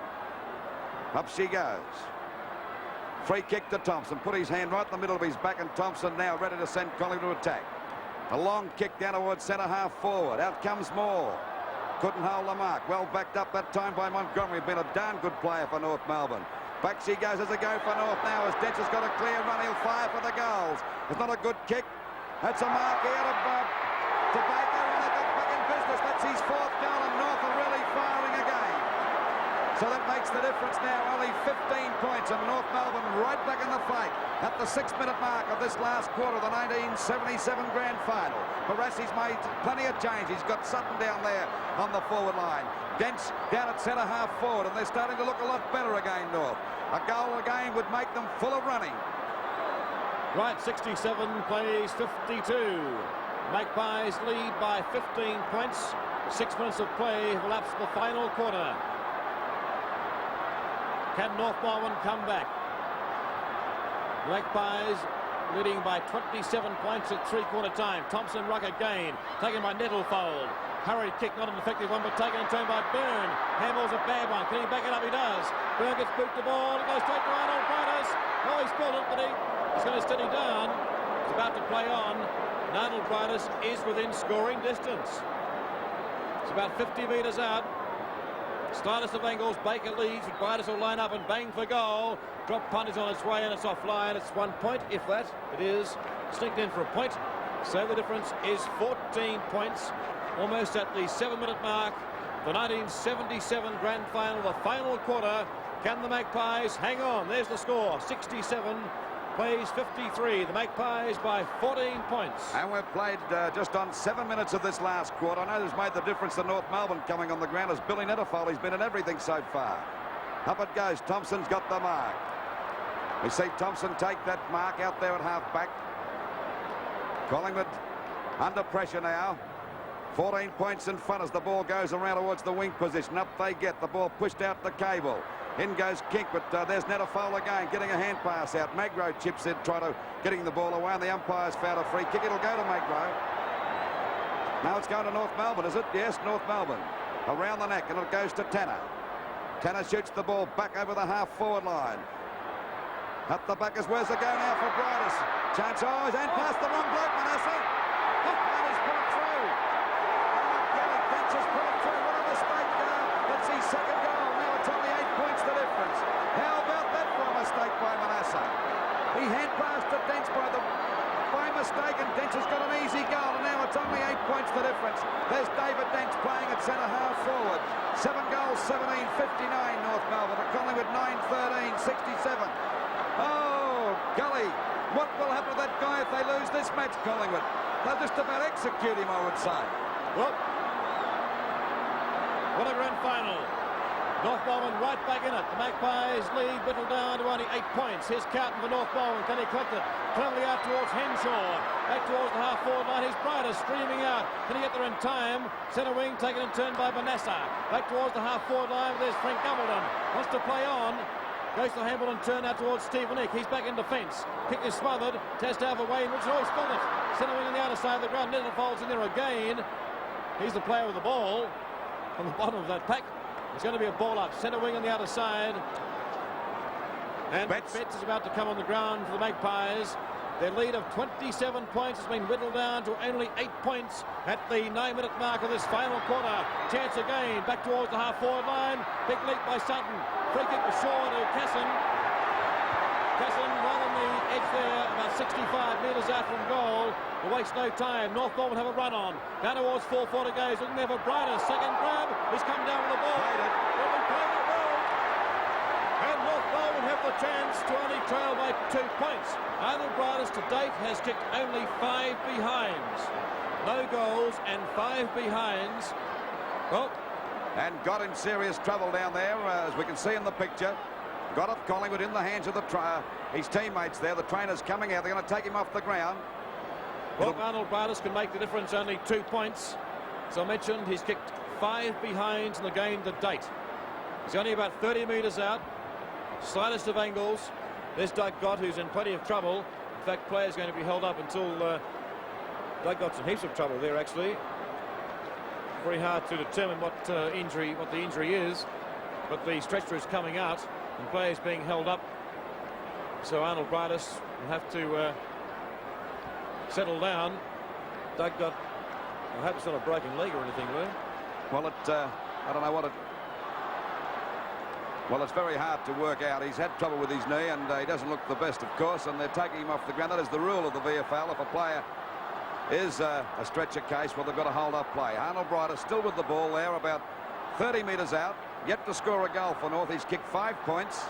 Up she goes. Free kick to Thompson. Put his hand right in the middle of his back, and Thompson now ready to send Collingwood to attack. A long kick down towards centre-half forward. Out comes Moore. Couldn't hold the mark. Well backed up that time by Montgomery. Been a darn good player for North Melbourne. Back she goes as a go for North now, as Dench has got a clear run. He'll fire for the goals. It's not a good kick. That's a mark here to Baker, and they got back in business. That's his 4th goal, and North are really firing again. So that makes the difference now. Only 15 points, and North Melbourne right back in the fight at the 6-minute mark of this last quarter of the 1977 grand final. Barassi's made plenty of change. He's got Sutton down there on the forward line. Dents down at centre-half forward, and they're starting to look a lot better again, North. A goal again would make them full of running. Right, 67 plays 52. Magpies lead by 15 points. 6 minutes of play have elapsed the final quarter. Can North Melbourne come back? Magpies leading by 27 points at 3-quarter time. Thompson ruck again, taken by Nettlefold. Hurried kick, not an effective one, but taken and turned by Byrne. Handball's a bad one. Can he back it up? He does. Byrne gets booked the ball. It goes straight to Arnold Brightus. Oh, he spilled it, but he's going to steady down. He's about to play on. And Arnold Brightus is within scoring distance. It's about 50 metres out. Slightest of angles, Baker leads, but Brightus will line up and bang for goal. Drop punt is on its way, and it's offline. It's 1 point, if that. It is sneaked in for a point. So the difference is 14 points, almost at the 7-minute mark. The 1977 grand final, the final quarter. Can the Magpies hang on? There's the score, 67 plays 53. The Magpies by 14 points. And we've played just on 7 minutes of this last quarter. I know who's made the difference to North Melbourne coming on the ground is Billy Nettlefold. He's been in everything so far. Up it goes. Thompson's got the mark. We see Thompson take that mark out there at half-back. Collingwood under pressure now. 14 points in front as the ball goes around towards the wing position. Up they get. The ball pushed out the cable. In goes Kink, but there's Nettlefold again, getting a hand pass out. Magro chips in, trying to getting the ball away, and the umpire's found a free kick. It'll go to Magro. Now it's going to North Melbourne, is it? Yes, North Melbourne. Around the neck, and it goes to Tanner. Tanner shoots the ball back over the half-forward line. At the back is where's the go now for Brightus. Chance, oh, he's hand past the wrong bloke, Manassa. Oh, and he's put it through. Kelly Finch has put it through. What a mistake. the difference. There's David Dent playing at centre-half forward. 7 goals, 17, 59 North Melbourne. To Collingwood, 9-13, 67. Oh, golly. What will happen to that guy if they lose this match, Collingwood? They'll just about execute him, I would say. Well, what a grand final. North Melbourne right back in it. The Magpies lead whittled down to only 8 points. Here's Carlton for North Melbourne. Can he collect it? Cleverly out towards Henshaw. Back towards the half-forward line. Here's Brighter streaming out. Can he get there in time? Centre wing taken in turn by Vanessa. Back towards the half-forward line. There's Frank Gumbledon. Wants to play on. Goes to Hamilton, turn out towards Stephen Nick. He's back in defence. Kick is smothered. Test out for Wayne Richard. Oh, he's got it. Centre wing on the outer side of the ground. Nettle folds in there again. He's the player with the ball on the bottom of that pack. It's going to be a ball up. Centre wing on the outer side. And Betts is about to come on the ground for the Magpies. Their lead of 27 points has been whittled down to only 8 points at the 9-minute mark of this final quarter. Chance again. Back towards the half-forward line. Big leap by Sutton. Free kick was short to Casson. Casson right on the edge there, about 65 metres out from goal. Will waste no time. North Melbourne have a run on. Down towards 4-4 to go. He's looking there for Brighter. Second grab. He's come down with the ball. Will be played it well. And North Melbourne have the chance to only trail by 2 points. Arnold Brighter to date has kicked only 5 behinds. No goals and 5 behinds. Well, and got in serious trouble down there, as we can see in the picture. Got off Collingwood in the hands of his teammates there. The trainer's coming out. They're going to take him off the ground. Well, Arnold Brighter can make the difference, only 2 points. As I mentioned, he's kicked 5 behinds in the game to date. He's only about 30 metres out. Slightest of angles. There's Doug Gott, who's in plenty of trouble. In fact, player's going to be held up until Doug Gott's in heaps of trouble there, actually. Very hard to determine what the injury is, but the stretcher is coming out and players being held up. So Arnold Brighter will have to settle down. Doug Gott, I hope it's not a broken leg or anything, Lou. Well, I don't know what it. Well, it's very hard to work out. He's had trouble with his knee, and he doesn't look the best, of course, and they're taking him off the ground. That is the rule of the VFL. If a player is a stretcher case, well, they've got to hold up play. Arnold Brighter still with the ball there, about 30 metres out, yet to score a goal for North. He's kicked 5 points,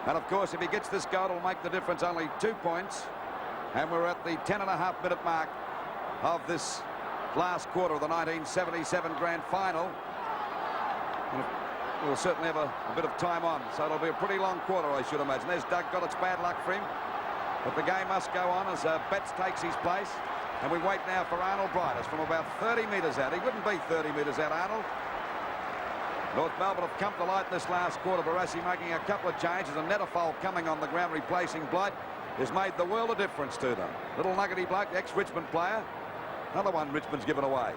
and of course, if he gets this goal, it'll make the difference only 2 points. And we're at the 10.5-minute mark of this last quarter of the 1977 grand final. And we'll certainly have a bit of time on, so it'll be a pretty long quarter, I should imagine. There's Doug Gott. It's bad luck for him, but the game must go on as Betts takes his place. And we wait now for Arnold Brighter from about 30 metres out. He wouldn't be 30 metres out, Arnold. North Melbourne have come to light this last quarter. Barassi making a couple of changes, and Netterfold coming on the ground replacing Blight has made the world of difference to them. Little nuggety bloke, ex-Richmond player. Another one Richmond's given away.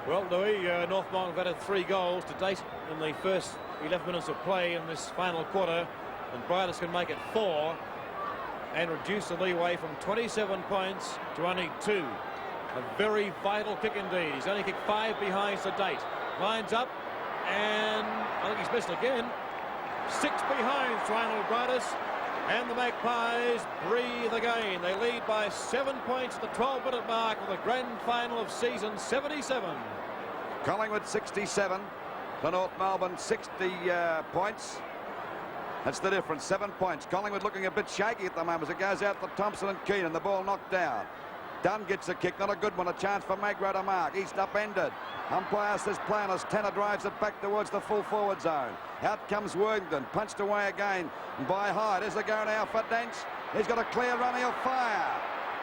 Well, Louis, North Melbourne have added 3 goals to date in the first 11 minutes of play in this final quarter, and Brighter can make it 4 and reduce the leeway from 27 points to only 2. A very vital kick indeed. He's only kicked 5 behinds to date. Lines up, and I think he's missed again. 6 behinds to Arnold Brighter, and the Magpies breathe again. They lead by 7 points at the 12-minute mark of the grand final of season 77. Collingwood 67 to North Melbourne 60 points. That's the difference, 7 points. Collingwood looking a bit shaky at the moment as it goes out to Thompson and Keenan. The ball knocked down. Dunn gets a kick, not a good one. A chance for Magro to mark. East upended. Umpire says plan as Tanner drives it back towards the full forward zone. Out comes Worthington, punched away again by Hyde. Is the go now for Dent? He's got a clear run, he'll fire.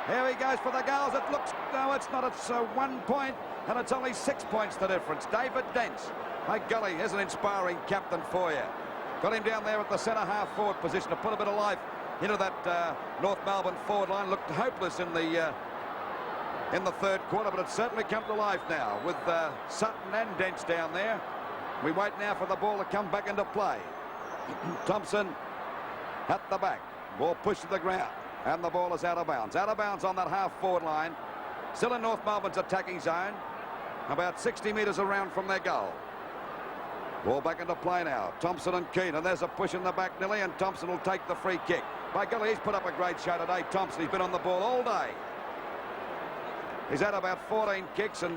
Here he goes for the goals. It looks, no, it's not. It's 1 point, and it's only 6 points the difference. David Dent. My golly, here's an inspiring captain for you. Got him down there at the centre half forward position to put a bit of life into that North Melbourne forward line. Looked hopeless in the third quarter, but it's certainly come to life now with Sutton and Dent down there. We wait now for the ball to come back into play. Thompson at the back. Ball pushed to the ground, and the ball is out of bounds. Out of bounds on that half forward line. Still in North Melbourne's attacking zone, about 60 metres around from their goal. Ball back into play now. Thompson and Keane, and there's a push in the back nearly, and Thompson will take the free kick. By golly, he's put up a great show today, Thompson. He's been on the ball all day. He's had about 14 kicks and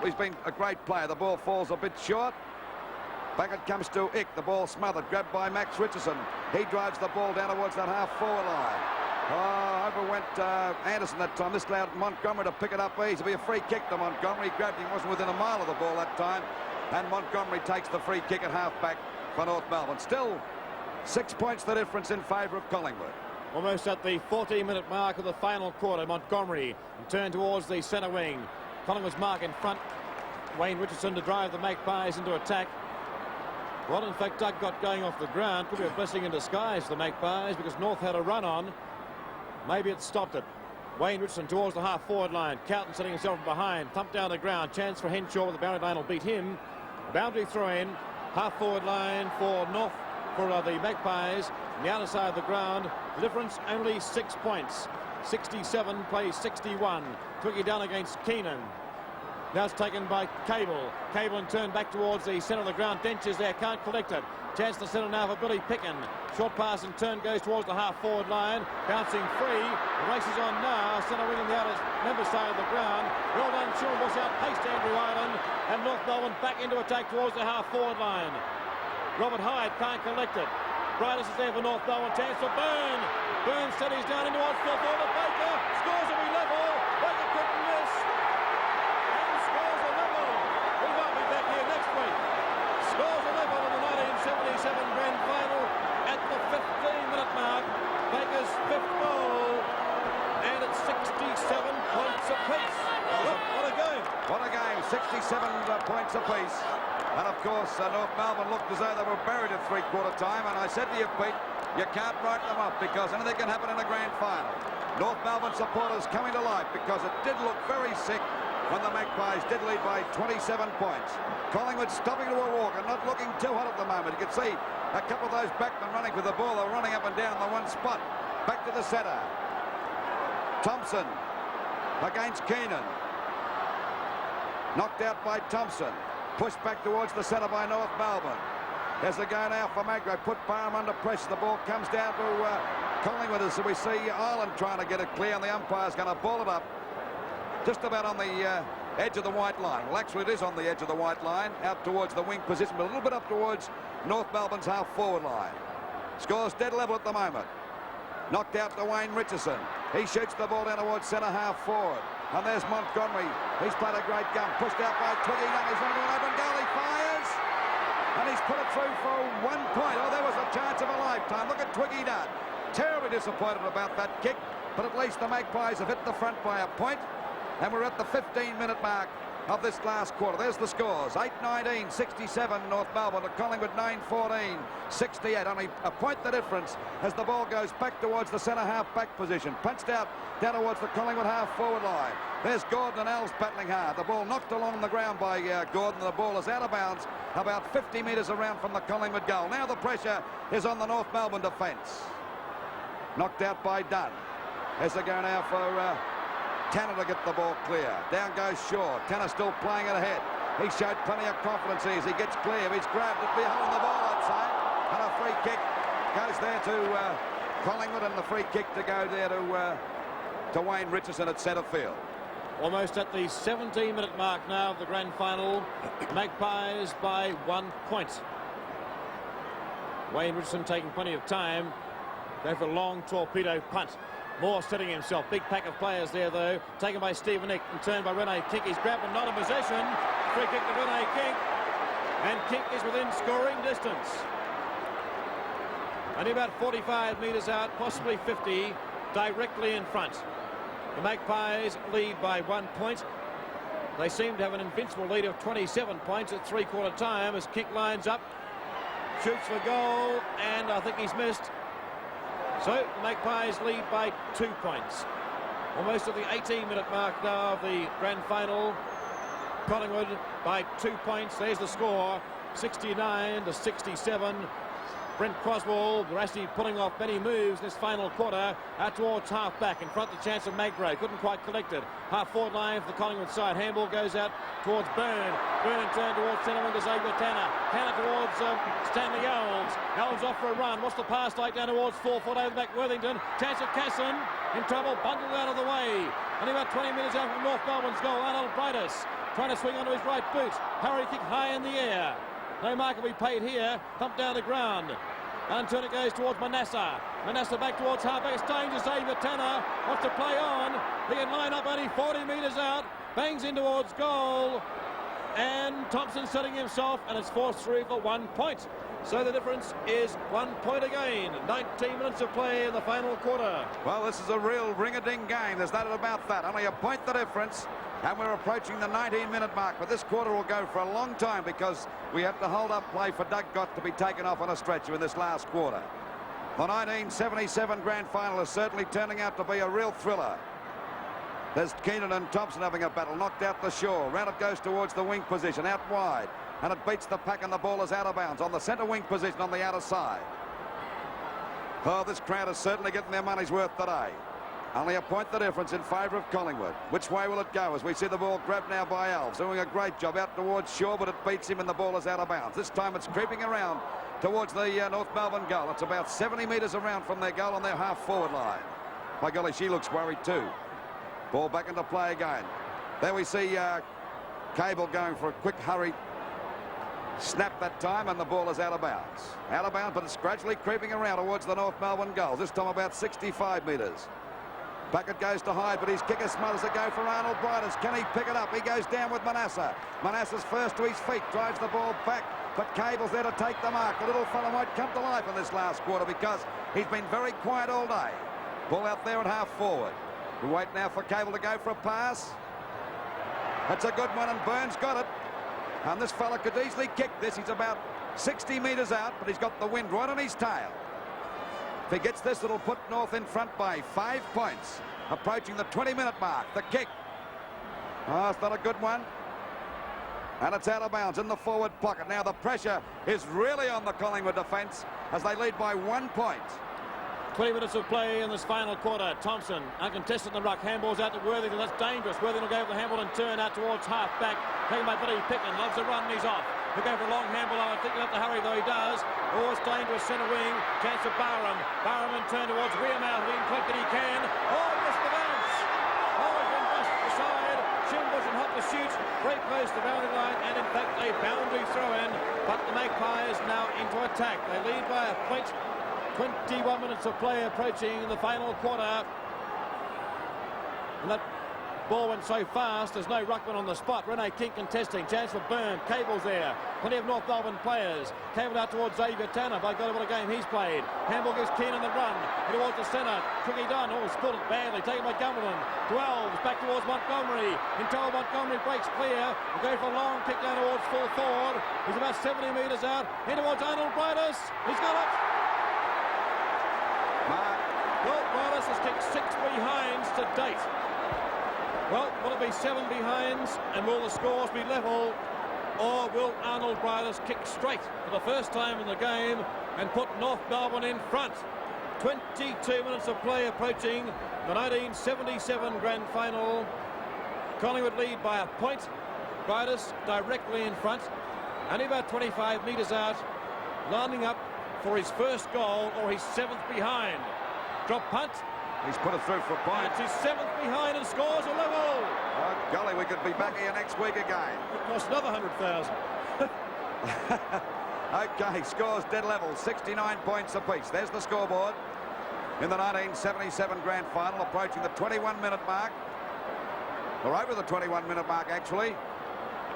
he's been a great player. The ball falls a bit short. Back it comes to Ick. The ball smothered. Grabbed by Max Richardson. He drives the ball down towards that half-forward line. Oh, over went Anderson that time. This allowed Montgomery to pick it up easy. It'll be a free kick to Montgomery. He grabbed him. Wasn't within a mile of the ball that time. And Montgomery takes the free kick at half-back for North Melbourne. Still 6 points the difference in favour of Collingwood. Almost at the 14-minute mark of the final quarter, Montgomery turned towards the centre wing. Collingwood's mark in front. Wayne Richardson to drive the Magpies into attack. What, in fact, Doug got going off the ground could be a blessing in disguise for the Magpies because North had a run on. Maybe it stopped it. Wayne Richardson towards the half-forward line. Carlton setting himself from behind. Thumped down the ground. Chance for Henshaw, but the boundary line will beat him. Boundary throw-in. Half-forward line for North, for the Magpies. On the outer side of the ground. The difference only 6 points. 67 plays 61. Twiggy down against Keenan. Now it's taken by Cable. Cable and turn back towards the centre of the ground. Dench is there, can't collect it. Chance to centre now for Billy Picken. Short pass and turn goes towards the half-forward line. Bouncing free. The race is on now. Centre wing on the outer member side of the ground. Well done, Sean Bush outpaced Andrew Ireland. And North Melbourne back into attack towards the half-forward line. Robert Hyde can't collect it. Bridus is there for North Melbourne. Chance for Byrne. Byrne steadies down into on full forward. Baker scores to be level. Baker couldn't miss. And scores a level. We might be back here next week. Scores a level in the 1977 grand final at the 15-minute mark. Baker's fifth goal. And it's 67 points apiece. What a game. What a game. 67 points apiece. And of course, North Melbourne looked as though they were buried at three-quarter time. And I said to you, Pete, you can't write them up because anything can happen in a grand final. North Melbourne supporters coming to life because it did look very sick when the Magpies did lead by 27 points. Collingwood stopping to a walk and not looking too hot at the moment. You can see a couple of those backmen running with the ball. They're running up and down the one spot. Back to the centre. Thompson against Keenan. Knocked out by Thompson. Pushed back towards the centre by North Melbourne. There's the go now for Magro. Put Barham under pressure. The ball comes down to Collingwood as we see Ireland trying to get it clear, and the umpire's going to ball it up just about on the edge of the white line. Well, actually, it is on the edge of the white line, out towards the wing position, but a little bit up towards North Melbourne's half-forward line. Scores dead level at the moment. Knocked out to Wayne Richardson. He shoots the ball down towards centre half-forward. And there's Montgomery. He's played a great gun. Pushed out by Twiggy. He's running to an open goal. He fires. And he's put it through for 1 point. Oh, there was a chance of a lifetime. Look at Twiggy Dunn. Terribly disappointed about that kick. But at least the Magpies have hit the front by a point. And we're at the 15-minute mark of this last quarter. There's the scores. 8-19, 67 North Melbourne to Collingwood 9-14, 68. Only a point the difference as the ball goes back towards the centre half-back position. Punched out down towards the Collingwood half-forward line. There's Gordon and Els battling hard. The ball knocked along the ground by Gordon. The ball is out of bounds about 50 metres around from the Collingwood goal. Now the pressure is on the North Melbourne defence. Knocked out by Dunn. As they go now for Tanner to get the ball clear. Down goes Shaw. Tanner still playing it ahead. He showed plenty of confidence as he gets clear. He's grabbed it behind the ball, I'd say. And a free kick goes there to Collingwood, and the free kick to go there to Wayne Richardson at centre field. Almost at the 17-minute mark now of the grand final. Magpies by 1 point. Wayne Richardson taking plenty of time. Go for a long torpedo punt. Moore setting himself. Big pack of players there, though. Taken by Stephen Ick and turned by Rene Kink. He's grabbed and not in possession. Free kick to Rene Kink. And Kink is within scoring distance. Only about 45 metres out, possibly 50, directly in front. The Magpies lead by 1 point. They seem to have an invincible lead of 27 points at three-quarter time as Kink lines up. Shoots for goal, and I think he's missed. So the Magpies lead by 2 points. Almost at the 18-minute mark now of the grand final. Collingwood by 2 points. There's the score, 69 to 67. Brent Croswell, they're actually pulling off many moves this final quarter out towards half-back. In front, the chance of Magro. Couldn't quite collect it. Half-forward line for the Collingwood side. Handball goes out towards Byrne. Byrne in turn towards centre wing to Xavier Tanner. Tanner towards Stanley Elves. Elves off for a run. What's the pass like down towards 4 foot over the back Worthington. Chance of Casson. In trouble. Bundled out of the way. Only about 20 metres out from North Melbourne's goal. Arnold Brightus trying to swing onto his right boot. Hurry kick high in the air. No mark will be paid here. Thumped down the ground. And turn it goes towards Manasseh. Manasseh back towards halfback. It's dangerous. Xavier Tanner wants to play on. He can line up only 40 metres out. Bangs in towards goal. And Thompson setting himself, and it's forced through for 1 point. So the difference is 1 point again. 19 minutes of play in the final quarter. Well, this is a real ring-a-ding game. There's no doubt about that. Only a point the difference. And we're approaching the 19-minute mark. But this quarter will go for a long time because we have to hold up play for Doug Gott to be taken off on a stretcher in this last quarter. The 1977 grand final is certainly turning out to be a real thriller. There's Keenan and Thompson having a battle. Knocked out the shore. Round it goes towards the wing position. Out wide. And it beats the pack and the ball is out of bounds on the centre wing position on the outer side. Oh, this crowd is certainly getting their money's worth today. Only a point the difference in favour of Collingwood. Which way will it go as we see the ball grabbed now by Elves, doing a great job out towards Shaw, but it beats him and the ball is out of bounds. This time it's creeping around towards the North Melbourne goal. It's about 70 metres around from their goal on their half-forward line. By golly, she looks worried too. Ball back into play again. There we see Cable going for a quick hurry snap that time, and the ball is out of bounds. Out of bounds, but it's gradually creeping around towards the North Melbourne goal. This time about 65 metres. Bucket goes to Hyde, but his kicker smothers a go for Arnold Brightus. Can he pick it up? He goes down with Manasseh. Manasseh's first to his feet, drives the ball back, but Cable's there to take the mark. The little fellow might come to life in this last quarter because he's been very quiet all day. Ball out there at half forward. We wait now for Cable to go for a pass. That's a good one, and Burns got it. And this fella could easily kick this. He's about 60 metres out, but he's got the wind right on his tail. If he gets this, it'll put North in front by 5 points. Approaching the 20-minute mark. The kick. Oh, it's not a good one. And it's out of bounds in the forward pocket. Now the pressure is really on the Collingwood defence as they lead by 1 point. 20 minutes of play in this final quarter. Thompson uncontested in the ruck. Handballs out to Worthington. That's dangerous. Worthington will go over the handball and turn out towards half-back. Taken by Billy Pickman. Loves the run and he's off. He'll go for a long handball. I think he'll have to hurry, though he does. Oh, it's dangerous. Centre wing. Chance of Barham. Barham in turn towards Wearmouth. He can collect it. He can. Oh, missed the bounce. Oh, he's been busted aside. Shimbush and Hot to shoot. Very close to the boundary line. And in fact, a boundary throw-in. But the Magpies now into attack. They lead by a point. 21 minutes of play approaching the final quarter. And that ball went so fast, there's no ruckman on the spot. Rene King contesting. Chance for Byrne. Cable's there. Plenty of North Melbourne players. Cable out towards Xavier Tanner. By God, what a game he's played. Handball gives Keenan the run. Towards the centre. Tricky done. Oh, spilled it badly. Taken by Gumberland. 12. Back towards Montgomery. Until Montgomery breaks clear. Will go for a long kick down towards full forward. He's about 70 metres out. In towards Arnold Brightus. He's got it. Well, Brightus has kicked 6 behinds to date. Well, will it be 7 behinds, and will the scores be level, or will Arnold Brightus kick straight for the first time in the game and put North Melbourne in front? 22 minutes of play approaching the 1977 grand final. Collingwood lead by a point. Brightus directly in front, only about 25 metres out, lining up for his first goal or his 7th behind. Drop punt. He's put it through for a point. It's his 7th behind and scores a level. Oh, golly, we could be back here next week again. It cost another 100,000. Okay, scores dead level, 69 points apiece. There's the scoreboard in the 1977 grand final, approaching the 21-minute mark. Or over the 21-minute mark, actually.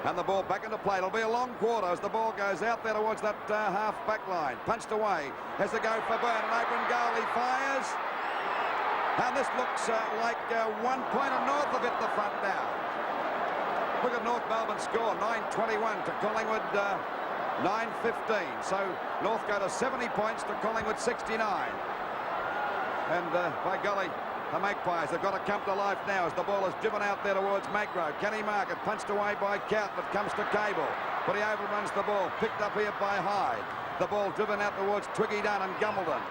And the ball back into play. It'll be a long quarter as the ball goes out there towards that half-back line. Punched away. Has to go for Byrne. An open goal. He fires. And this looks like 1 point and North have hit the front now. Look at North Melbourne score. 9-21 to Collingwood 9-15. So North go to 70 points to Collingwood 69. And by golly, the Magpies have got to come to life now as the ball is driven out there towards Magro. Can he mark it? Punched away by Cowton. It comes to Cable, but he overruns the ball. Picked up here by Hyde. The ball driven out towards Twiggy Dunn and Gumbledon.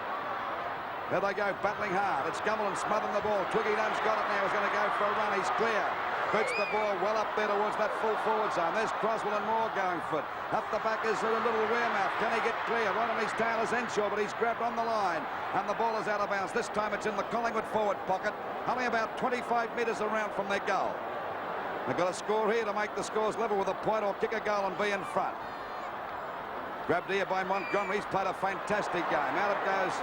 There they go, battling hard. It's Gumbledon smothering the ball. Twiggy Dunn's got it now. He's going to go for a run. He's clear. Boots the ball well up there towards that full forward zone. There's Croswell and Moore going for it. Up the back is a little Wearmouth. Can he get clear? Right on his tail is Henshaw, but he's grabbed on the line. And the ball is out of bounds. This time it's in the Collingwood forward pocket, only about 25 metres around from their goal. They've got a score here to make the scores level with a point or kick a goal and be in front. Grabbed here by Montgomery. He's played a fantastic game. Out it goes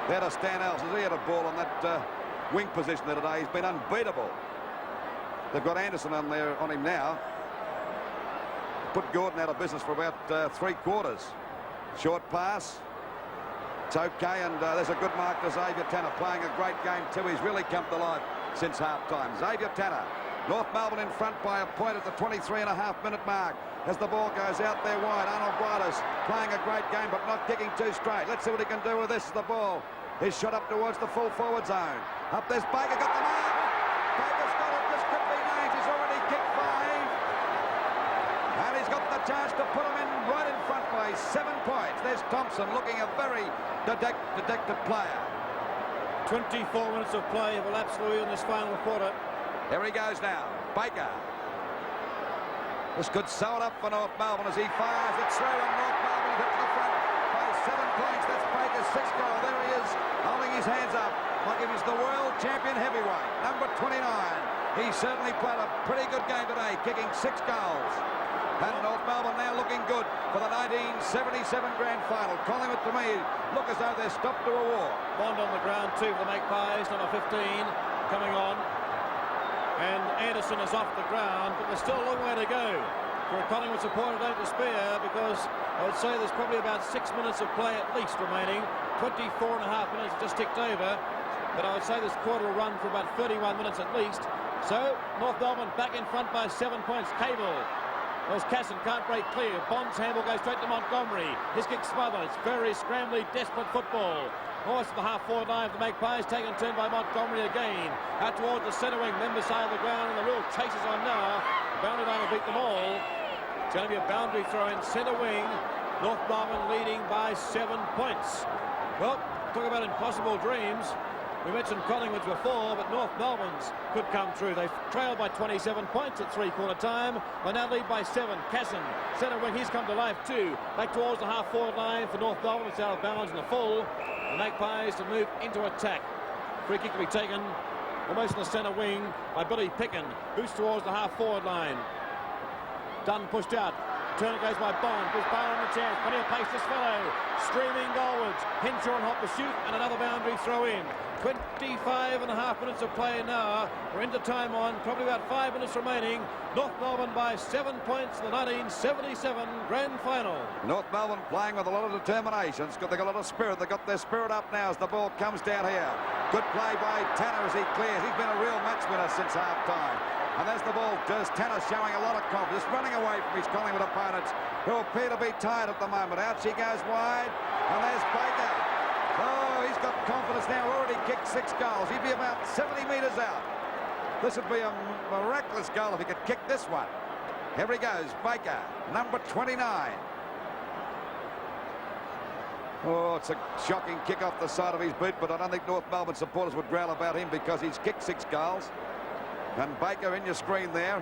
there to Stan Ellis. He had a ball on that wing position there today. He's been unbeatable. They've got Anderson on there on him now. Put Gordon out of business for about 3/4. Short pass. It's okay, and there's a good mark to Xavier Tanner, playing a great game too. He's really come to life since half-time. Xavier Tanner. North Melbourne in front by a point at the 23.5-minute mark. As the ball goes out there wide, Arnold Briders playing a great game but not kicking too straight. Let's see what he can do with this. The ball is shot up towards the full forward zone. Up there's Baker, got the mark. Baker's got it. This could be nice. He's already kicked 5. And he's got the chance to put him in right in front by 7 points. There's Thompson looking a very detected player. 24 minutes of play have elapsed for you in this final quarter. Here he goes now. Baker. This could sew it up for North Melbourne as he fires it through, and North Melbourne hits the front by 7 points. That's Baker's 6th goal. There he is, holding his hands up like if he's the world champion heavyweight. Number 29. He certainly played a pretty good game today, kicking 6 goals. And North Melbourne now looking good for the 1977 grand final. Collingwood, to me, look as though they're stopped to a war. Bond on the ground too for the Magpies, number 15 coming on. And Anderson is off the ground, but there's still a long way to go for a Collingwood supporter. Don't despair, because I would say there's probably about 6 minutes of play at least remaining. 24.5 minutes just ticked over, but I would say this quarter will run for about 31 minutes at least. So North Melbourne back in front by 7 points. Cable. There's Casson, can't break clear. Bond's handball goes straight to Montgomery. His kick smothered. It's very scrambly, desperate football. Horse to the half-forward line of the Magpies, taken turn by Montgomery again. Out towards the centre wing, then beside the ground, and the real chase is on now. Boundary line will beat them all. It's going to be a boundary throw in centre wing. North Melbourne leading by 7 points. Well, talk about impossible dreams. We mentioned Collingwood's before, but North Melbourne's could come true. They've trailed by 27 points at 3/4 time. They now lead by 7. Casson, centre wing, he's come to life too. Back towards the half-forward line for North Melbourne. It's out of bounds in the full. The Magpies to move into attack. Free kick to be taken almost in the centre wing by Billy Picken. Boost towards the half-forward line. Dunn pushed out. Turn it goes by Bond. There's Bond on the chance. Plenty of pace this fellow. Streaming goalwards. Henshaw and Hop pursuit, and another boundary throw in. 25.5 minutes of play now. We're into time on. Probably about 5 minutes remaining. North Melbourne by 7 points in the 1977 grand final. North Melbourne playing with a lot of determination. They've got a lot of spirit. They've got their spirit up now as the ball comes down here. Good play by Tanner as he clears. He's been a real match winner since half-time. And there's the ball. There's Tanner showing a lot of confidence, running away from his Collingwood opponents, who appear to be tired at the moment. Out she goes wide, and there's Baker. Oh, he's got confidence now. Already kicked 6 goals. He'd be about 70 metres out. This would be a miraculous goal if he could kick this one. Here he goes, Baker, number 29. Oh, it's a shocking kick off the side of his boot, but I don't think North Melbourne supporters would growl about him because he's kicked 6 goals. And Baker in your screen there,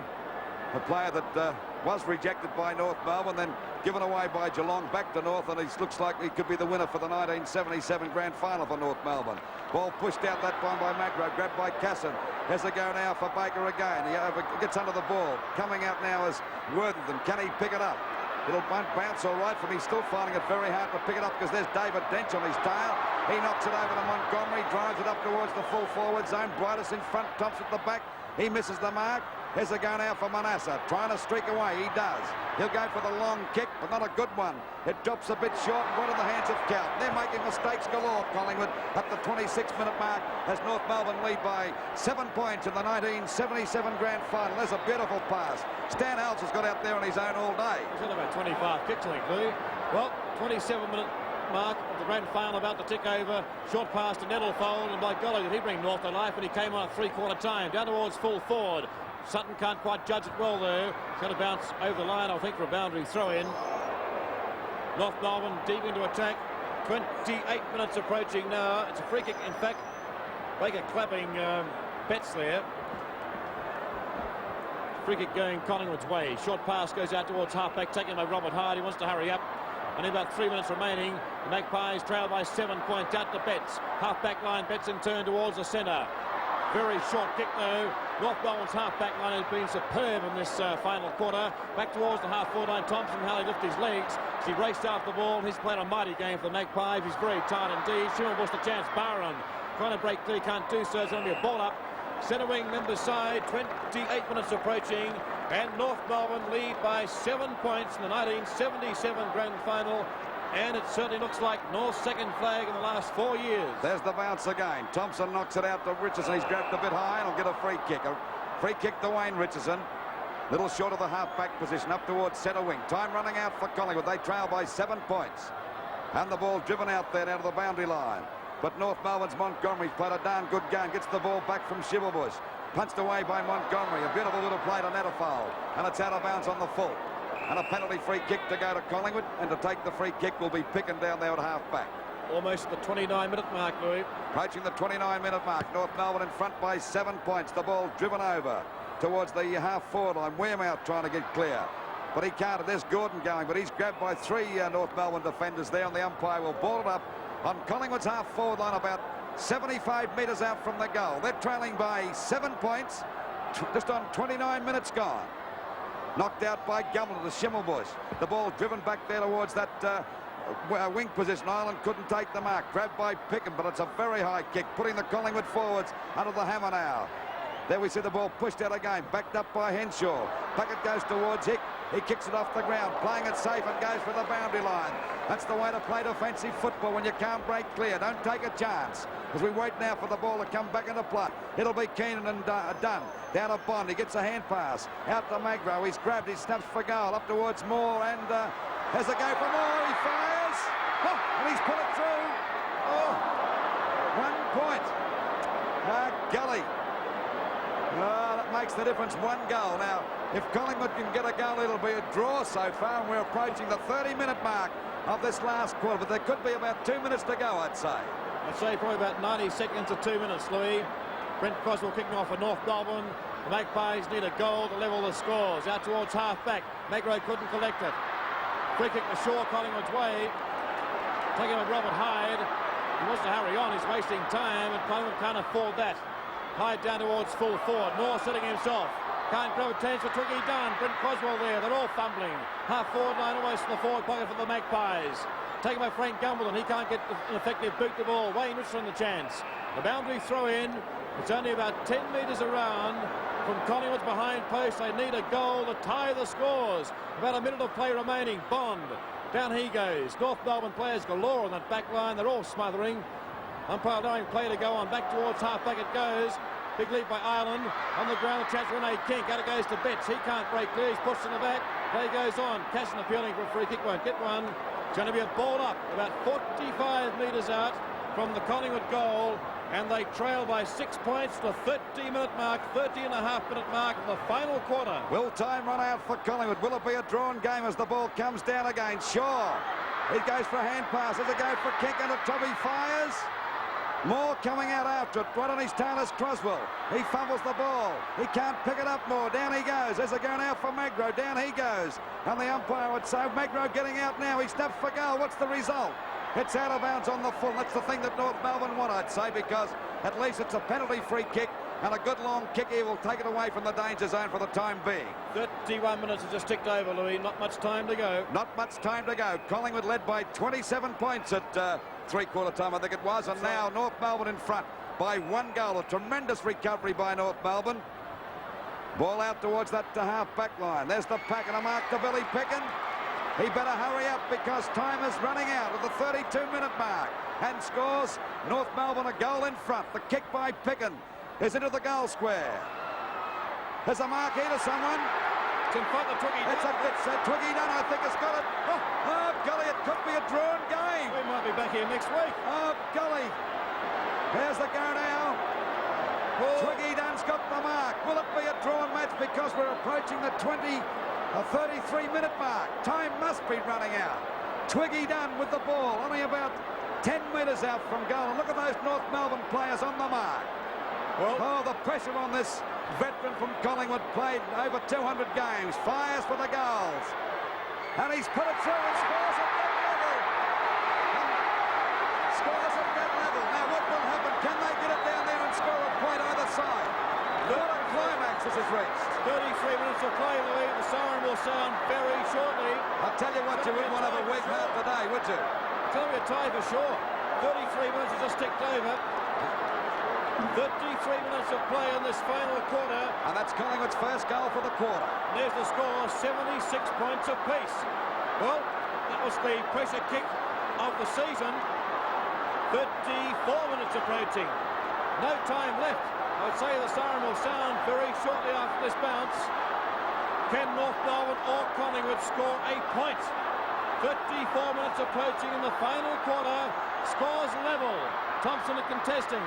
a player that was rejected by North Melbourne, then given away by Geelong back to North, and he looks like he could be the winner for the 1977 grand final for North Melbourne. Ball pushed out that time by Magro, grabbed by Casson. Has a go now for Baker again. He gets under the ball. Coming out now is Worthington. Can he pick it up? It'll bounce all right from him. He's still finding it very hard to pick it up because there's David Dench on his tail. He knocks it over to Montgomery, drives it up towards the full forward zone. Brightest in front, Thompson at the back. He misses the mark. Here's a go now for Manasseh, trying to streak away. He does. He'll go for the long kick, but not a good one. It drops a bit short and right in the hands of Count. They're making mistakes galore, Collingwood, at the 26-minute mark as North Melbourne lead by 7 points in the 1977 grand final. There's a beautiful pass. Stan Alves has got out there on his own all day. He's got about 25 kicks, I think, Lee. Well, 27-minute mark of the grand final about to tick over. Short pass to Nettlefold, and by golly, did he bring North to life, and he came on at 3/4 time. Down towards full forward. Sutton can't quite judge it well, though. It's going to bounce over the line, I think, for a boundary throw-in. North Melbourne deep into attack. 28 minutes approaching now. It's a free kick, in fact. Baker clapping bets there. Free kick going Collingwood's way. Short pass goes out towards halfback, taken by Robert Hyde. He wants to hurry up. Only about 3 minutes remaining. The Magpies trail by 7 points out to Betts. Half-back line, Betts in turn towards the centre. Very short kick though. North Melbourne's half-back line has been superb in this final quarter. Back towards the half-forward line. Thompson, how he lifted his legs. As he raced out the ball. He's played a mighty game for the Magpies. He's very tight indeed. Schimmelbusch the chance. Barron trying to break clear, can't do so. It's only a ball up. Centre wing, member side, 28 minutes approaching, and North Melbourne lead by 7 points in the 1977 grand final, and it certainly looks like North's second flag in the last 4 years. There's the bounce again. Thompson knocks it out to Richardson. He's grabbed a bit high and he'll get a free kick. A free kick to Wayne Richardson. Little short of the half-back position, up towards centre wing. Time running out for Collingwood. They trail by 7 points. And the ball driven out there down to the boundary line. But North Melbourne's Montgomery's played a darn good game. Gets the ball back from Schimmelbusch. Punched away by Montgomery. A beautiful little play to Netterfold. And it's out of bounds on the full. And a penalty free kick to go to Collingwood. And to take the free kick will be Picken down there at half-back. Almost the 29-minute mark, Louis. Approaching the 29-minute mark. North Melbourne in front by 7 points. The ball driven over towards the half-forward line. Wearmouth trying to get clear. But he can't. There's Gordon going. But he's grabbed by 3 North Melbourne defenders there. And the umpire will ball it up on Collingwood's half-forward line, about 75 metres out from the goal. They're trailing by 7 points, just on 29 minutes gone. Knocked out by Gumble to Schimmelbusch. The ball driven back there towards that wing position. Ireland couldn't take the mark. Grabbed by Picken, but it's a very high kick, putting the Collingwood forwards under the hammer now. There we see the ball pushed out again, backed up by Henshaw. Puckett goes towards Hick. He kicks it off the ground, playing it safe and goes for the boundary line. That's the way to play defensive football when you can't break clear. Don't take a chance. As we wait now for the ball to come back into play. It'll be Keenan and Dunn. Down to Bond. He gets a hand pass. Out to Magro. He's grabbed. He snaps for goal. Up towards Moore and has a go for Moore. He fires. Oh, and he's put it through. Oh, 1 point. Gully. Oh, that makes the difference. 1 goal. Now, if Collingwood can get a goal, it'll be a draw so far, and we're approaching the 30-minute mark of this last quarter, but there could be about 2 minutes to go, I'd say. I'd say probably about 90 seconds to 2 minutes, Louis. Brent Croswell kicking off for North Melbourne. The Magpies need a goal to level the scores. Out towards half-back. Magro couldn't collect it. Free kick to Shaw, Collingwood's way. Taking with Robert Hyde. He wants to hurry on. He's wasting time, and Collingwood can't afford that. Hyde down towards full forward. Moore setting himself. Can't grow a chance for Twiggy Dunn. Brent Croswell there. They're all fumbling. Half-forward line almost in the forward pocket for the Magpies. Taken by Frank Gumbleton. He can't get an effective boot the ball. Wayne Richardson the chance. The boundary throw in. It's only about 10 metres around from Collingwood's behind post. They need a goal to tie the scores. About a minute of play remaining. Bond. Down he goes. North Melbourne players galore on that back line. They're all smothering. Umpire allowing play to go on. Back towards half-back it goes. Big leap by Ireland. On the ground, a chance for Rene Kink. Out it goes to Betts. He can't break clear. He's pushed in the back. Play goes on. Casson appealing for a free kick. Won't get one. It's going to be a ball up about 45 metres out from the Collingwood goal. And they trail by 6 points to 30-minute mark, 30-and-a-half-minute mark of the final quarter. Will time run out for Collingwood? Will it be a drawn game as the ball comes down again? Shaw. He goes for a hand pass. There's a go for Kink and a top. He fires. Moore coming out after it. Right on his tail is Croswell. He fumbles the ball. He can't pick it up more. Down he goes. There's a go now for Magro. Down he goes. And the umpire would say, Magro getting out now. He snaps for goal. What's the result? It's out of bounds on the full. That's the thing that North Melbourne want, I'd say, because at least it's a penalty free kick and a good long kick here will take it away from the danger zone for the time being. 31 minutes have just ticked over, Louis. Not much time to go. Not much time to go. Collingwood led by 27 points at three-quarter time, I think it was, and now North Melbourne in front by 1 goal. A tremendous recovery by North Melbourne. Ball out towards that half-back line. There's the pack and a mark to Billy Picken. He better hurry up because time is running out at the 32-minute mark and scores North Melbourne a goal in front. The kick by Picken is into the goal square. There's a mark here to someone. It's in front of Twiggy Dunn. It's Twiggy Dunn, I think, has got it. Oh, golly, it could be a drawn game. We might be back here next week. Oh, golly. There's the go now. Twiggy Dunn's got the mark. Will it be a drawn match because we're approaching the 33-minute mark? Time must be running out. Twiggy Dunn with the ball, only about 10 metres out from goal. And look at those North Melbourne players on the mark. Well, oh, the pressure on this veteran from Collingwood, played over 200 games, fires for the goals. And he's put it through and scores at that level. And scores at that level. Now, what will happen? Can they get it down there and score a point either side? What a climax this has reached. 33 minutes of play, Louis. The siren will sound very shortly. I'll tell you what, you wouldn't want to have a week out today, would you? Tell me a tie for sure. 33 minutes has just ticked over. 33 minutes of play in this final quarter. And that's Collingwood's first goal for the quarter. And there's the score, 76 points apiece. Well, that was the pressure kick of the season. 34 minutes approaching. No time left. I would say the siren will sound very shortly after this bounce. Can North Melbourne or Collingwood score a point? 34 minutes approaching in the final quarter. Scores level. Thompson at contesting.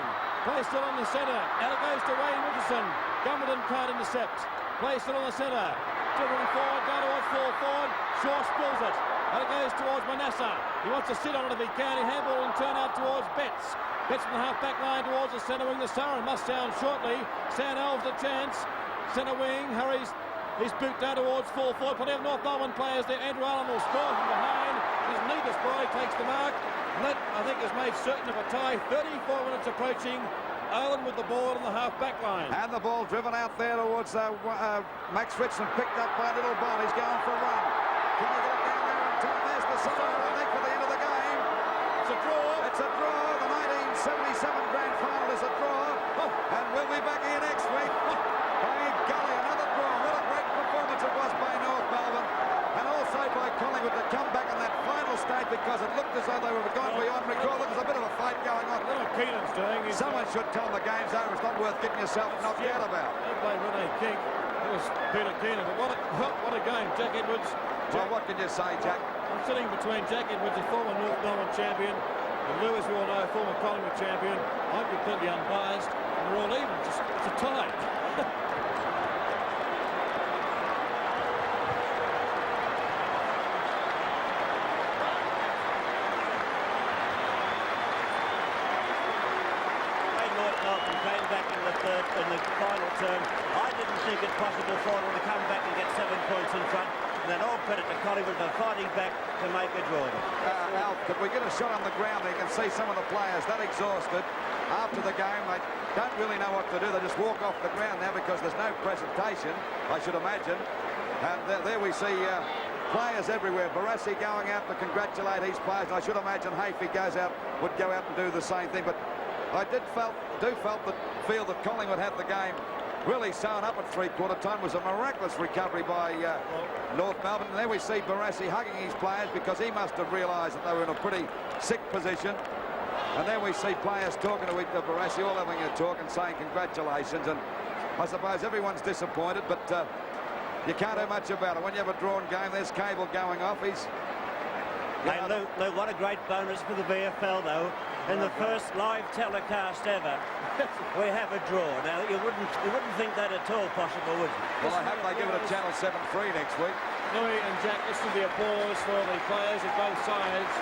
Play still on the centre. Out it goes to Wayne Richardson. Gumbleton can't intercept. Play still on the centre. Dribbling forward, down towards full forward. Shaw spills it. Out it goes towards Manasseh. He wants to sit on it if he can. He handball and turn out towards Betts. Betts from the half-back line towards the centre wing. The siren must sound shortly. Sand Elves a chance. Centre wing hurries his boot down towards full forward. Plenty of North Melbourne players there. Andrew Allen will score from behind. His neatest boy takes the mark. And that, I think, has made certain of a tie. 34 minutes approaching. Allen with the ball on the half-back line. And the ball driven out there towards Max Richardson, picked up by Little Ball. He's going for a run. Can they get it down there in time? There's the siren, I think, for the end of the game. It's a draw. It's a draw. The 1977 grand final is a draw. And we'll be back here next week. By golly, another draw. What a great performance it was by North Melbourne. And also by Collingwood to come back in that final stage, because it looked as though they were gone beyond recall. There was a bit of a fight going on. What Keenan's doing. Someone should tell them the game's over. It's not worth getting yourself knocked out about. Don't blame Rene King. It was Peter Keenan. But what a game. Jack Edwards. Well, what can you say, Jack? I'm sitting between Jack Edwards, a former North Melbourne champion, and Lou, as we all know, a former Collingwood champion. I'm completely unbiased. And we're all even. It's a tie. In the final term, I didn't think it possible for them to come back and get 7 points in front, and then all credit to Collingwood for fighting back to make a draw. Al, could we get a shot on the ground there? You can see some of the players that exhausted after the game. They don't really know what to do. They just walk off the ground now because there's no presentation, I should imagine. And there we see players everywhere. Barassi going out to congratulate his players. I should imagine Hafey would go out and do the same thing. But I feel that Collingwood had the game really sewn up at three-quarter time. It was a miraculous recovery by North Melbourne. And there we see Barassi hugging his players because he must have realised that they were in a pretty sick position. And then we see players talking to Barassi, all having a talk and saying congratulations. And I suppose everyone's disappointed, but you can't do much about it. When you have a drawn game, there's Cable going off. Hey, Lou, what a great bonus for the VFL, though. In the first live telecast ever, we have a draw. Now, you wouldn't think that at all possible, would you? Well, I hope they give it a Channel 7 free next week. Louis and Jack, listen to the applause for the players at both sides.